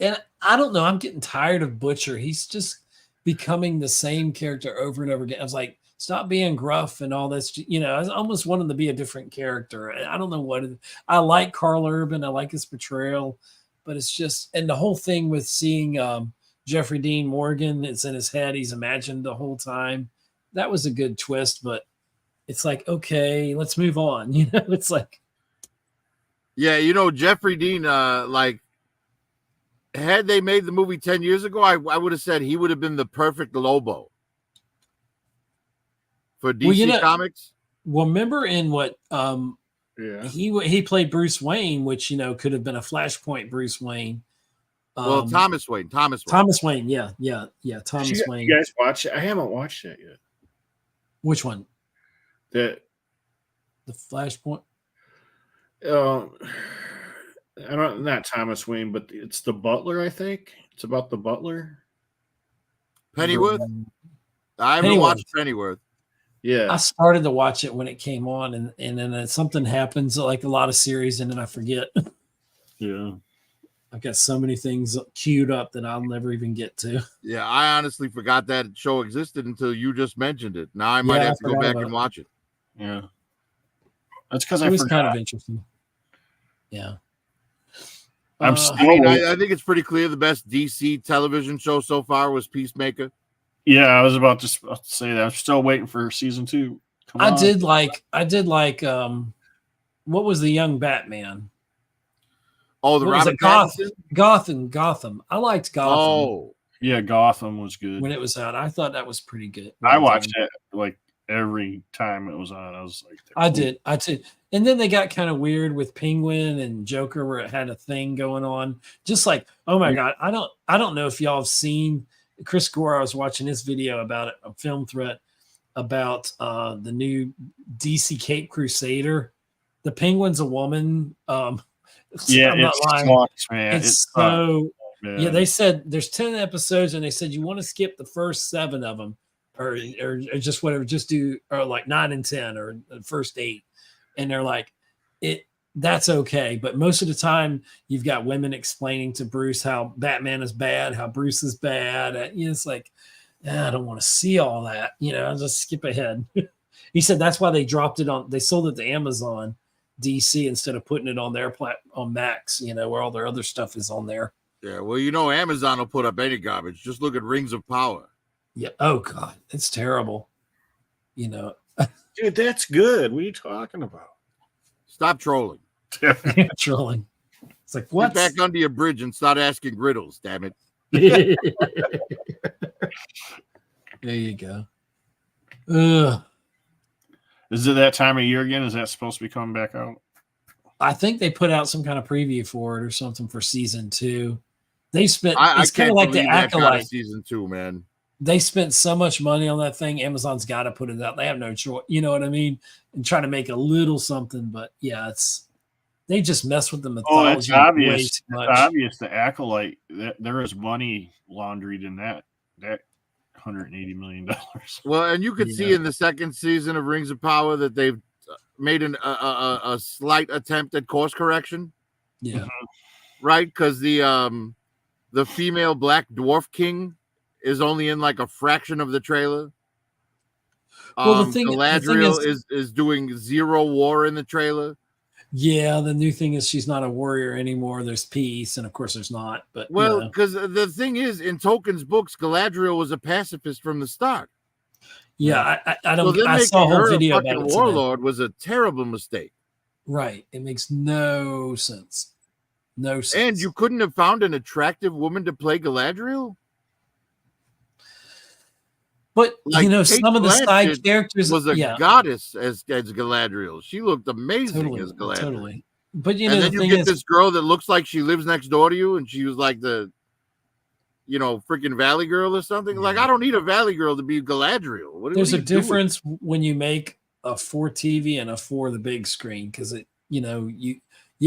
and I don't know. I'm getting tired of Butcher. He's just becoming the same character over and over again. I was like, stop being gruff and all this. I almost want him to be a different character. I don't know what. I like Carl Urban. I like his portrayal, but it's just, and the whole thing with seeing Jeffrey Dean Morgan, it's in his head. He's imagined the whole time. That was a good twist, but it's like, okay, let's move on. It's like, yeah, Jeffrey Dean, had they made the movie 10 years ago, I would have said he would have been the perfect Lobo for DC Comics. Well, remember in what he played Bruce Wayne, which could have been a Flashpoint Bruce Wayne. Thomas Wayne. Thomas Wayne, yeah. Thomas Wayne. You guys watch it? I haven't watched that yet. Which one? The Flashpoint. Not Thomas Wayne, but it's the Butler. I think it's about the Butler. Pennyworth. I haven't watched Pennyworth. Yeah, I started to watch it when it came on, and then something happens, like a lot of series, and then I forget. Yeah, I've got so many things queued up that I'll never even get to. Yeah, I honestly forgot that show existed until you just mentioned it. Now I might have to go back and watch it. Yeah, that's because it was kind of interesting. Yeah. I think it's pretty clear the best DC television show so far was Peacemaker. Yeah, I was about to say that. I'm still waiting for season 2. I did like what was the young Batman? Oh, the Robert Gotham. I liked Gotham. Oh, yeah, Gotham was good when it was out. I thought that was pretty good. I watched it like every time it was on. I was like, I did. And then they got kind of weird with Penguin and Joker, where it had a thing going on. Just like, oh my God, I don't know if y'all have seen Chris Gore. I was watching his video about it, a film threat about the new DC Cape Crusader. The Penguin's a woman. Yeah, I'm not lying. Sucks, man. It's so. Yeah, they said there's 10 episodes, and they said you want to skip the first 7 of them, or just whatever, just do or like 9 and 10 or the first 8. And they're like, that's okay. But most of the time you've got women explaining to Bruce how Batman is bad, how Bruce is bad. It's like, I don't want to see all that. I'll just skip ahead. He said that's why they sold it to Amazon DC instead of putting it on their on Max, where all their other stuff is on there. Yeah, well, Amazon will put up any garbage. Just look at Rings of Power. Yeah. Oh God, it's terrible. Dude, that's good. What are you talking about? Stop trolling. Trolling. It's like, what? Get back under your bridge and start asking riddles, damn it. There you go. Ugh. Is it that time of year again? Is that supposed to be coming back out? I think they put out some kind of preview for it or something for season 2. They spent. It's kind of like the Acolyte season 2, man. They spent so much money on that thing. Amazon's got to put it out. They have no choice. You know what I mean? And trying to make a little something, but yeah, they just mess with the mythology. Oh, it's obvious. It's obvious. The Acolyte, there is money laundered in that $180 million. Well, and you could see in the second season of Rings of Power that they've made a slight attempt at course correction. Yeah, right, because the female Black Dwarf King is only in like a fraction of the trailer. Well, the thing Galadriel is doing zero war in the trailer. Yeah, the new thing is she's not a warrior anymore. There's peace, and of course there's not. But Well, because the thing is, in Tolkien's books, Galadriel was a pacifist from the start. yeah, I So don't. then I saw a making whole her a video about fucking it today. warlord was a terrible mistake. Right, it makes no sense. No sense. And you couldn't have found an attractive woman to play Galadriel. But Like, Kate some of the side characters was a goddess as Galadriel. She looked amazing as Galadriel. Totally. But and then you get this girl that looks like she lives next door to you, and she was like the, freaking Valley Girl or something. Like, I don't need a Valley Girl to be Galadriel. There's a difference when you make a for TV and a for the big screen, because you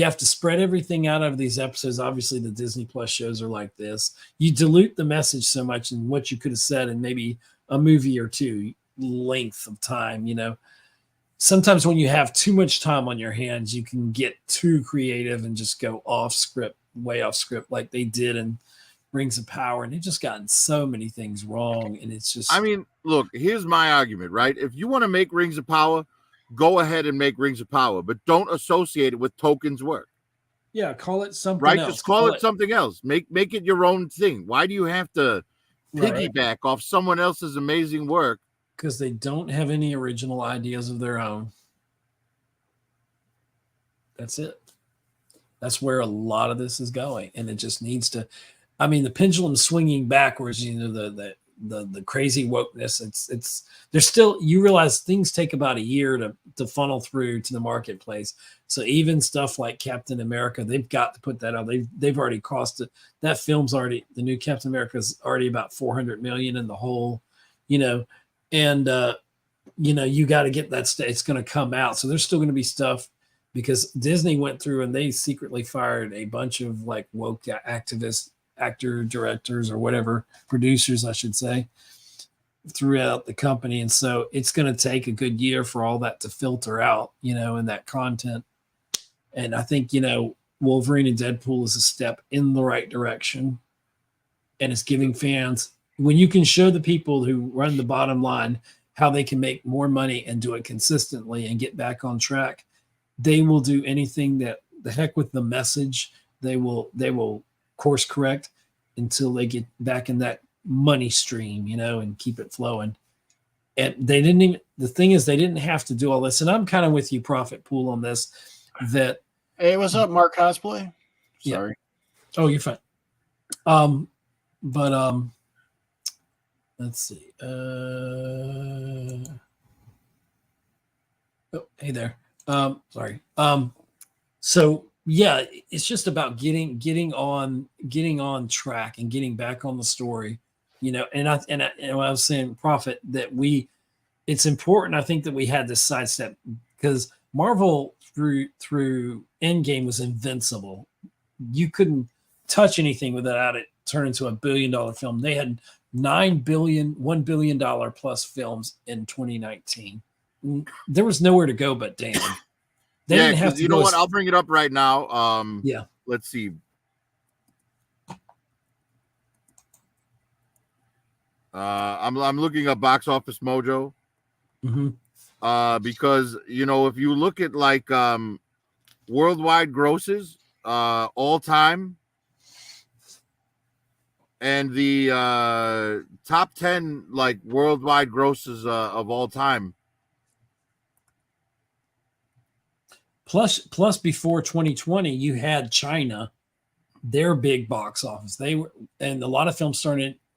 have to spread everything out over these episodes. Obviously, the Disney Plus shows are like this. You dilute the message so much in what you could have said in maybe a movie or two length of time. Sometimes when you have too much time on your hands, you can get too creative and just go way off script, like they did in Rings of Power. And they've just gotten so many things wrong. And it's just, look, here's my argument, right? If you want to make Rings of Power, go ahead and make Rings of Power, but don't associate it with Tolkien's work. Yeah, call it something right? else. Just call it something else. Make it your own thing. Why do you have to piggyback off someone else's amazing work? Because they don't have any original ideas of their own. That's it. That's where a lot of this is going, and it just needs to. The pendulum's swinging backwards. The crazy wokeness. It's there's still, you realize things take about a year to funnel through to the marketplace. So even stuff like Captain America, they've got to put that out. They've already cost it. That film's already, the new Captain America is already about 400 million in the whole, and you got to get that it's going to come out. So there's still going to be stuff, because Disney went through and they secretly fired a bunch of like woke activists, actor directors, or whatever, producers, I should say, throughout the company. And so it's going to take a good year for all that to filter out, in that content. And I think, Wolverine and Deadpool is a step in the right direction. And it's giving fans, when you can show the people who run the bottom line how they can make more money and do it consistently and get back on track, they will do anything. That the heck with the message. They will course correct until they get back in that money stream, and keep it flowing. And they didn't even, the thing is, they didn't have to do all this. And I'm kind of with you, Prophet Pool, on this, that, hey, what's up, Mark Cosplay? Sorry. Yeah. Oh, you're fine. Let's see. Oh, hey there. Sorry. So yeah, it's just about getting on track and getting back on the story, and when I was saying, Prophet, that it's important, I think, that we had this sidestep, because Marvel through Endgame was invincible. You couldn't touch anything without it turn into $1 billion film. They had $1 billion plus films in 2019. There was nowhere to go but damn. They didn't have to. You know what? I'll bring it up right now. Yeah. Let's see. I'm looking up Box Office Mojo. Mm-hmm. Because if you look at like worldwide grosses all time, and the top 10 like worldwide grosses of all time. Plus before 2020, you had China, their big box office. And a lot of films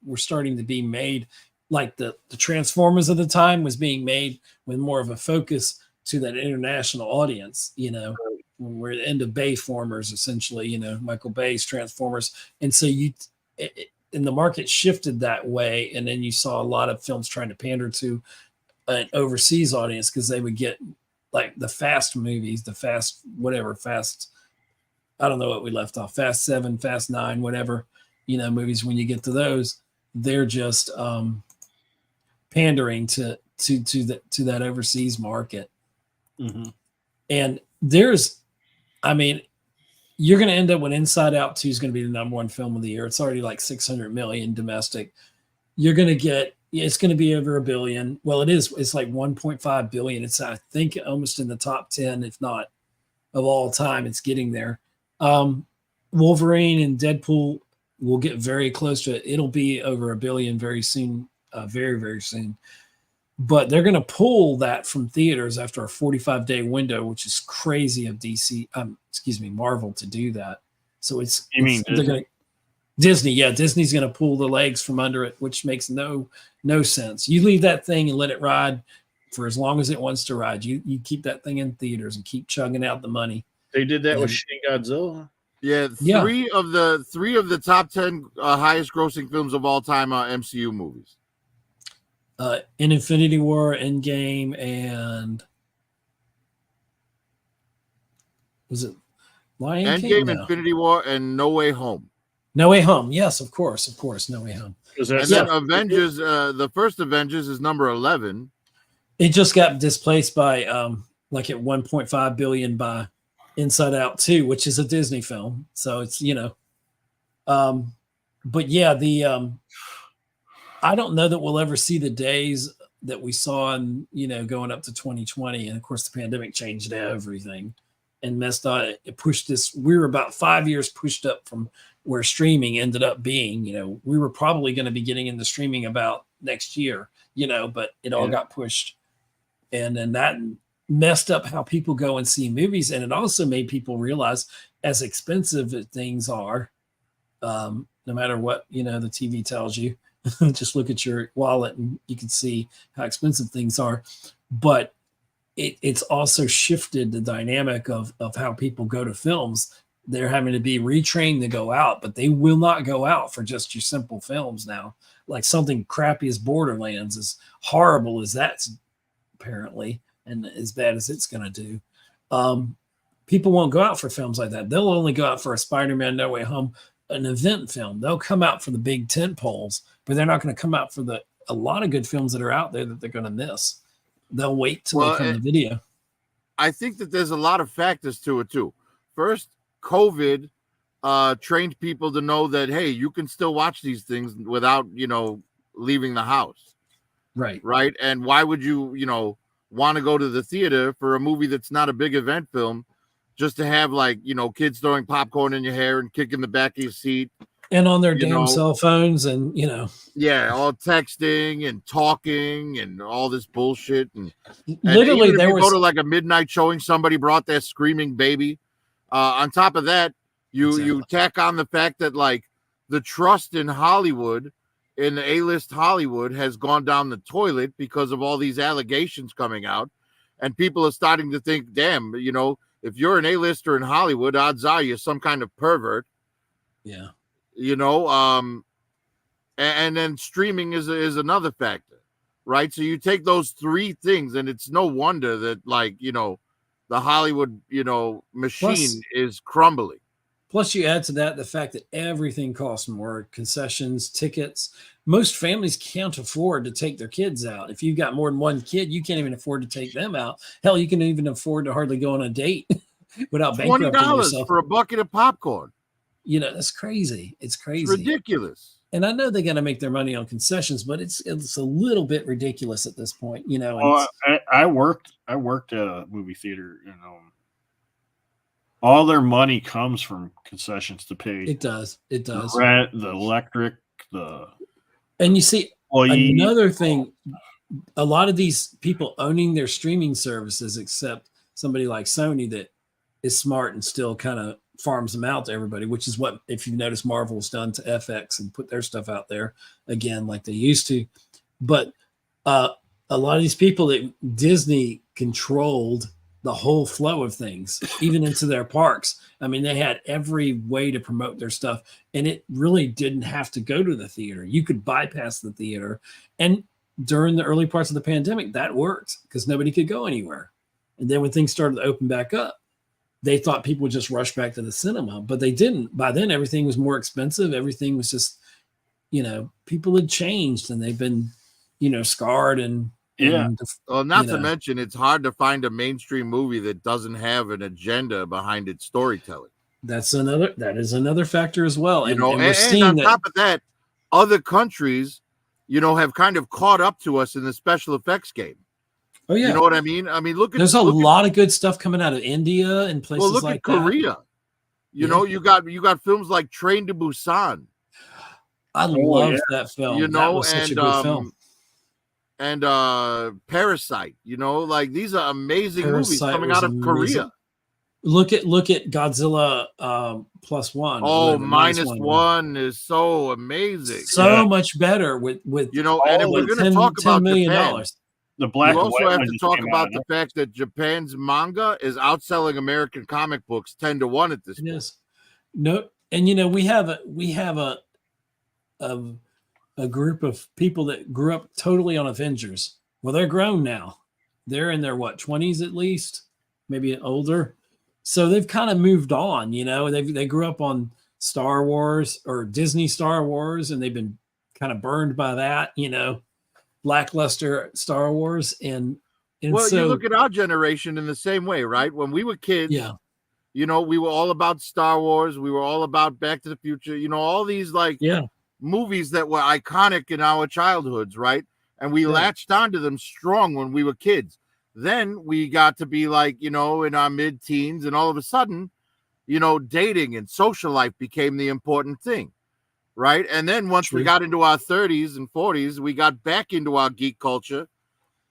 were starting to be made, like the Transformers of the time was being made with more of a focus to that international audience, when we're the end of Bayformers, essentially, Michael Bay's Transformers. And so and the market shifted that way. And then you saw a lot of films trying to pander to an overseas audience, because they would get like the fast movies, I don't know what we left off, Fast 7, Fast 9, whatever, movies. When you get to those, they're just pandering to that overseas market. Mm-hmm. And you're going to end up with Inside Out 2 is going to be the #1 film of the year. It's already like 600 million domestic. You're going to get, it's going to be over $1 billion. Well, it is. It's like 1.5 billion. It's, I think, almost in the top 10, if not of all time. It's getting there. Wolverine and Deadpool will get very close to it. It'll be over 1 billion very soon, very, very soon. But they're going to pull that from theaters after a 45-day window, which is crazy of Marvel to do that. So Disney? Yeah, Disney's going to pull the legs from under it, which makes no sense. You leave that thing and let it ride for as long as it wants to ride. You keep that thing in theaters and keep chugging out the money. They did that with Shin Godzilla. Yeah, three of the top 10 highest grossing films of all time are MCU movies. In Infinity War, Endgame, and was it Lion King? Endgame, Infinity War, and No Way Home. No Way Home. Yes, of course, No Way Home. And then Avengers, the first Avengers is number 11. It just got displaced by like at 1.5 billion by Inside Out 2, which is a Disney film. So it's, but yeah, I don't know that we'll ever see the days that we saw in, going up to 2020. And of course the pandemic changed everything and messed up. It pushed this. We were about 5 years pushed up from where streaming ended up being. We were probably going to be getting into streaming about next year, but it all got pushed. And then that messed up how people go and see movies. And it also made people realize as expensive as things are, no matter what, the TV tells you, just look at your wallet and you can see how expensive things are. But it's also shifted the dynamic of how people go to films. They're having to be retrained to go out, but they will not go out for just your simple films now. Like something crappy as Borderlands, as horrible as that's apparently, and as bad as it's going to do. People won't go out for films like that. They'll only go out for a Spider-Man No Way Home, an event film. They'll come out for the big tent poles, but they're not going to come out for a lot of good films that are out there that they're going to miss. They'll wait till they come to video. I think that there's a lot of factors to it too. First, COVID trained people to know that, hey, you can still watch these things without, leaving the house. Right. And why would you, want to go to the theater for a movie that's not a big event film just to have kids throwing popcorn in your hair and kicking the back of your seat and on their damn cell phones and all texting and talking and all this bullshit and literally there was go to like a midnight showing, somebody brought their screaming baby. On top of that, you tack on the fact that the trust in Hollywood, in the A-list Hollywood, has gone down the toilet because of all these allegations coming out, and people are starting to think, damn, if you're an A-lister in Hollywood, odds are you're some kind of pervert. Yeah. And then streaming is another factor, right? So you take those three things, and it's no wonder that the Hollywood machine is crumbling. Plus, you add to that the fact that everything costs more: concessions, tickets. Most families can't afford to take their kids out. If you've got more than one kid, you can't even afford to take them out. Hell, you can even afford to hardly go on a date without bankrupting yourself. $20 for a bucket of popcorn. That's crazy. It's crazy. It's ridiculous. And I know they got to make their money on concessions, but it's a little bit ridiculous at this point. I worked at a movie theater, all their money comes from concessions to pay. It does. The rent, the electric, and you see another thing. A lot of these people owning their streaming services, except somebody like Sony that is smart and still kind of farms them out to everybody, which is what, if you've noticed, Marvel's done to FX and put their stuff out there again like they used to. But a lot of these people that Disney controlled the whole flow of things, even into their parks. I mean, they had every way to promote their stuff, and it really didn't have to go to the theater. You could bypass the theater. And during the early parts of the pandemic, that worked because nobody could go anywhere. And then when things started to open back up, they thought people would just rush back to the cinema, but they didn't. By then, everything was more expensive. Everything was just, people had changed and they've been, scarred and, well, not to mention, it's hard to find a mainstream movie that doesn't have an agenda behind its storytelling. That is another factor as well. And on top of that, other countries, have kind of caught up to us in the special effects game. Oh yeah. You know what I mean? I mean, there's a lot of good stuff coming out of India and places well, look like at Korea. You know, you got films like Train to Busan. I love that film. You know, that was such a good film. And Parasite. You know, like these are amazing movies Parasite coming was out of amazing. Korea. Look at Godzilla +1. Oh, -1 is so amazing. So much better with you know, and if we're going to talk about $10 million. Japan, the black you and also white have one to just talk came about out. the fact that Japan's manga is outselling American comic books 10-1 at this point. Yes. No, and you know, we have a group of people that grew up totally on Avengers. Well, they're grown now. They're in their 20s at least, maybe older. So they've kind of moved on, you know. They grew up on Star Wars or Disney Star Wars, and they've been kind of burned by that, you know, lackluster Star Wars. And well, so you look at our generation in the same way, right? When we were kids, you know, we were all about Star Wars. We were all about Back to the Future, you know, all these movies that were iconic in our childhoods, right? And we latched onto them strong when we were kids. Then we got to be like, you know, in our mid-teens, and all of a sudden, you know, dating and social life became the important thing, right? And then once we got into our 30s and 40s, we got back into our geek culture,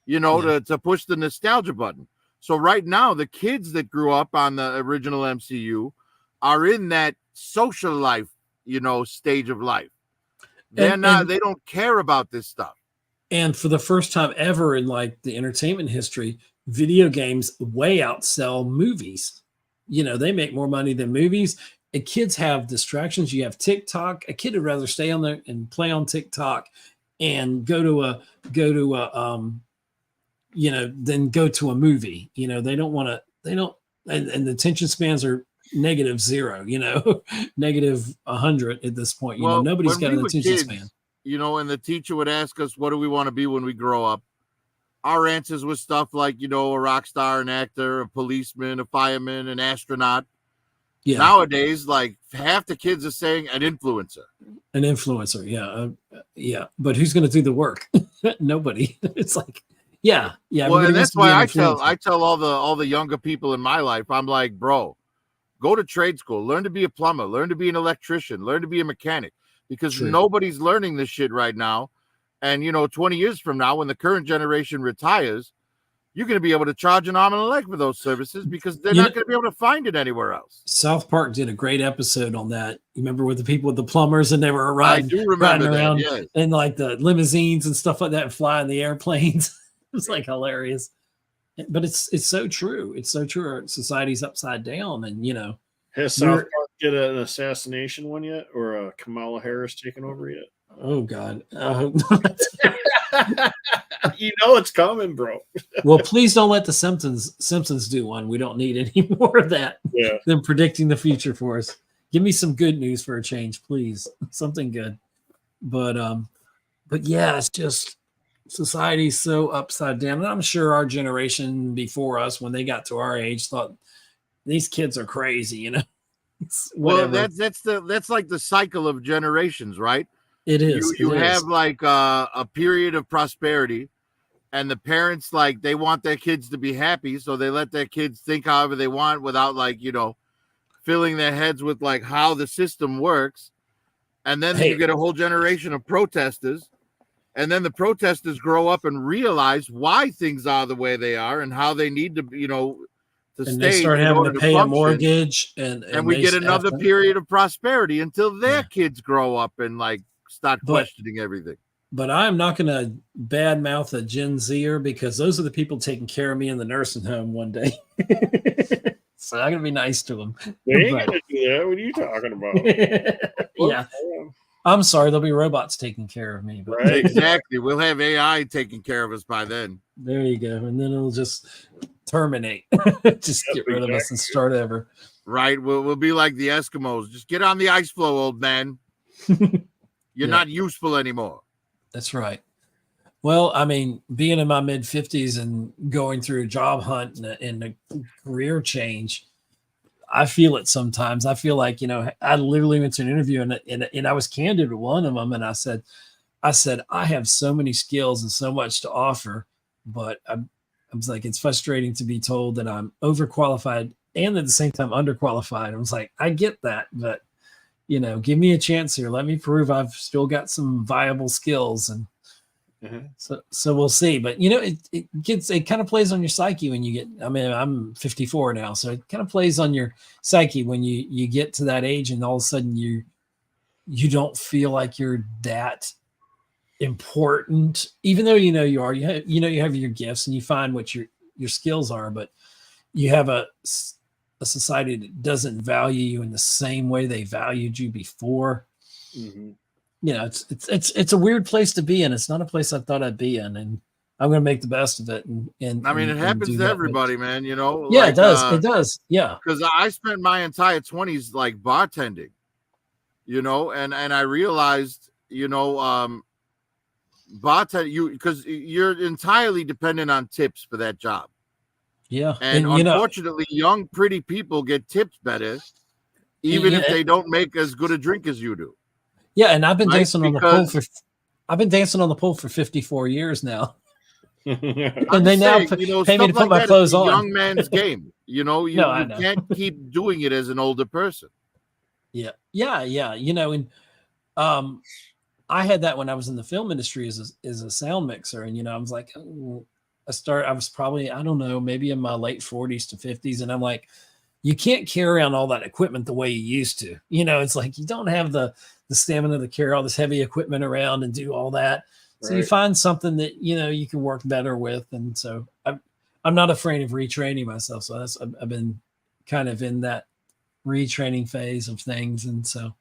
you know, to push the nostalgia button. So right now, the kids that grew up on the original MCU are in that social life, you know, stage of life. They don't care about this stuff. And for the first time ever in like the entertainment history, video games way outsell movies. You know, they make more money than movies. And kids have distractions. You have TikTok. A kid would rather stay on there and play on TikTok and go to a you know, than go to a movie. You know, they don't want to, and the attention spans are -0, you know, -100 at this point. You know, nobody's got an attention span. You know, and the teacher would ask us, what do we want to be when we grow up? Our answers were stuff like, you know, a rock star, an actor, a policeman, a fireman, an astronaut. Yeah. Nowadays, like half the kids are saying an influencer. An influencer, yeah. But who's going to do the work? Nobody. It's like, yeah. Well, and that's why I tell all the younger people in my life, I'm like, bro, go to trade school, learn to be a plumber, learn to be an electrician, learn to be a mechanic. Because nobody's learning this shit right now. And, you know, 20 years from now, when the current generation retires, you're going to be able to charge an arm and a leg for those services because they're not going to be able to find it anywhere else. South Park did a great episode on that. You remember with the people with the plumbers and they were riding around in like the limousines and stuff like that and flying the airplanes. It was like hilarious. But it's so true. It's so true. Our society's upside down. And, you know. Has South Park get an assassination one yet, or a Kamala Harris taken over yet? Oh God! You know it's coming, bro. Well, please don't let the Simpsons do one. We don't need any more of that. Yeah, them predicting the future for us. Give me some good news for a change, please. Something good. But yeah, it's just society's so upside down. And I'm sure our generation before us, when they got to our age, thought these kids are crazy, you know. Well, that's like the cycle of generations, right? It is. You have like a period of prosperity, and the parents, like, they want their kids to be happy, so they let their kids think however they want without, like, you know, filling their heads with like how the system works. And then you get a whole generation of protesters, and then the protesters grow up and realize why things are the way they are and how they need to, you know, and they start having to pay a mortgage, and we get another period of prosperity until their kids grow up and like start questioning everything. But I'm not going to badmouth a Gen Zer because those are the people taking care of me in the nursing home one day. So I'm going to be nice to them. They ain't going to do that. What are you talking about? Yeah. I'm sorry. There'll be robots taking care of me. But. Right, exactly. We'll have AI taking care of us by then. There you go. And then it'll just terminate. Just get rid of us and start over. Right. We'll be like the Eskimos. Just get on the ice floe, old man. You're not useful anymore. That's right. Well, I mean, being in my mid 50s and going through a job hunt and a career change, I feel it sometimes. I feel like, you know, I literally went to an interview and I was candid with one of them. And I said, I have so many skills and so much to offer, but I was like, it's frustrating to be told that I'm overqualified and at the same time underqualified. I was like, I get that, but give me a chance here. Let me prove I've still got some viable skills. And so we'll see. But it kind of plays on your psyche when you get, I'm 54 now, so it kind of plays on your psyche when you get to that age and all of a sudden you don't feel like you're that important, even though you are. You have your gifts and you find what your skills are, but you have a society that doesn't value you in the same way they valued you before. It's a weird place to be in. It's not a place I thought I'd be in, and I'm going to make the best of it. And it happens to everybody, man. Yeah, like, it does. It does. Yeah, because I spent my entire 20s like bartending, and I realized, bartend because you're entirely dependent on tips for that job. Yeah, and unfortunately, young pretty people get tips better, even if they don't make as good a drink as you do. Yeah, and I've been dancing on the pole for. I've been dancing on the pole for 54 years now. And they now pay me to put my clothes on. Young man's game. You can't keep doing it as an older person. Yeah. And I had that when I was in the film industry as a sound mixer, and I was like, I was probably, I don't know, maybe in my late 40s to 50s, and I'm like, you can't carry around all that equipment the way you used to. It's like you don't have the stamina to carry all this heavy equipment around and do all that. So you find something that you can work better with, and so I'm not afraid of retraining myself. So I've been kind of in that retraining phase of things, and so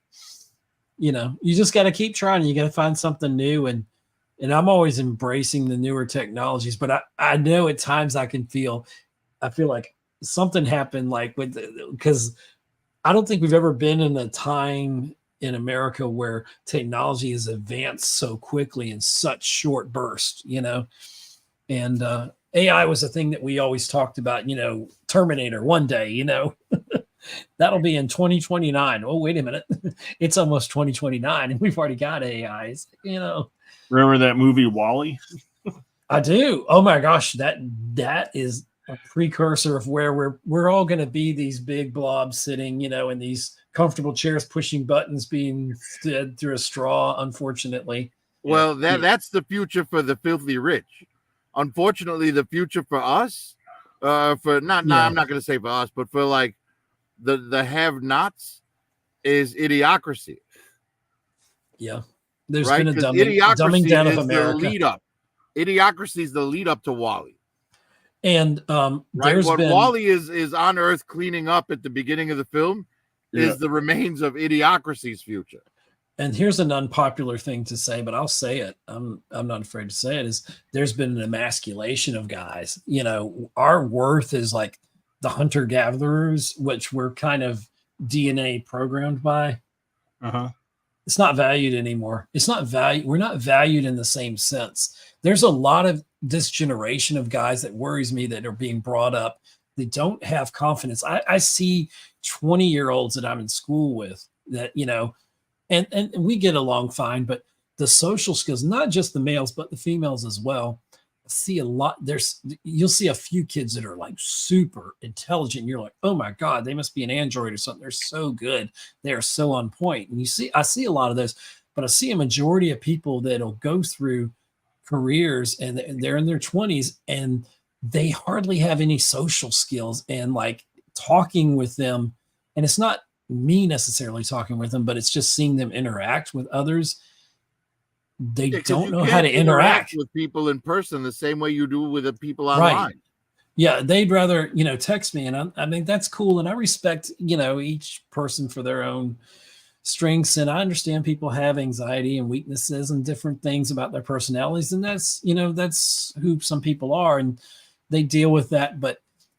you just got to keep trying. You got to find something new, and I'm always embracing the newer technologies. But I know at times I feel like something happened, like because I don't think we've ever been in a time in America where technology has advanced so quickly in such short bursts, and AI was a thing that we always talked about, Terminator one day, that'll be in 2029. Oh, wait a minute. It's almost 2029 and we've already got AIs, Remember that movie WALL-E? I do. Oh my gosh. That is a precursor of where we're all going to be these big blobs sitting, in these comfortable chairs, pushing buttons, being fed through a straw, unfortunately. Well, that's the future for the filthy rich. Unfortunately, the future for us, I'm not going to say for us, but for like the have-nots is idiocracy. Yeah. There's been a dumbing down of America. Idiocracy is the lead up to WALL-E. And WALL-E is on Earth cleaning up at the beginning of the film is the remains of idiocracy's future. And here's an unpopular thing to say, but I'll say it. I'm not afraid to say it. Is there's been an emasculation of guys. Our worth is like the hunter-gatherers, which we're kind of DNA programmed by. It's not valued anymore. It's not valued. We're not valued in the same sense. There's a lot of this generation of guys that worries me that are being brought up. They don't have confidence. I see 20-year-olds that I'm in school with that, and we get along fine, but the social skills, not just the males, but the females as well. I see a lot. You'll see a few kids that are like super intelligent. You're like, oh my God, they must be an android or something. They're so good. They are so on point. And I see a lot of those, but I see a majority of people that'll go through careers and they're in their 20s and they hardly have any social skills, and like talking with them. And it's not me necessarily talking with them, but it's just seeing them interact with others. They don't know how to interact with people in person the same way you do with the people online. Right. Yeah, they'd rather, text me, and I mean that's cool, and I respect, each person for their own strengths, and I understand people have anxiety and weaknesses and different things about their personalities, and that's who some people are, and they deal with that. But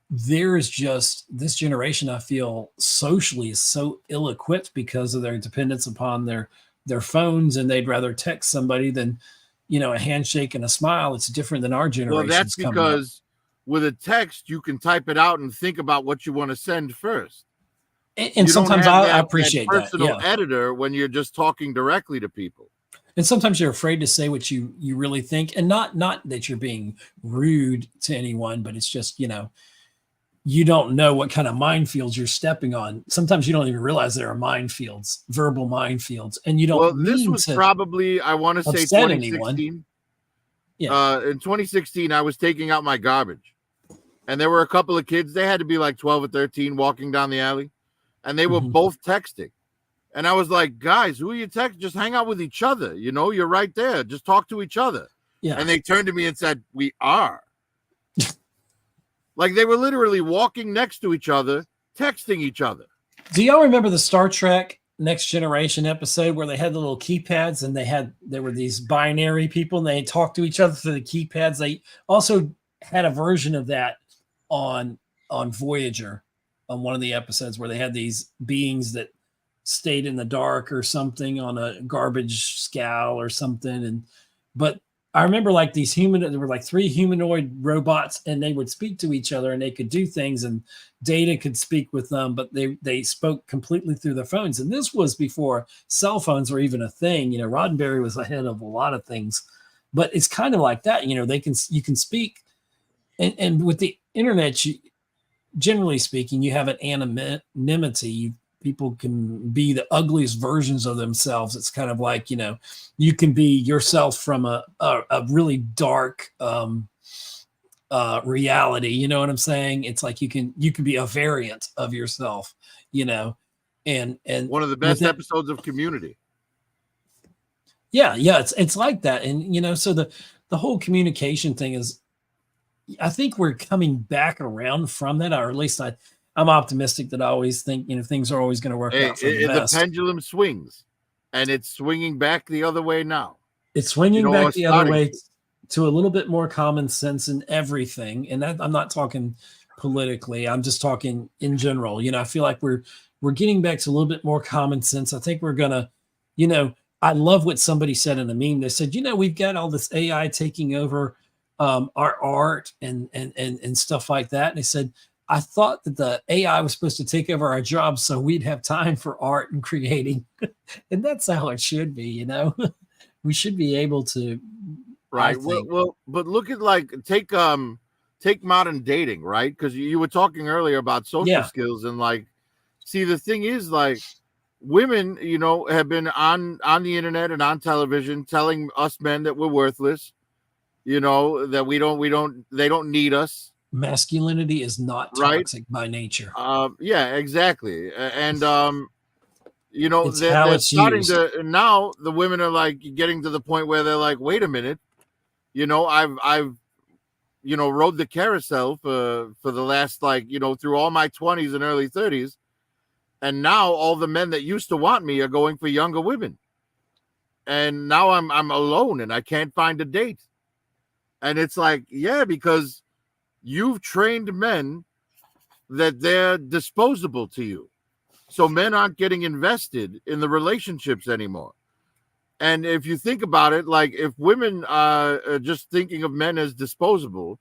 there is just this generation, I feel, socially is so ill-equipped because of their dependence upon their phones, and they'd rather text somebody than, a handshake and a smile. It's different than our generation. Well, that's because with a text, you can type it out and think about what you want to send first. And sometimes I appreciate that. Personal editor when you're just talking directly to people. And sometimes you're afraid to say what you really think, and not that you're being rude to anyone, but it's just, you don't know what kind of minefields you're stepping on. Sometimes you don't even realize there are minefields, verbal minefields, and you don't Well, this mean was to probably, I want to say, upset anyone. 2016. Yeah. In 2016, I was taking out my garbage, and there were a couple of kids. They had to be like 12 or 13 walking down the alley, and they were Mhm. both texting. And I was like, guys, who are you texting? Just hang out with each other. You're right there. Just talk to each other. Yeah. And they turned to me and said, we are. Like they were literally walking next to each other, texting each other. Do y'all remember the Star Trek Next Generation episode where they had the little keypads and there were these binary people and they talked to each other through the keypads? They also had a version of that on Voyager, on one of the episodes where they had these beings that stayed in the dark or something on a garbage scow or something. But I remember like there were like 3 humanoid robots and they would speak to each other and they could do things, and Data could speak with them, but they spoke completely through their phones. And this was before cell phones were even a thing. Roddenberry was ahead of a lot of things, but it's kind of like that. You can speak, and with the internet, generally speaking, you have an anonymity. People can be the ugliest versions of themselves. It's kind of like, you can be yourself from a really dark reality. You know what I'm saying? It's like you can be a variant of yourself, and one of the best episodes of Community. Yeah. It's like that. And, so the whole communication thing is, I think we're coming back around from that, or at least I'm optimistic that I always think, things are always going to work out for the best. The pendulum swings, and it's swinging back the other way now. It's swinging back the other way to a little bit more common sense in everything. And that, I'm not talking politically. I'm just talking in general. I feel like we're getting back to a little bit more common sense. I think we're going to, I love what somebody said in a meme. They said, we've got all this AI taking over our art and stuff like that. And they said, I thought that the AI was supposed to take over our jobs so we'd have time for art and creating. And that's how it should be, we should be able to. Right. Well, but look at take modern dating, right? Because you were talking earlier about social skills, and see, the thing is, women, have been on the internet and on television telling us men that we're worthless, that they don't need us. Masculinity is not toxic by nature. Yeah, exactly. And it's they're starting to, now the women are getting to the point where they're like, wait a minute, I've rode the carousel for the last through all my 20s and early 30s, and now all the men that used to want me are going for younger women, and now I'm alone and I can't find a date. And it's because you've trained men that they're disposable to you. So men aren't getting invested in the relationships anymore. And if you think about it, if women are just thinking of men as disposable,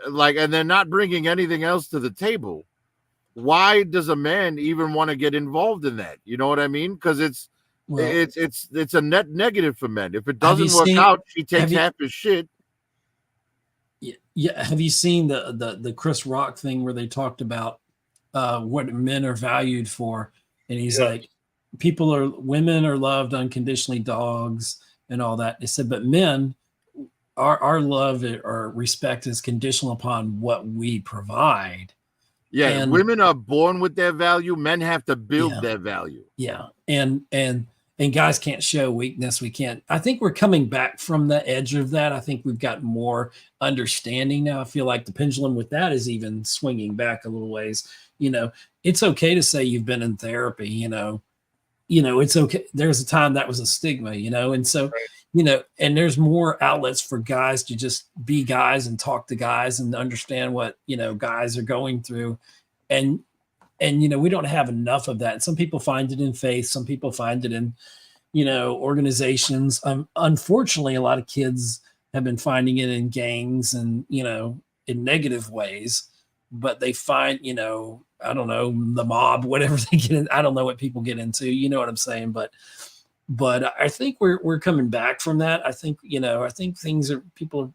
and they're not bringing anything else to the table, why does a man even want to get involved in that? You know what I mean? Because it's a net negative for men. If it doesn't work out, she takes half his shit. Yeah. Have you seen the Chris Rock thing where they talked about what men are valued for? And he's like, women are loved unconditionally, dogs and all that. They said, but men, our love or respect is conditional upon what we provide. Yeah. And women are born with their value. Men have to build their value. Yeah. And guys can't show weakness. We can't. I think we're coming back from the edge of that. I think we've got more understanding now. I feel like the pendulum with that is even swinging back a little ways. It's okay to say you've been in therapy. It's okay. There's a time that was a stigma. And so, and there's more outlets for guys to just be guys and talk to guys and understand what guys are going through, and we don't have enough of that. Some people find it in faith. Some people find it in, organizations. Unfortunately, a lot of kids have been finding it in gangs and, in negative ways, but they find, I don't know, the mob, whatever they get in. I don't know what people get into, you know what I'm saying? But but I think we're coming back from that. I think, I think people are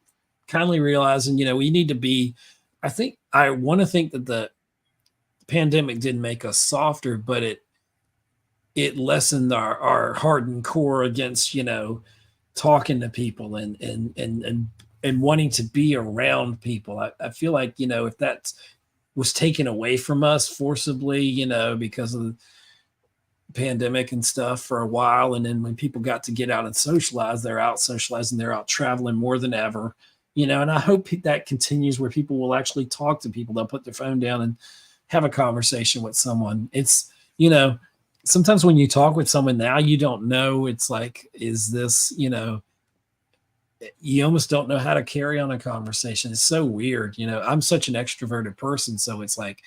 kindly realizing, we need to be, I want to think that the pandemic didn't make us softer, but it lessened our hardened core against, talking to people and wanting to be around people. I feel like, if that was taken away from us forcibly, because of the pandemic and stuff for a while, and then when people got to get out and socialize, they're out socializing, they're out traveling more than ever, and I hope that continues, where people will actually talk to people. They'll put their phone down and have a conversation with someone. It's, sometimes when you talk with someone now, you don't know, it's like, is this, you almost don't know how to carry on a conversation. It's so weird. I'm such an extroverted person. So it's like,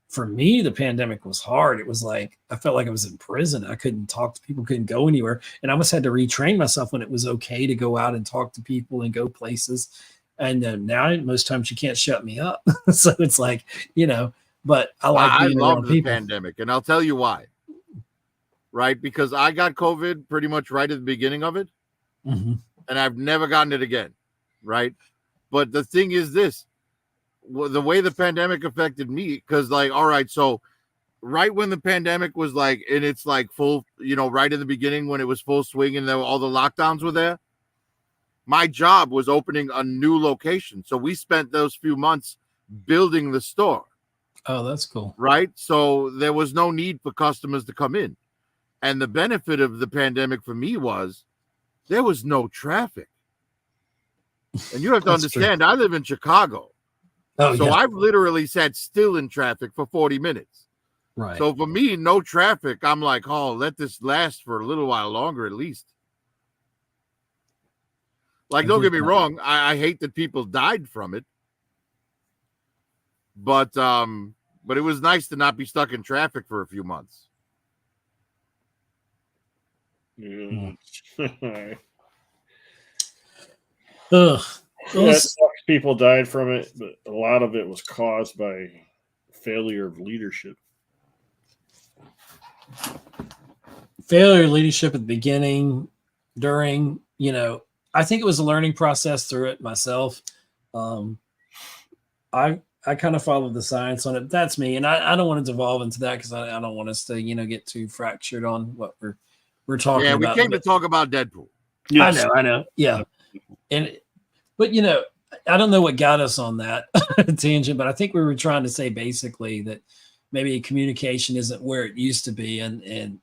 for me, the pandemic was hard. It was like, I felt like I was in prison. I couldn't talk to people, couldn't go anywhere. And I almost had to retrain myself when it was okay to go out and talk to people and go places. And now most times you can't shut me up. So it's like, but I like being around people. I love the pandemic, and I'll tell you why. Right? Because I got COVID pretty much right at the beginning of it. Mm-hmm. And I've never gotten it again. Right? But the thing is this, the way the pandemic affected me, because like, all right, so right when the pandemic was like, and it's like full, right in the beginning when it was full swing and all the lockdowns were there, my job was opening a new location. So we spent those few months building the store. Oh, that's cool. Right? So there was no need for customers to come in. And the benefit of the pandemic for me was there was no traffic. And you have to understand, true. I live in Chicago. Oh, so yeah. I've literally sat still in traffic for 40 minutes. Right. So for me, no traffic, I'm like, oh, let this last for a little while longer at least. Like, don't get me wrong, I hate that people died from it. But it was nice to not be stuck in traffic for a few months. Mm. Ugh. Yeah, it sucks people died from it, but a lot of it was caused by failure of leadership. Failure of leadership at the beginning, during, I think it was a learning process through it myself. I kind of followed the science on it. That's me. And I don't want to devolve into that because I don't want us to, get too fractured on what we're talking about. Yeah, we came to talk about Deadpool. Yes. I know. Yeah. But I don't know what got us on that tangent, but I think we were trying to say basically that maybe communication isn't where it used to be. And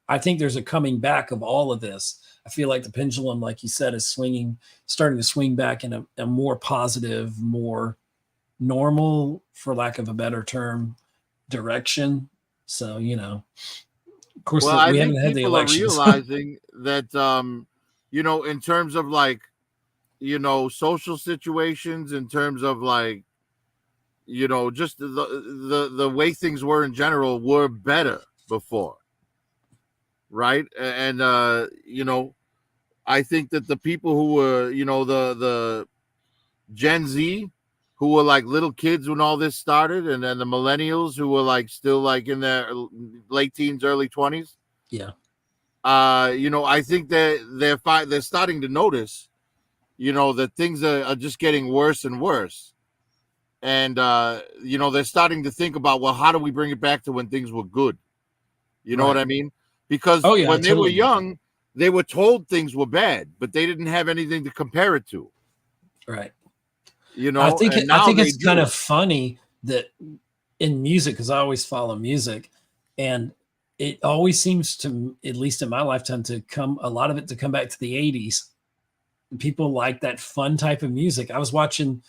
I think there's a coming back of all of this. I feel like the pendulum, like you said, is starting to swing back in a more positive, more normal, for lack of a better term, direction. So, of course, we haven't had the elections. Are realizing that, in terms of like, social situations, in terms of like, just the way things were in general were better before. Right. And, I think that the people who were, the Gen Z, who were like little kids when all this started, and then the millennials who were like still like in their late teens, early 20s. Yeah. I think that they're starting to notice, that things are just getting worse and worse. And, they're starting to think about, well, how do we bring it back to when things were good? You know what I mean? Because when they were young, they were told things were bad, but they didn't have anything to compare it to. Right. I think it's kind of funny that in music, because I always follow music, and it always seems to, at least in my lifetime, a lot of it to come back to the 80s. People like that fun type of music. I was watching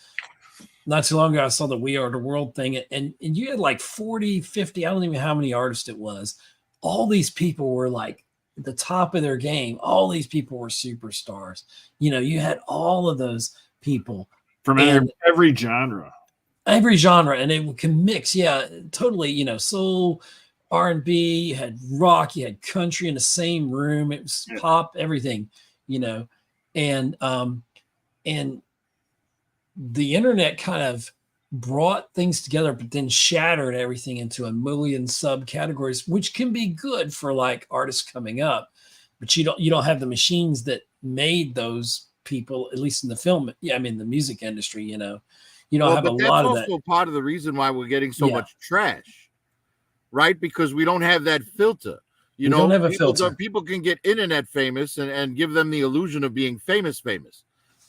not too long ago, I saw the We Are the World thing, and you had like 40, 50, I don't even know how many artists it was. All these people were like at the top of their game. All these people were superstars. You had all of those people. From every genre. And it can mix. Yeah, totally. Soul, R&B, you had rock, you had country in the same room. It was pop, everything, and the internet kind of brought things together, but then shattered everything into a million subcategories, which can be good for like artists coming up. but you don't have the machines that made those people, at least in the film. Yeah, I mean the music industry. You don't have a lot of that. That's also part of the reason why we're getting so much trash, right? Because we don't have that filter. We don't have a filter. People can get internet famous and give them the illusion of being famous.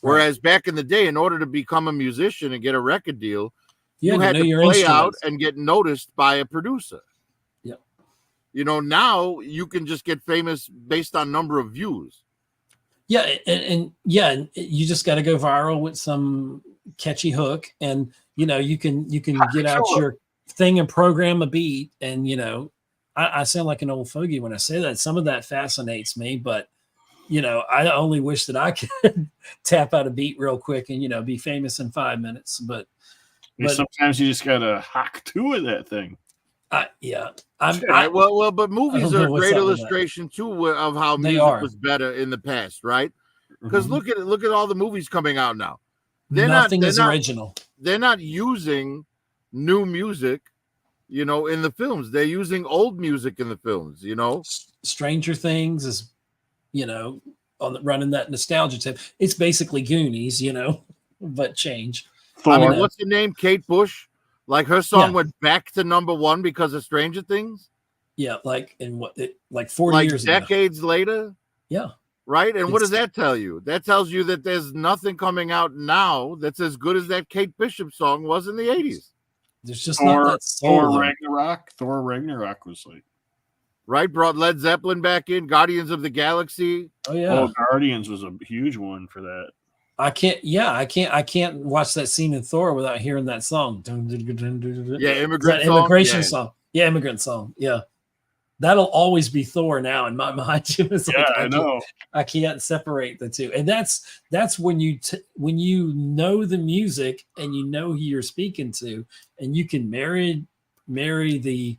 Whereas back in the day, in order to become a musician and get a record deal, you had to play out and get noticed by a producer. Yep. Now you can just get famous based on number of views. Yeah, and you just got to go viral with some catchy hook, and you can get out your thing and program a beat, and I sound like an old fogey when I say that. Some of that fascinates me, but I only wish that I could tap out a beat real quick and be famous in 5 minutes. But sometimes you just gotta hack to that thing. But movies are a great illustration too of how music was better in the past, right? Because look at all the movies coming out now. Nothing is original. They're not using new music, in the films. They're using old music in the films. Stranger Things is, running that nostalgia tip. It's basically Goonies, but change. I mean, what's her name? Kate Bush. Like her song went back to #1 because of Stranger Things. Yeah, like in 40 years ago. Decades later. Yeah. Right. And what does that tell you? That tells you that there's nothing coming out now that's as good as that Kate Bishop song was in the 80s. There's just not that soul. Thor Ragnarok was like. Right. Brought Led Zeppelin back in. Guardians of the Galaxy. Oh yeah. Guardians was a huge one for that. I can't watch that scene in Thor without hearing that song. Yeah, immigration song. Yeah, immigrant song. Yeah. That'll always be Thor now in my mind. I know. I can't separate the two. And that's when you know the music and you know who you're speaking to, and you can marry the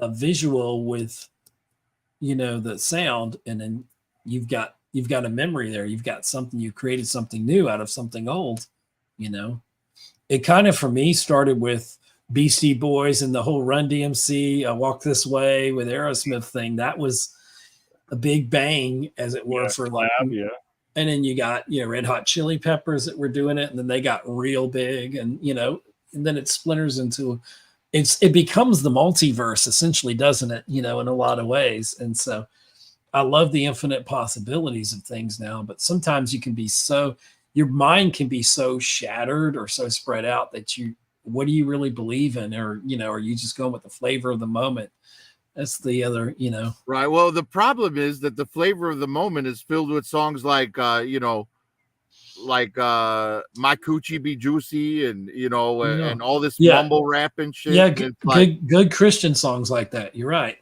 visual with the sound, and then you've got a memory there. You've got something, you created something new out of something old. It kind of for me started with Beastie Boys and the whole Run DMC, Walk This Way with Aerosmith thing. That was a big bang, as it were, for like. Yeah. And then you got Red Hot Chili Peppers that were doing it, and then they got real big, and and then it splinters into it becomes the multiverse essentially, doesn't it? In a lot of ways. And so I love the infinite possibilities of things now, but sometimes your mind can be so shattered or so spread out that what do you really believe in? Or, are you just going with the flavor of the moment? That's the other, Right. Well, the problem is that the flavor of the moment is filled with songs like, My Coochie Be Juicy and, and all this mumble rap and shit. Yeah. Good Christian songs like that. You're right.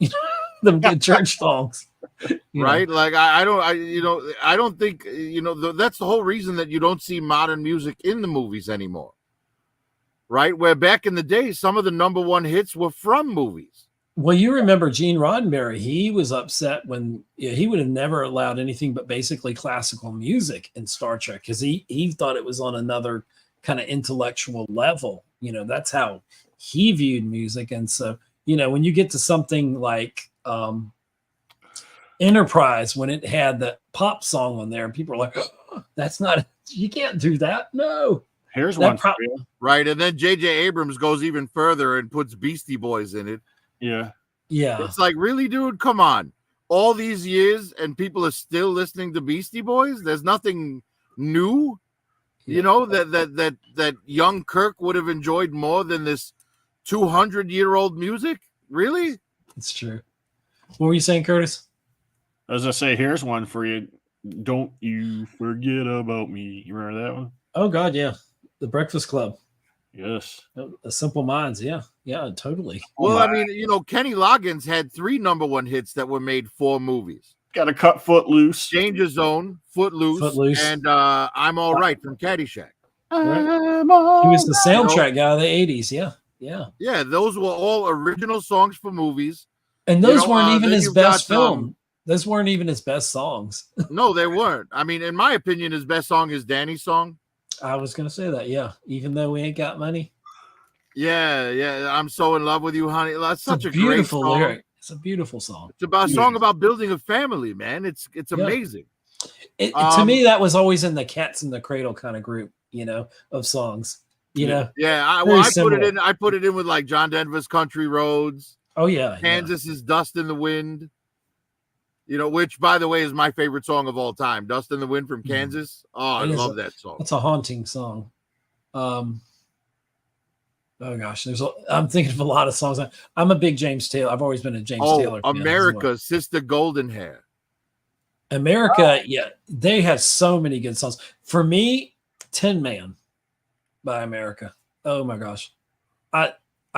Them good church songs. Right. Like, I don't think, that's the whole reason that you don't see modern music in the movies anymore. Right. Where back in the day, some of the #1 hits were from movies. Well, you remember Gene Roddenberry, he was upset when he would have never allowed anything but basically classical music in Star Trek, because he thought it was on another kind of intellectual level. That's how he viewed music. And so, when you get to something like Enterprise, when it had the pop song on there, and people are like, oh, that's not, you can't do that. No. Here's one. Right. And then J.J. Abrams goes even further and puts Beastie Boys in it. Yeah. Yeah. It's like, really, dude? Come on. All these years and people are still listening to Beastie Boys? There's nothing new, that young Kirk would have enjoyed more than this 200-year-old music? Really? It's true. What were you saying, Curtis? As I say, here's one for you. Don't you forget about me. You remember that one? Oh, God, yeah. The Breakfast Club. Yes. The Simple Minds. Yeah. Yeah, totally. Well, I mean, Kenny Loggins had 3 #1 hits that were made for movies. Got to cut Footloose. Danger Zone, Footloose. And I'm All Right from Caddyshack. Right. He was the soundtrack guy of the 80s. Yeah. Yeah. Yeah, those were all original songs for movies. And those weren't even his best film. Those weren't even his best songs. No, they weren't. I mean, in my opinion, his best song is Danny's song. I was going to say that, yeah. Even though we ain't got money. Yeah. I'm so in love with you, honey. That's such a beautiful great song. lyric. It's a beautiful song. It's about a song about building a family, man. It's amazing. To me, that was always in the Cats in the Cradle kind of group, of songs. Yeah, I put it in with like John Denver's Country Roads. Oh yeah, Kansas's Dust in the Wind. Which by the way is my favorite song of all time. Dust in the Wind from Kansas. Oh, I love that song. It's a haunting song. Oh gosh, I'm thinking of a lot of songs. I'm a big James Taylor. I've always been a James Taylor fan. America, Sister Golden Hair. America, yeah, they have so many good songs. For me, Tin Man by America. Oh my gosh, I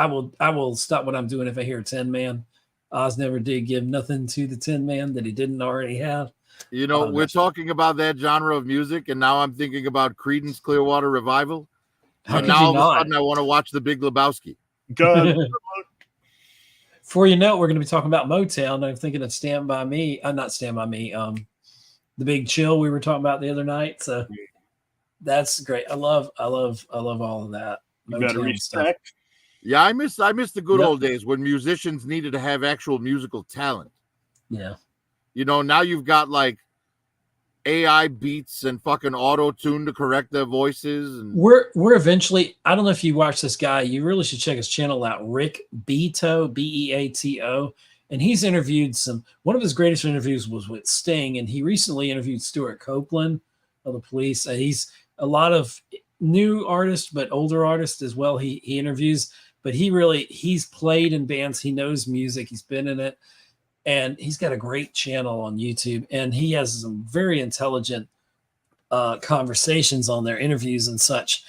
will stop what I'm doing if I hear Tin Man. Oz never did give nothing to the Tin Man that he didn't already have. We're talking about that genre of music, and now I'm thinking about Creedence Clearwater Revival. And now all of a sudden I want to watch The Big Lebowski. Good. Before you know it, we're going to be talking about Motown. I'm thinking of Stand By Me. Not Stand By Me. The Big Chill we were talking about the other night. So that's great. I love all of that. You better respect. Stuff. Yeah, I miss the good old days when musicians needed to have actual musical talent. Yeah. Now you've got like AI beats and fucking auto-tune to correct their voices. And we're eventually, I don't know if you watch this guy, you really should check his channel out, Rick Beato, Beato. And he's interviewed one of his greatest interviews was with Sting. And he recently interviewed Stuart Copeland of the Police. He's a lot of new artists, but older artists as well. He interviews, but he's played in bands. He knows music. He's been in it. And he's got a great channel on YouTube, and he has some very intelligent conversations on their interviews and such.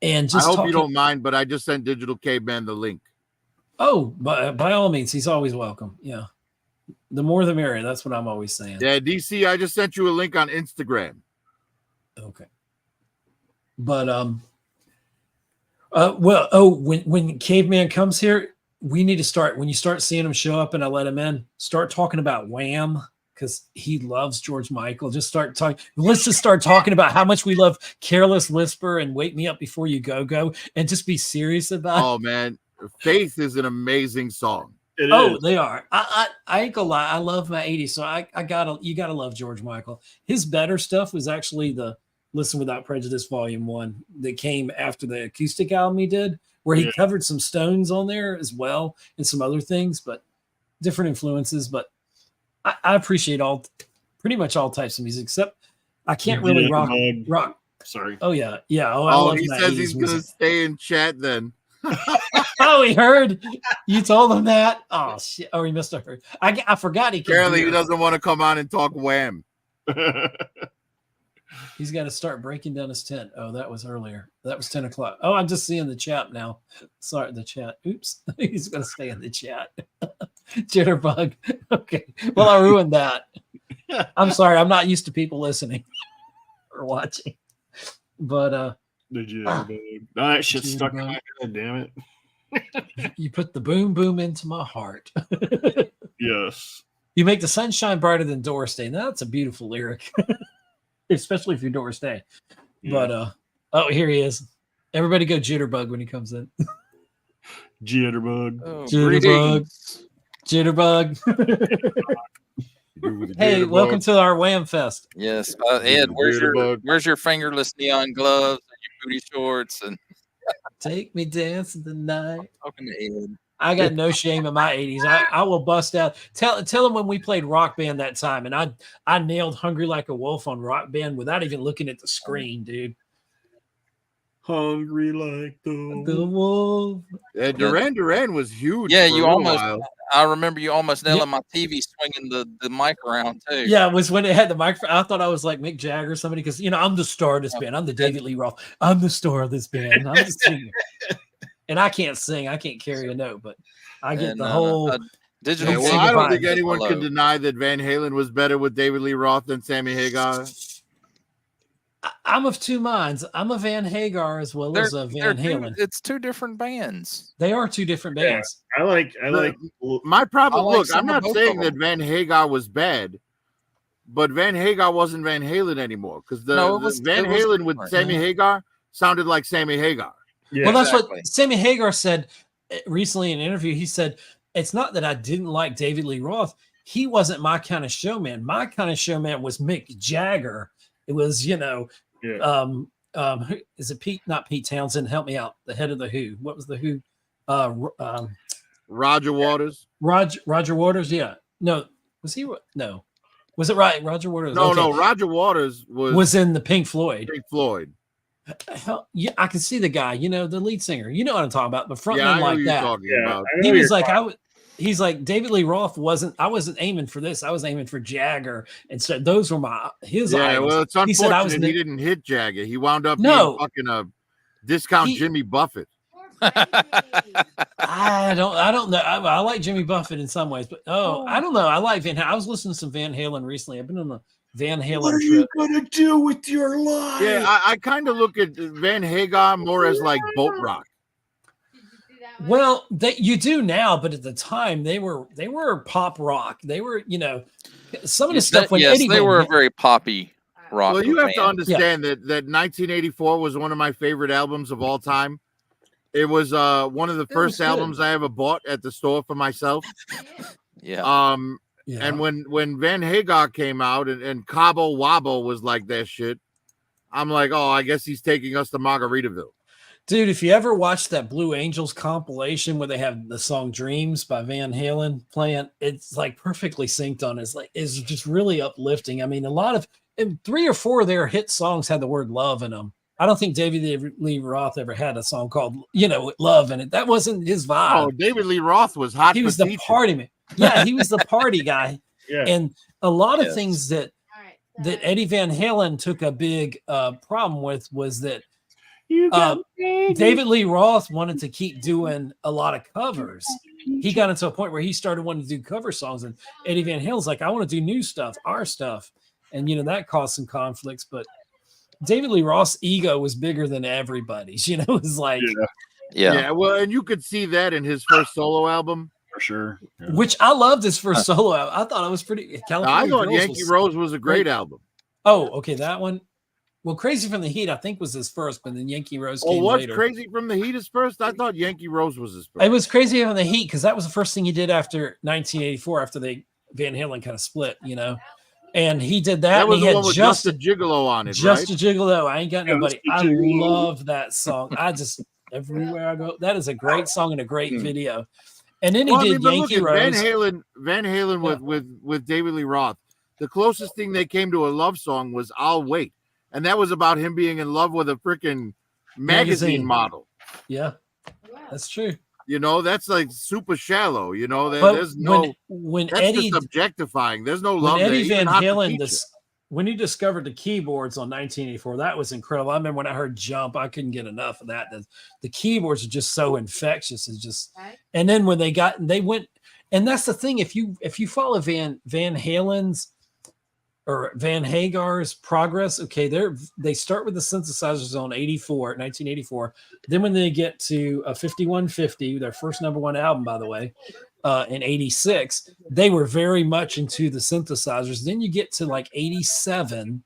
And just I hope you don't mind, but I just sent Digital Caveman the link. Oh, by all means, he's always welcome. Yeah, the more the merrier. That's what I'm always saying. Yeah, DC, I just sent you a link on Instagram. Okay, but when Caveman comes here, we need to start, when you start seeing him show up and I let him in, start talking about Wham, because he loves George Michael. Let's just start talking about how much we love Careless Whisper and Wake Me Up Before You Go, and just be serious about it. Oh man, Faith is an amazing song. They are. I ain't gonna lie, I love my 80s, so you gotta love George Michael. His better stuff was actually the Listen Without Prejudice Volume 1 that came after the acoustic album he did, where he covered some Stones on there as well and some other things, but different influences. But I appreciate pretty much all types of music, except I can't really rock. Sorry. Oh yeah. Yeah. He says he's going to stay in chat then. Oh, he heard. You told him that? Oh, shit. Oh, he must have heard. I forgot he can. Apparently he doesn't want to come on and talk Wham. He's got to start breaking down his tent. Oh, that was earlier. That was 10 o'clock. Oh, I'm just seeing the chat now. Sorry, the chat. Oops. He's going to stay in the chat. Jitterbug. Okay. Well, I ruined that. I'm sorry. I'm not used to people listening or watching. But the jitterbug. That shit stuck in my head, damn it. You put the boom boom into my heart. Yes. You make the sunshine brighter than Doris Day. Now, that's a beautiful lyric. Especially if you're Doris Day. Yeah. But here he is. Everybody go Jitterbug when he comes in. Jitterbug. Oh, Jitterbug. Hey, welcome to our Wham Fest. Yes. Ed, where's your fingerless neon gloves and your booty shorts and take me dancing tonight? Talking to Ed. I got no shame in my 80s. I will bust out. Tell them when we played Rock Band that time, and I nailed Hungry Like a Wolf on Rock Band without even looking at the screen, dude. Hungry like the wolf. Yeah, Duran was huge. Yeah, you almost. I remember you almost nailing my TV, swinging the mic around too. Yeah, it was when it had the microphone. I thought I was like Mick Jagger or somebody, because I'm the star of this band. I'm the David Lee Roth. I'm the star of this band. I'm the singer. And I can't sing. I can't carry a note, but I get the whole digital. Well, I don't think anyone can deny that Van Halen was better with David Lee Roth than Sammy Hagar. I'm of two minds. I'm a Van Hagar as well as a Van Halen. It's two different bands. They are two different bands. Yeah, I like. My problem. Look, I'm not saying that Van Hagar was bad, but Van Hagar wasn't Van Halen anymore, because Van Halen with Sammy Hagar sounded like Sammy Hagar. Yeah, well, that's what Sammy Hagar said recently in an interview. He said it's not that I didn't like David Lee Roth. He wasn't my kind of showman. My kind of showman was Mick Jagger. It was, you know, is it Pete? Not Pete Townsend. Help me out. The head of the Who. What was the Who? Roger Waters. Roger Waters. Yeah. No. Was he? No. Was it right? Roger Waters. No, okay. no. Roger Waters was in the Pink Floyd. Pink Floyd. Hell, yeah, I can see the guy. You know, the lead singer. You know what I'm talking about. The frontman Yeah, I know like you're that. talking about. He was like, he's like David Lee Roth wasn't. I wasn't aiming for this. I was aiming for Jagger, and so those were his. Yeah, idols. well, it's unfortunate he said I was. He didn't hit Jagger. He wound up No. being fucking a discount Jimmy Buffett. I don't know. I like Jimmy Buffett in some ways, but I don't know. I like Van. I was listening to some Van Halen recently. I've been on the Van Halen. What are you gonna do with your life? Yeah, I kind of look at Van Hagar more as like boat rock. Well, you do now, but at the time they were pop rock. They were, you know, some of the stuff when Eddie they were a very poppy rock. Well, you have to understand that 1984 was one of my favorite albums of all time. It was one of the first albums I ever bought at the store for myself. Yeah. And when Van Hagar came out and Cabo Wabo was like that shit, I'm like, oh, I guess he's taking us to Margaritaville. Dude, if you ever watch that Blue Angels compilation where they have the song Dreams by Van Halen playing, it's like perfectly synced on. It's just really uplifting. I mean, a lot of 3 or 4 of their hit songs had the word love in them. I don't think David Lee Roth ever had a song called, you know, love in it. That wasn't his vibe. Oh, David Lee Roth was hot. He was the party man. Yeah, he was the party guy. Yeah. And a lot of things that Eddie Van Halen took a big problem with was that David Lee Roth wanted to keep doing a lot of covers. He got into a point where he started wanting to do cover songs, and Eddie Van Halen's like, I want to do new stuff, our stuff. And, you know, that caused some conflicts, but David Lee Roth's ego was bigger than everybody's, you know, it was like, yeah. Well, and you could see that in his first solo album. For sure. Yeah. Which I loved his first solo album. I thought it was pretty. I thought Yankee Rose was a great album. Oh, okay. That one. Well, Crazy from the Heat, I think, was his first, but then Yankee Rose came later. Crazy from the Heat his first? I thought Yankee Rose was his first. It was Crazy from the Heat because that was the first thing he did after 1984, after Van Halen kind of split, you know. And he did that. That was and he the had one with Just a Gigolo on it, Just right? a Gigolo. I ain't got nobody. I love that song. I just, everywhere I go, that is a great song and a great video. And then he did Yankee Rose. Van Halen with David Lee Roth. The closest thing they came to a love song was I'll Wait. And that was about him being in love with a freaking magazine model. Yeah, that's true. You know, that's like super shallow. You know, there's when that's Eddie just objectifying. There's no love. When Eddie Van Halen, when he discovered the keyboards on 1984, that was incredible. I remember when I heard Jump, I couldn't get enough of that. The keyboards are just so infectious. It's just, and then when they went, and that's the thing. If you follow Van Halen's or Van Hagar's progress, okay, they start with the synthesizers on 1984. Then when they get to 5150, their first #1 album, by the way, in 86, they were very much into the synthesizers. Then you get to like 87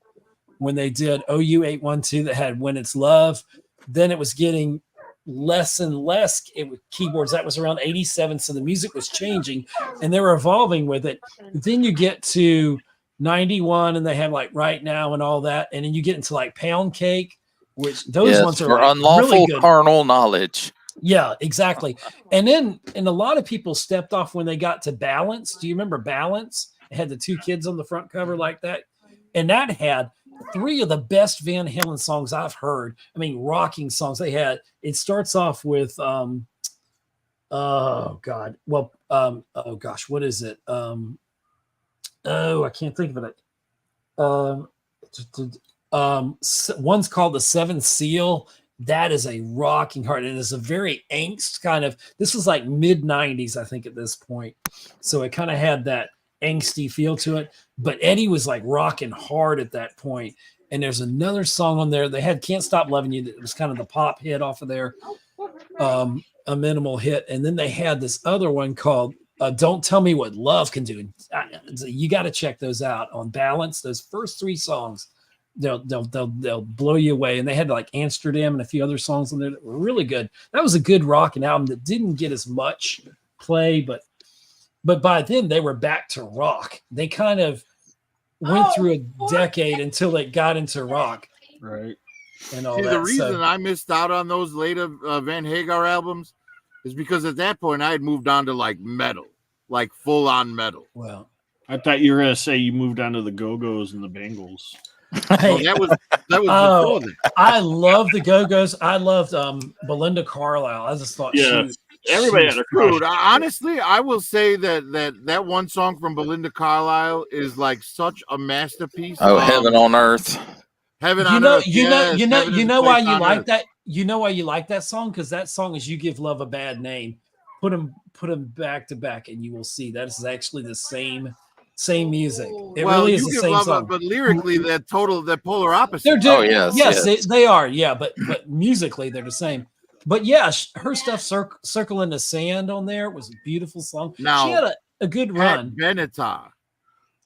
when they did OU 812 that had When It's Love. Then it was getting less and less keyboards. That was around 87. So the music was changing and they were evolving with it. Then you get to 91 and they have like Right Now and all that. And then you get into like Pound Cake, which those ones are for like unlawful really good. carnal knowledge. Yeah, exactly. And a lot of people stepped off when they got to Balance. Do you remember Balance? It had the 2 kids on the front cover like that. And that had 3 of the best Van Halen songs I've heard. I mean, rocking songs they had. It starts off with, oh gosh, what is it? I can't think of it. One's called The Seventh Seal. That is a rocking hard. It is a very angst kind of, this was like mid 90s, I think at this point. So it kind of had that angsty feel to it, but Eddie was like rocking hard at that point. And there's another song on there. They had Can't Stop Loving You. That was kind of the pop hit off of there. A minimal hit. And then they had this other one called Don't Tell Me What Love Can Do. You got to check those out on Balance. Those first 3 songs, they'll blow you away. And they had like Amsterdam and a few other songs on there that were really good. That was a good rocking album that didn't get as much play, but but by then they were back to rock. They kind of went through a decade until it got into rock. Right. And all See, that. the reason I missed out on those later Van Hagar albums is because at that point I had moved on to like metal, like full on metal. Well, I thought you were gonna say you moved on to the Go-Go's and the Bengals. hey, that was before that. I love the Go-Go's. I loved Belinda Carlisle. I just thought everybody had a crush. Dude, honestly, I will say that one song from Belinda Carlisle is like such a masterpiece. Oh, Heaven on Earth. Heaven on Earth. You know why you like Earth. that? You know why you like that song? Because that song is "You Give Love a Bad Name." Put them back to back, and you will see that is actually the same music. It really is the same song. But lyrically, they're polar opposite. They're different. Oh yes. They are. Yeah, but musically they're the same. But yeah, her stuff, "Circle in the Sand" on there was a beautiful song. Now, she had a good run. Benatar.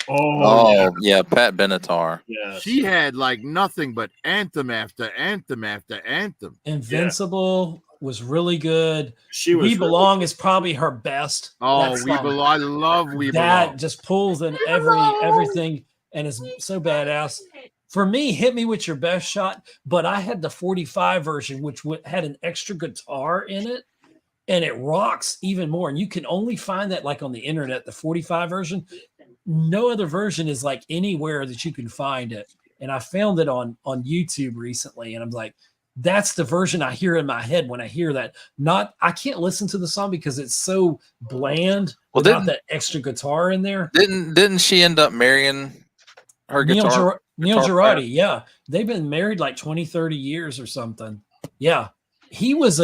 Oh yeah, Pat Benatar. Yeah, she had like nothing but anthem after anthem after anthem. Invincible was really good. She was We Belong is probably her best. Oh, We Belong. I love We Belong. That just pulls in everything and is so badass. For me, Hit Me With Your Best Shot, but I had the 45 version, which had an extra guitar in it, and it rocks even more. And you can only find that like on the internet, the 45 version. No other version is like anywhere that you can find it. And I found it on YouTube recently, and I'm like, that's the version I hear in my head when I hear that. I can't listen to the song because it's so bland without that extra guitar in there. Didn't she end up marrying her guitar? Neil Girardi, yeah. They've been married like 20, 30 years or something. Yeah. He was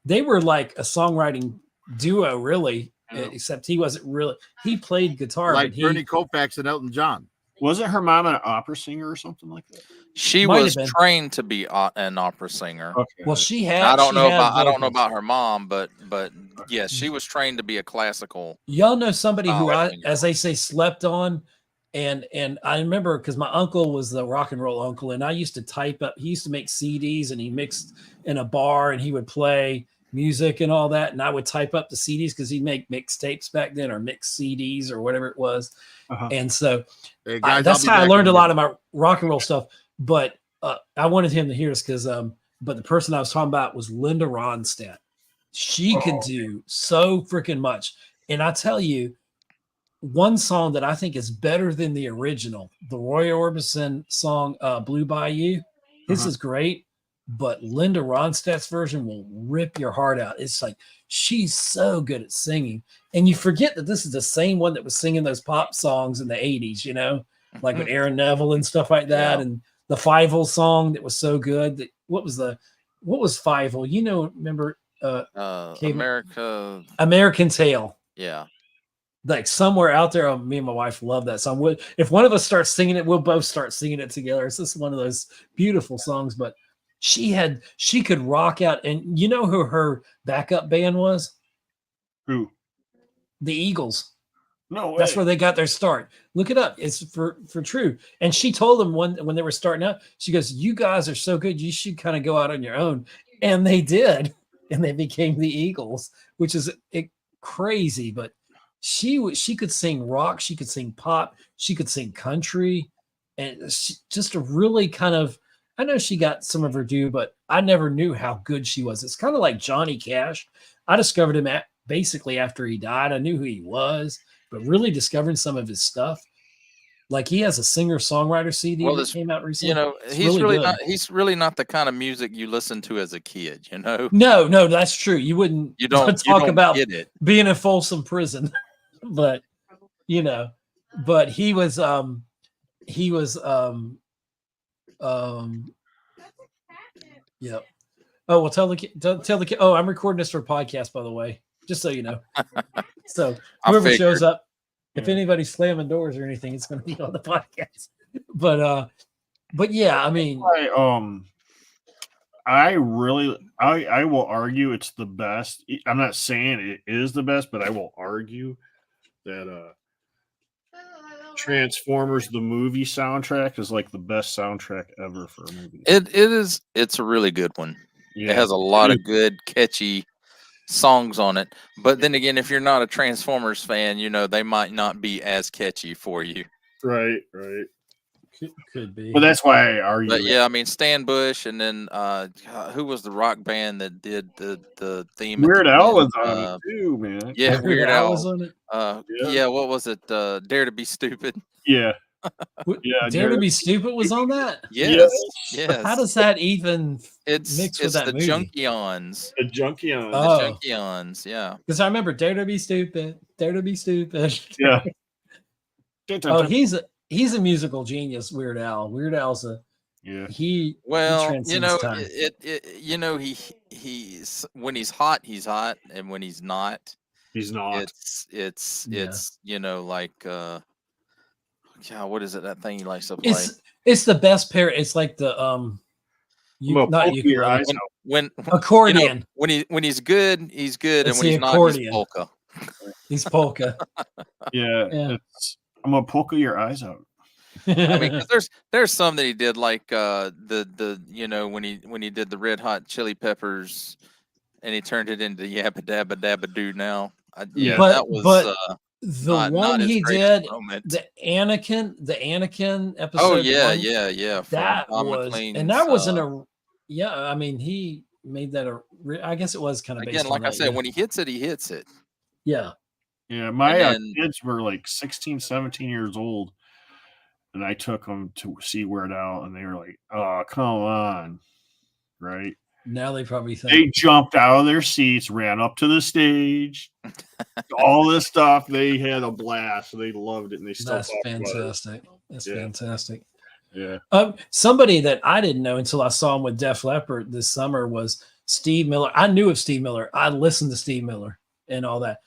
they were like a songwriting duo, really, except he wasn't really, he played guitar. Like Bernie Koufax and Elton John. Wasn't her mom an opera singer or something like that? She was trained to be an opera singer. Okay. Well, she had. I don't know about her mom, but yes, she was trained to be a classical. Y'all know somebody who as they say, slept on, and I remember because my uncle was the rock and roll uncle, and I used to type up. He used to make CDs, and he mixed in a bar, and he would play music and all that, and I would type up the CDs because he'd make mixtapes back then, or mixed CDs or whatever it was. And so hey guys, that's how I learned a lot of my rock and roll stuff. But I wanted him to hear this because but the person I was talking about was Linda Ronstadt. She could do so freaking much. And I tell you, one song that I think is better than the original, the Roy Orbison song Blue Bayou. This is great, but Linda Ronstadt's version will rip your heart out. It's like she's so good at singing. And you forget that this is the same one that was singing those pop songs in the 80s, you know, like with Aaron Neville and stuff like that. And the Fievel song that was so good. What was Fievel? You know, remember American Tail. Yeah. Like somewhere out there, me and my wife love that song. If one of us starts singing it, we'll both start singing it together. It's just one of those beautiful songs. But she could rock out. And you know who her backup band was? Who? The Eagles. No way. That's where they got their start. Look it up. It's for true. And she told them when they were starting out, she goes, "You guys are so good. You should kind of go out on your own." And they did. And they became the Eagles, which is crazy. But she could sing rock. She could sing pop. She could sing country. And just a really kind of, I know she got some of her due, but I never knew how good she was. It's kind of like Johnny Cash. I discovered him basically after he died. I knew who he was, but really discovering some of his stuff. Like he has a singer-songwriter CD that came out recently. You know, he's really not the kind of music you listen to as a kid, you know? No, that's true. You don't talk about being in Folsom Prison. But you know, but he was yep. Oh, well, tell the kid. Oh, I'm recording this for a podcast, by the way, just so you know. So whoever shows up, if anybody's slamming doors or anything, it's going to be on the podcast. But yeah, I mean, I will argue it's the best. I'm not saying it is the best, but I will argue that Transformers the movie soundtrack is like the best soundtrack ever for a movie. It is. It's a really good one. Yeah. It has a lot of good, catchy songs on it. But then again, if you're not a Transformers fan, they might not be as catchy for you. Right. Could be. Well, that's why I argue. But yeah, I mean Stan Bush, and then who was the rock band that did the theme? Weird Al was on it too, man. Yeah, Weird Al was on it. Yeah, what was it? Dare to Be Stupid. Yeah. Dare to Be Stupid was on that. Yes. How does that even mix with that the movie? Junkions. The Junkions. The Junkions, yeah. Because I remember Dare to Be Stupid. Dare to Be Stupid. Yeah. Oh, he's a musical genius, Weird Al. Weird Al's he transcends time. He's when he's hot, and when he's not, It's like what is it, that thing he likes to play? It's the best pair. It's like the when accordion. When he's good, he's good, it's and when he's accordion. not, he's polka. He's polka. Yeah. I'm gonna polka your eyes out. I mean, 'cause there's some that he did, like when he did the Red Hot Chili Peppers, and he turned it into Yabba Dabba Dabba Doo. Now, that was the one he did, the Anakin episode. Oh yeah. That was, and that wasn't a. Yeah, I mean, he made that I guess it was kind of based again, like on I said, when he hits it, he hits it. Yeah. Yeah, my kids were like 16, 17 years old, and I took them to see Weird Al, and they were like, "Oh, come on!" Right now, they probably think they jumped out of their seats, ran up to the stage, all this stuff. They had a blast. They loved it, and they still. That's fantastic. That's fantastic. Yeah. Somebody that I didn't know until I saw him with Def Leppard this summer was Steve Miller. I knew of Steve Miller. I listened to Steve Miller and all that.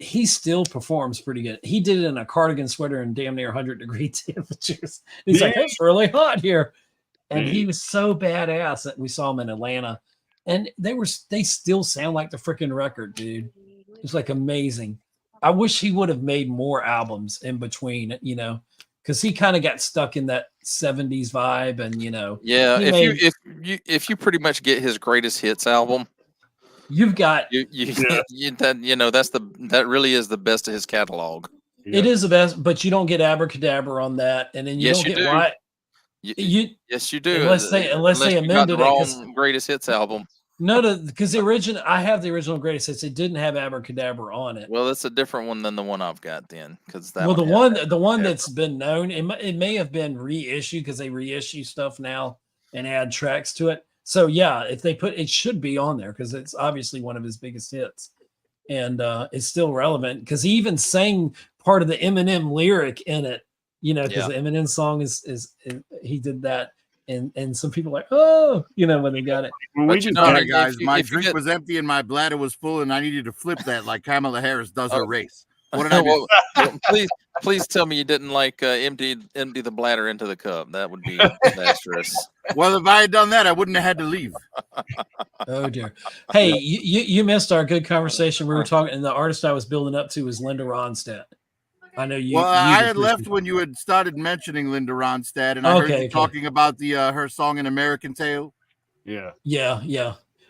He still performs pretty good. He did it in a cardigan sweater in damn near 100-degree temperatures. He's like, it's really hot here. And he was so badass that we saw him in Atlanta. And they still sound like the freaking record, dude. It's like amazing. I wish he would have made more albums in between, because he kind of got stuck in that 70s vibe. And, yeah, if you pretty much get his greatest hits album, you've got that really is the best of his catalog. It is the best, but you don't get Abracadabra on that, and then you don't get why. Yes, you do. Unless they amended the wrong greatest hits album. No, because I have the original greatest hits. It didn't have Abracadabra on it. Well, it's a different one than the one I've got then, because that. Well, the one that's been known, it may have been reissued because they reissue stuff now and add tracks to it. So yeah, if they put it, should be on there because it's obviously one of his biggest hits, and it's still relevant because he even sang part of the Eminem lyric in it. Because the Eminem song is he did that, and some people are like, oh, when they got it. But guys, my drink was empty and my bladder was full, and I needed to flip that like Kamala Harris does her race. What did I do? Please tell me you didn't empty the bladder into the cup. That would be disastrous. Well, if I had done that, I wouldn't have had to leave. Oh dear. Hey, you missed our good conversation. We were talking, and the artist I was building up to was Linda Ronstadt. I know you. Well, I had left when you had started mentioning Linda Ronstadt, and I heard you talking about her song "An American Tale." Yeah.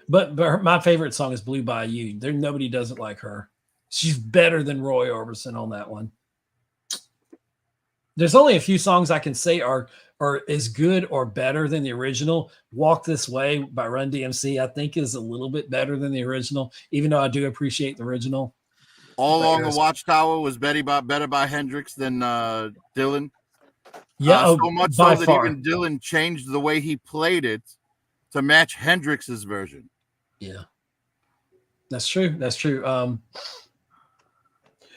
But my favorite song is "Blue Bayou." Nobody does it like her. She's better than Roy Orbison on that one. There's only a few songs I can say are as good or better than the original. "Walk This Way" by Run DMC, I think, is a little bit better than the original, even though I do appreciate the original. All Along the Watchtower was better by Hendrix than Dylan. Yeah, so much so that even Dylan changed the way he played it to match Hendrix's version. Yeah, that's true. That's true.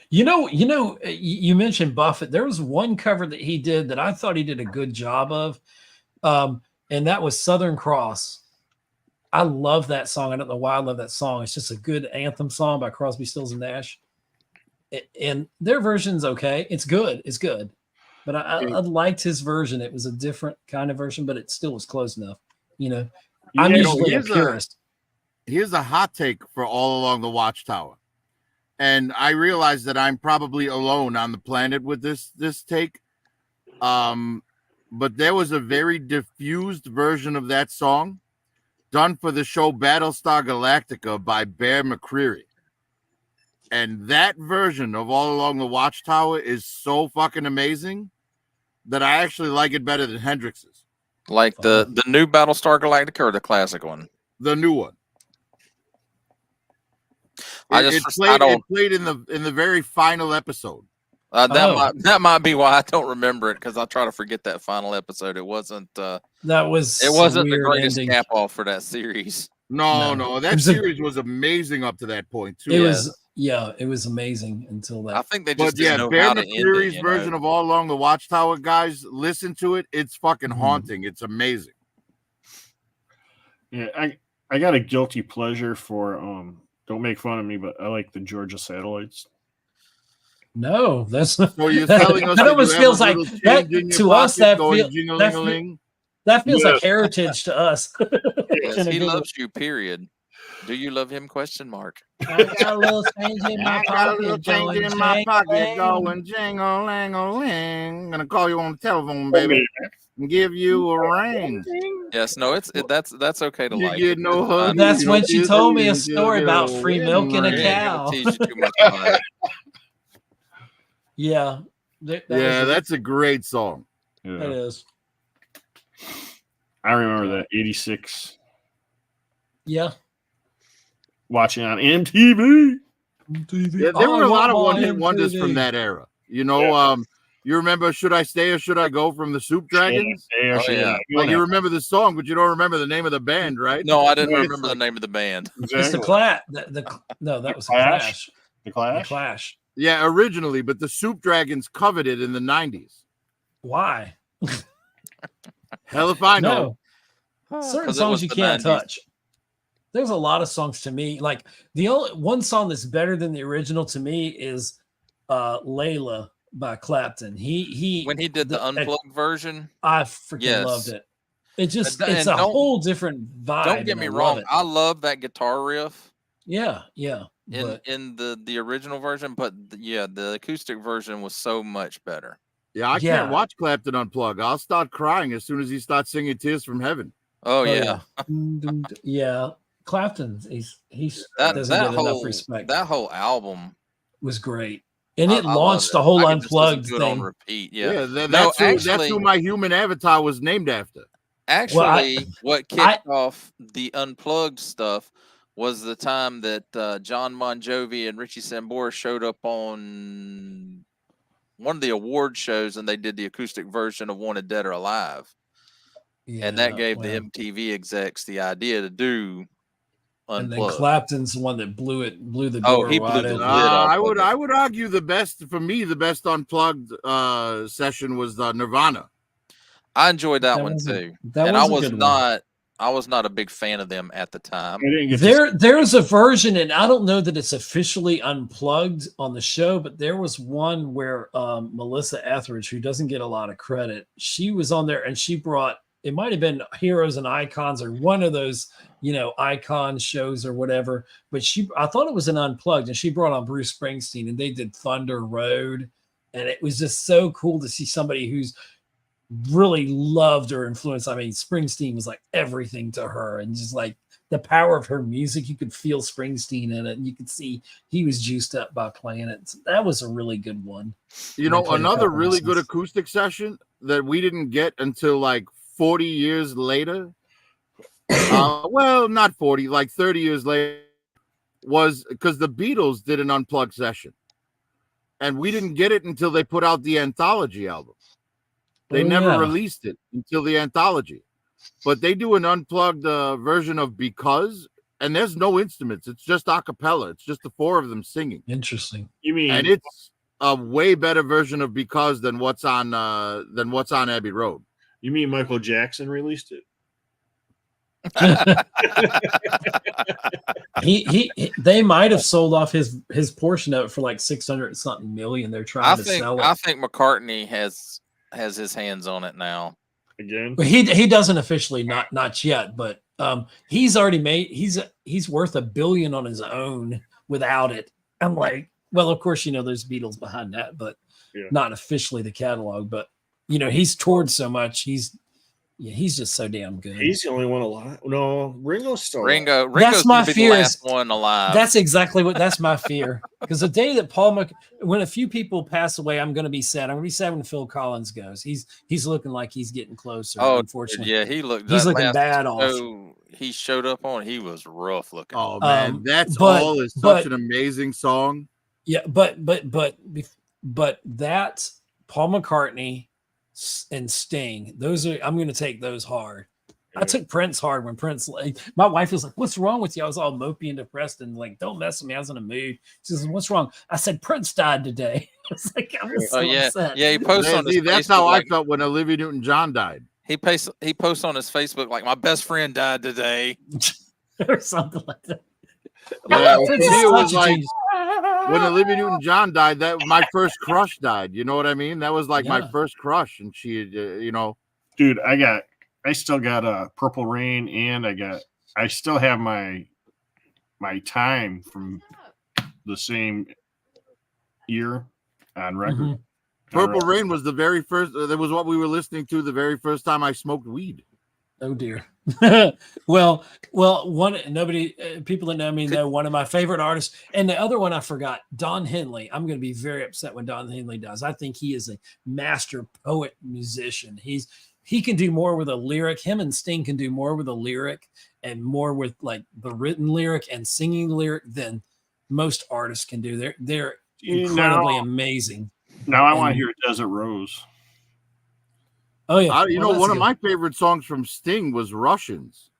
You mentioned Buffett. There was one cover that he did that I thought he did a good job of, and that was Southern Cross. I love that song. I don't know why I love that song. It's just a good anthem song by Crosby, Stills, and Nash. And their version's okay. It's good. But I liked his version. It was a different kind of version, but it still was close enough. I'm usually a purist. Here's a hot take for All Along the Watchtower. And I realize that I'm probably alone on the planet with this take. But there was a very diffused version of that song done for the show Battlestar Galactica by Bear McCreary. And that version of All Along the Watchtower is so fucking amazing that I actually like it better than Hendrix's. Like the new Battlestar Galactica or the classic one? The new one. It played in the very final episode. That might be why I don't remember it, because I try to forget that final episode. It wasn't the greatest cap off for that series. No, that series was amazing up to that point too. It was amazing until that. I think they just didn't know Bear how to end McCreary's it, version of All Along the Watchtower, guys, listen to it. It's fucking haunting. It's amazing. Yeah, I got a guilty pleasure for don't make fun of me, but I like the Georgia Satellites. No, that's so you're telling us that almost feels like that to us. That feels like heritage to us. Yes, he loves you. Period. Do you love him? Question mark. I got a little change in my pocket. Going jingle-lang-a-ling. Gonna call you on the telephone, baby, and give you a ring. Yes, no, that's okay to like. Get no hug. That's when she told me a story about free milk and a cow. Tease you too much about it. Yeah, that's a great song. Yeah. It is. I remember that 86. Yeah. Watching on MTV. Yeah, there were a lot of one-hit wonders from that era. You know, you remember "Should I Stay or Should I Go" from the Soup Dragons? Like you remember the song, but you don't remember the name of the band, right? No, I didn't remember the name of the band. Exactly. It's the Clash. No, that was the Clash. The Clash. The Clash. Yeah, originally, but the Soup Dragons covered it in the 90s. Why? Hell if I know. No. Certain songs you can't touch. There's a lot of songs to me. Like the only one song that's better than the original to me is Layla by Clapton. When he did the unplugged version, I freaking loved it. It's a whole different vibe. Don't get me wrong. I love that guitar riff. Yeah. In the original version, but the acoustic version was so much better. Yeah, I can't watch Clapton unplug. I'll start crying as soon as he starts singing "Tears from Heaven." Oh yeah. Yeah. Clapton, he's doesn't get enough respect. That whole album was great, and it launched the whole unplugged thing on repeat. Yeah, that's who my human avatar was named after. Actually, what kicked off the unplugged stuff was the time that John Bon Jovi and Richie Sambora showed up on one of the award shows, and they did the acoustic version of "Wanted Dead or Alive," and that gave the MTV execs the idea to do. And then Clapton's the one that blew the door. He blew the lid off. I would argue the best unplugged session was Nirvana. I enjoyed that one too. And I was not a big fan of them at the time. There's a version, and I don't know that it's officially unplugged on the show, but there was one where Melissa Etheridge, who doesn't get a lot of credit, she was on there and she brought, it might have been Heroes and Icons or one of those, icon shows or whatever. But I thought it was an unplugged, and she brought on Bruce Springsteen, and they did Thunder Road. And it was just so cool to see somebody who's really loved or influenced. I mean, Springsteen was like everything to her, and just like the power of her music, you could feel Springsteen in it, and you could see he was juiced up by playing it. So that was a really good one. Another really good acoustic session that we didn't get until like 40 years later. Well, not 40, like 30 years later, was because the Beatles did an unplugged session, and we didn't get it until they put out the anthology album. They never released it until the anthology, but they do an unplugged version of "Because," and there's no instruments. It's just a cappella. It's just the four of them singing. Interesting. You mean? And it's a way better version of "Because" than what's on Abbey Road. You mean Michael Jackson released it? They might have sold off his portion of it for like 600 something million. They're trying to sell it. I think McCartney has his hands on it now. Again, he doesn't officially, not yet, but he's already made he's worth $1 billion on his own without it. I'm like, well, of course, there's Beatles behind that, but not officially the catalog. But he's toured so much, he's Yeah, he's just so damn good. He's the only one alive. No, Ringo's still Ringo's That's my gonna be fear the is- last one alive. That's exactly what. That's my fear. Because the day that when a few people pass away, I'm going to be sad. I'm going to be sad when Phil Collins goes. He's looking like he's getting closer. Oh, unfortunately, yeah, he's looking bad off. So he showed up on. He was rough looking. Oh man, That's but- All is but- such an amazing song. Yeah, but that Paul McCartney and Sting, those are I'm going to take those hard. I took Prince hard when Prince. My wife was like, "What's wrong with you?" I was all mopey and depressed and like, "Don't mess with me." I was in a mood. She says, "What's wrong?" I said, "Prince died today." I was like, "I was so upset." Yeah. He posts on his That's Facebook, how like, I felt when Olivia Newton-John died. He posts on his Facebook like, "My best friend died today," or something like that. Yeah, Prince is it was such a like genius. when Olivia Newton-John died. That my first crush died. You know what I mean? That was like my Yeah. first crush, and she, dude. I still got Purple Rain, and I still have my time from the same year on record. Mhm. Purple Rain was the very first. That was what we were listening to the very first time I smoked weed. Oh dear. well, people that know me know one of my favorite artists, and the other one I forgot, Don Henley. I'm going to be very upset when Don Henley dies. I think he is a master poet musician. He can do more with a lyric. Him and Sting can do more with a lyric and more with like the written lyric and singing lyric than most artists can do. They're incredibly amazing. Now I want to hear Desert Rose. Oh yeah, one of my favorite songs from Sting was Russians.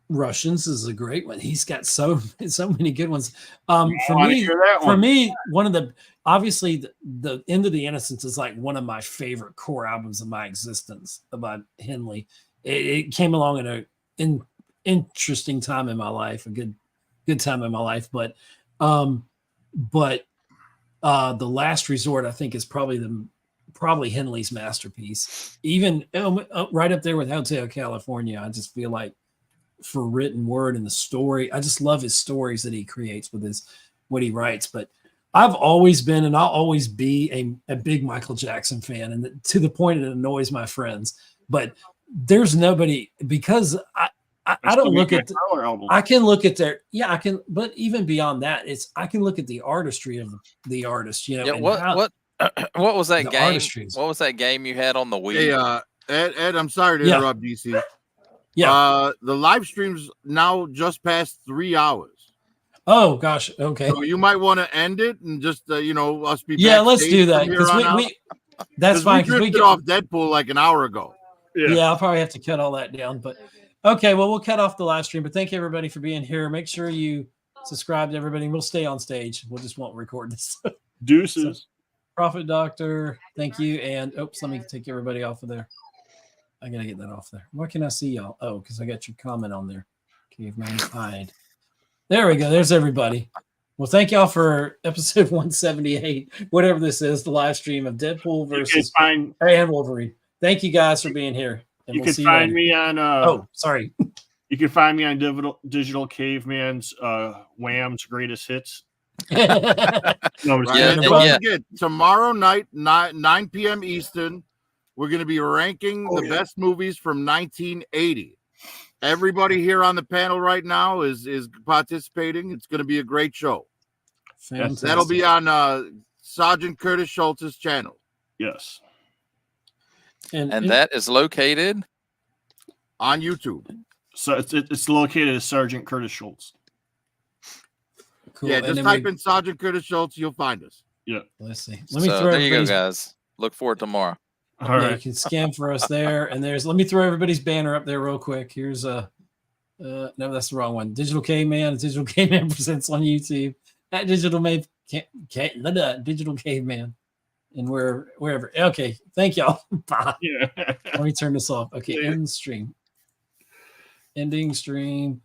Russians is a great one. He's got so many good ones. For me, one of the obviously the End of the Innocence is like one of my favorite core albums of my existence about Henley. It came along at an interesting time in my life, a good time in my life. But The Last Resort, I think, is probably Henley's masterpiece. Even right up there with Hotel California. I just feel like for written word and the story, I just love his stories that he creates with what he writes. But I've always been and I'll always be a big Michael Jackson fan, and to the point it annoys my friends. But there's nobody, because I don't look at I can look at I can, but even beyond that, I can look at the artistry of the artist. Yeah, what was that game? Artistries. What was that game you had on the Wii? Hey, Ed, I'm sorry to interrupt, DC. Yeah. The live stream's now just past 3 hours. Oh gosh. Okay. So you might want to end it and just us be. Yeah, let's do that because that's fine. We drifted off Deadpool like an hour ago. Yeah, I'll probably have to cut all that down. But okay, well, we'll cut off the live stream. But thank you everybody for being here. Make sure you subscribe to everybody. We'll stay on stage. We'll just won't record this. Deuces. So, Prophet Doctor, thank you. And oops, let me take everybody off of there. I gotta get that off there. Why can I see y'all? Oh, because I got your comment on there. Caveman hide. There we go. There's everybody. Well, thank y'all for episode 178, whatever this is, the live stream of Deadpool versus and Wolverine. Thank you guys for being here. And you can find me on. Oh, sorry. You can find me on Digital Caveman's Wham's Greatest Hits. Tomorrow night, 9 p.m. Eastern, we're going to be ranking the best movies from 1980. Everybody here on the panel right now is participating. It's going to be a great show. Fantastic. That'll be on Sergeant Curtis Schultz's channel. Yes. And that is located on YouTube. So it's located as Sergeant Curtis Schultz. Cool. Yeah, just type in Sergeant Curtis Schultz, you'll find us. Yeah. Let's see. There you go, guys. Look forward to tomorrow. All right. You can scan for us there. And let me throw everybody's banner up there real quick. Here's no, that's the wrong one. Digital Caveman presents on YouTube at Digital Caveman. And wherever. Okay. Thank y'all. Bye. Yeah. Let me turn this off. Okay. End stream. Ending stream.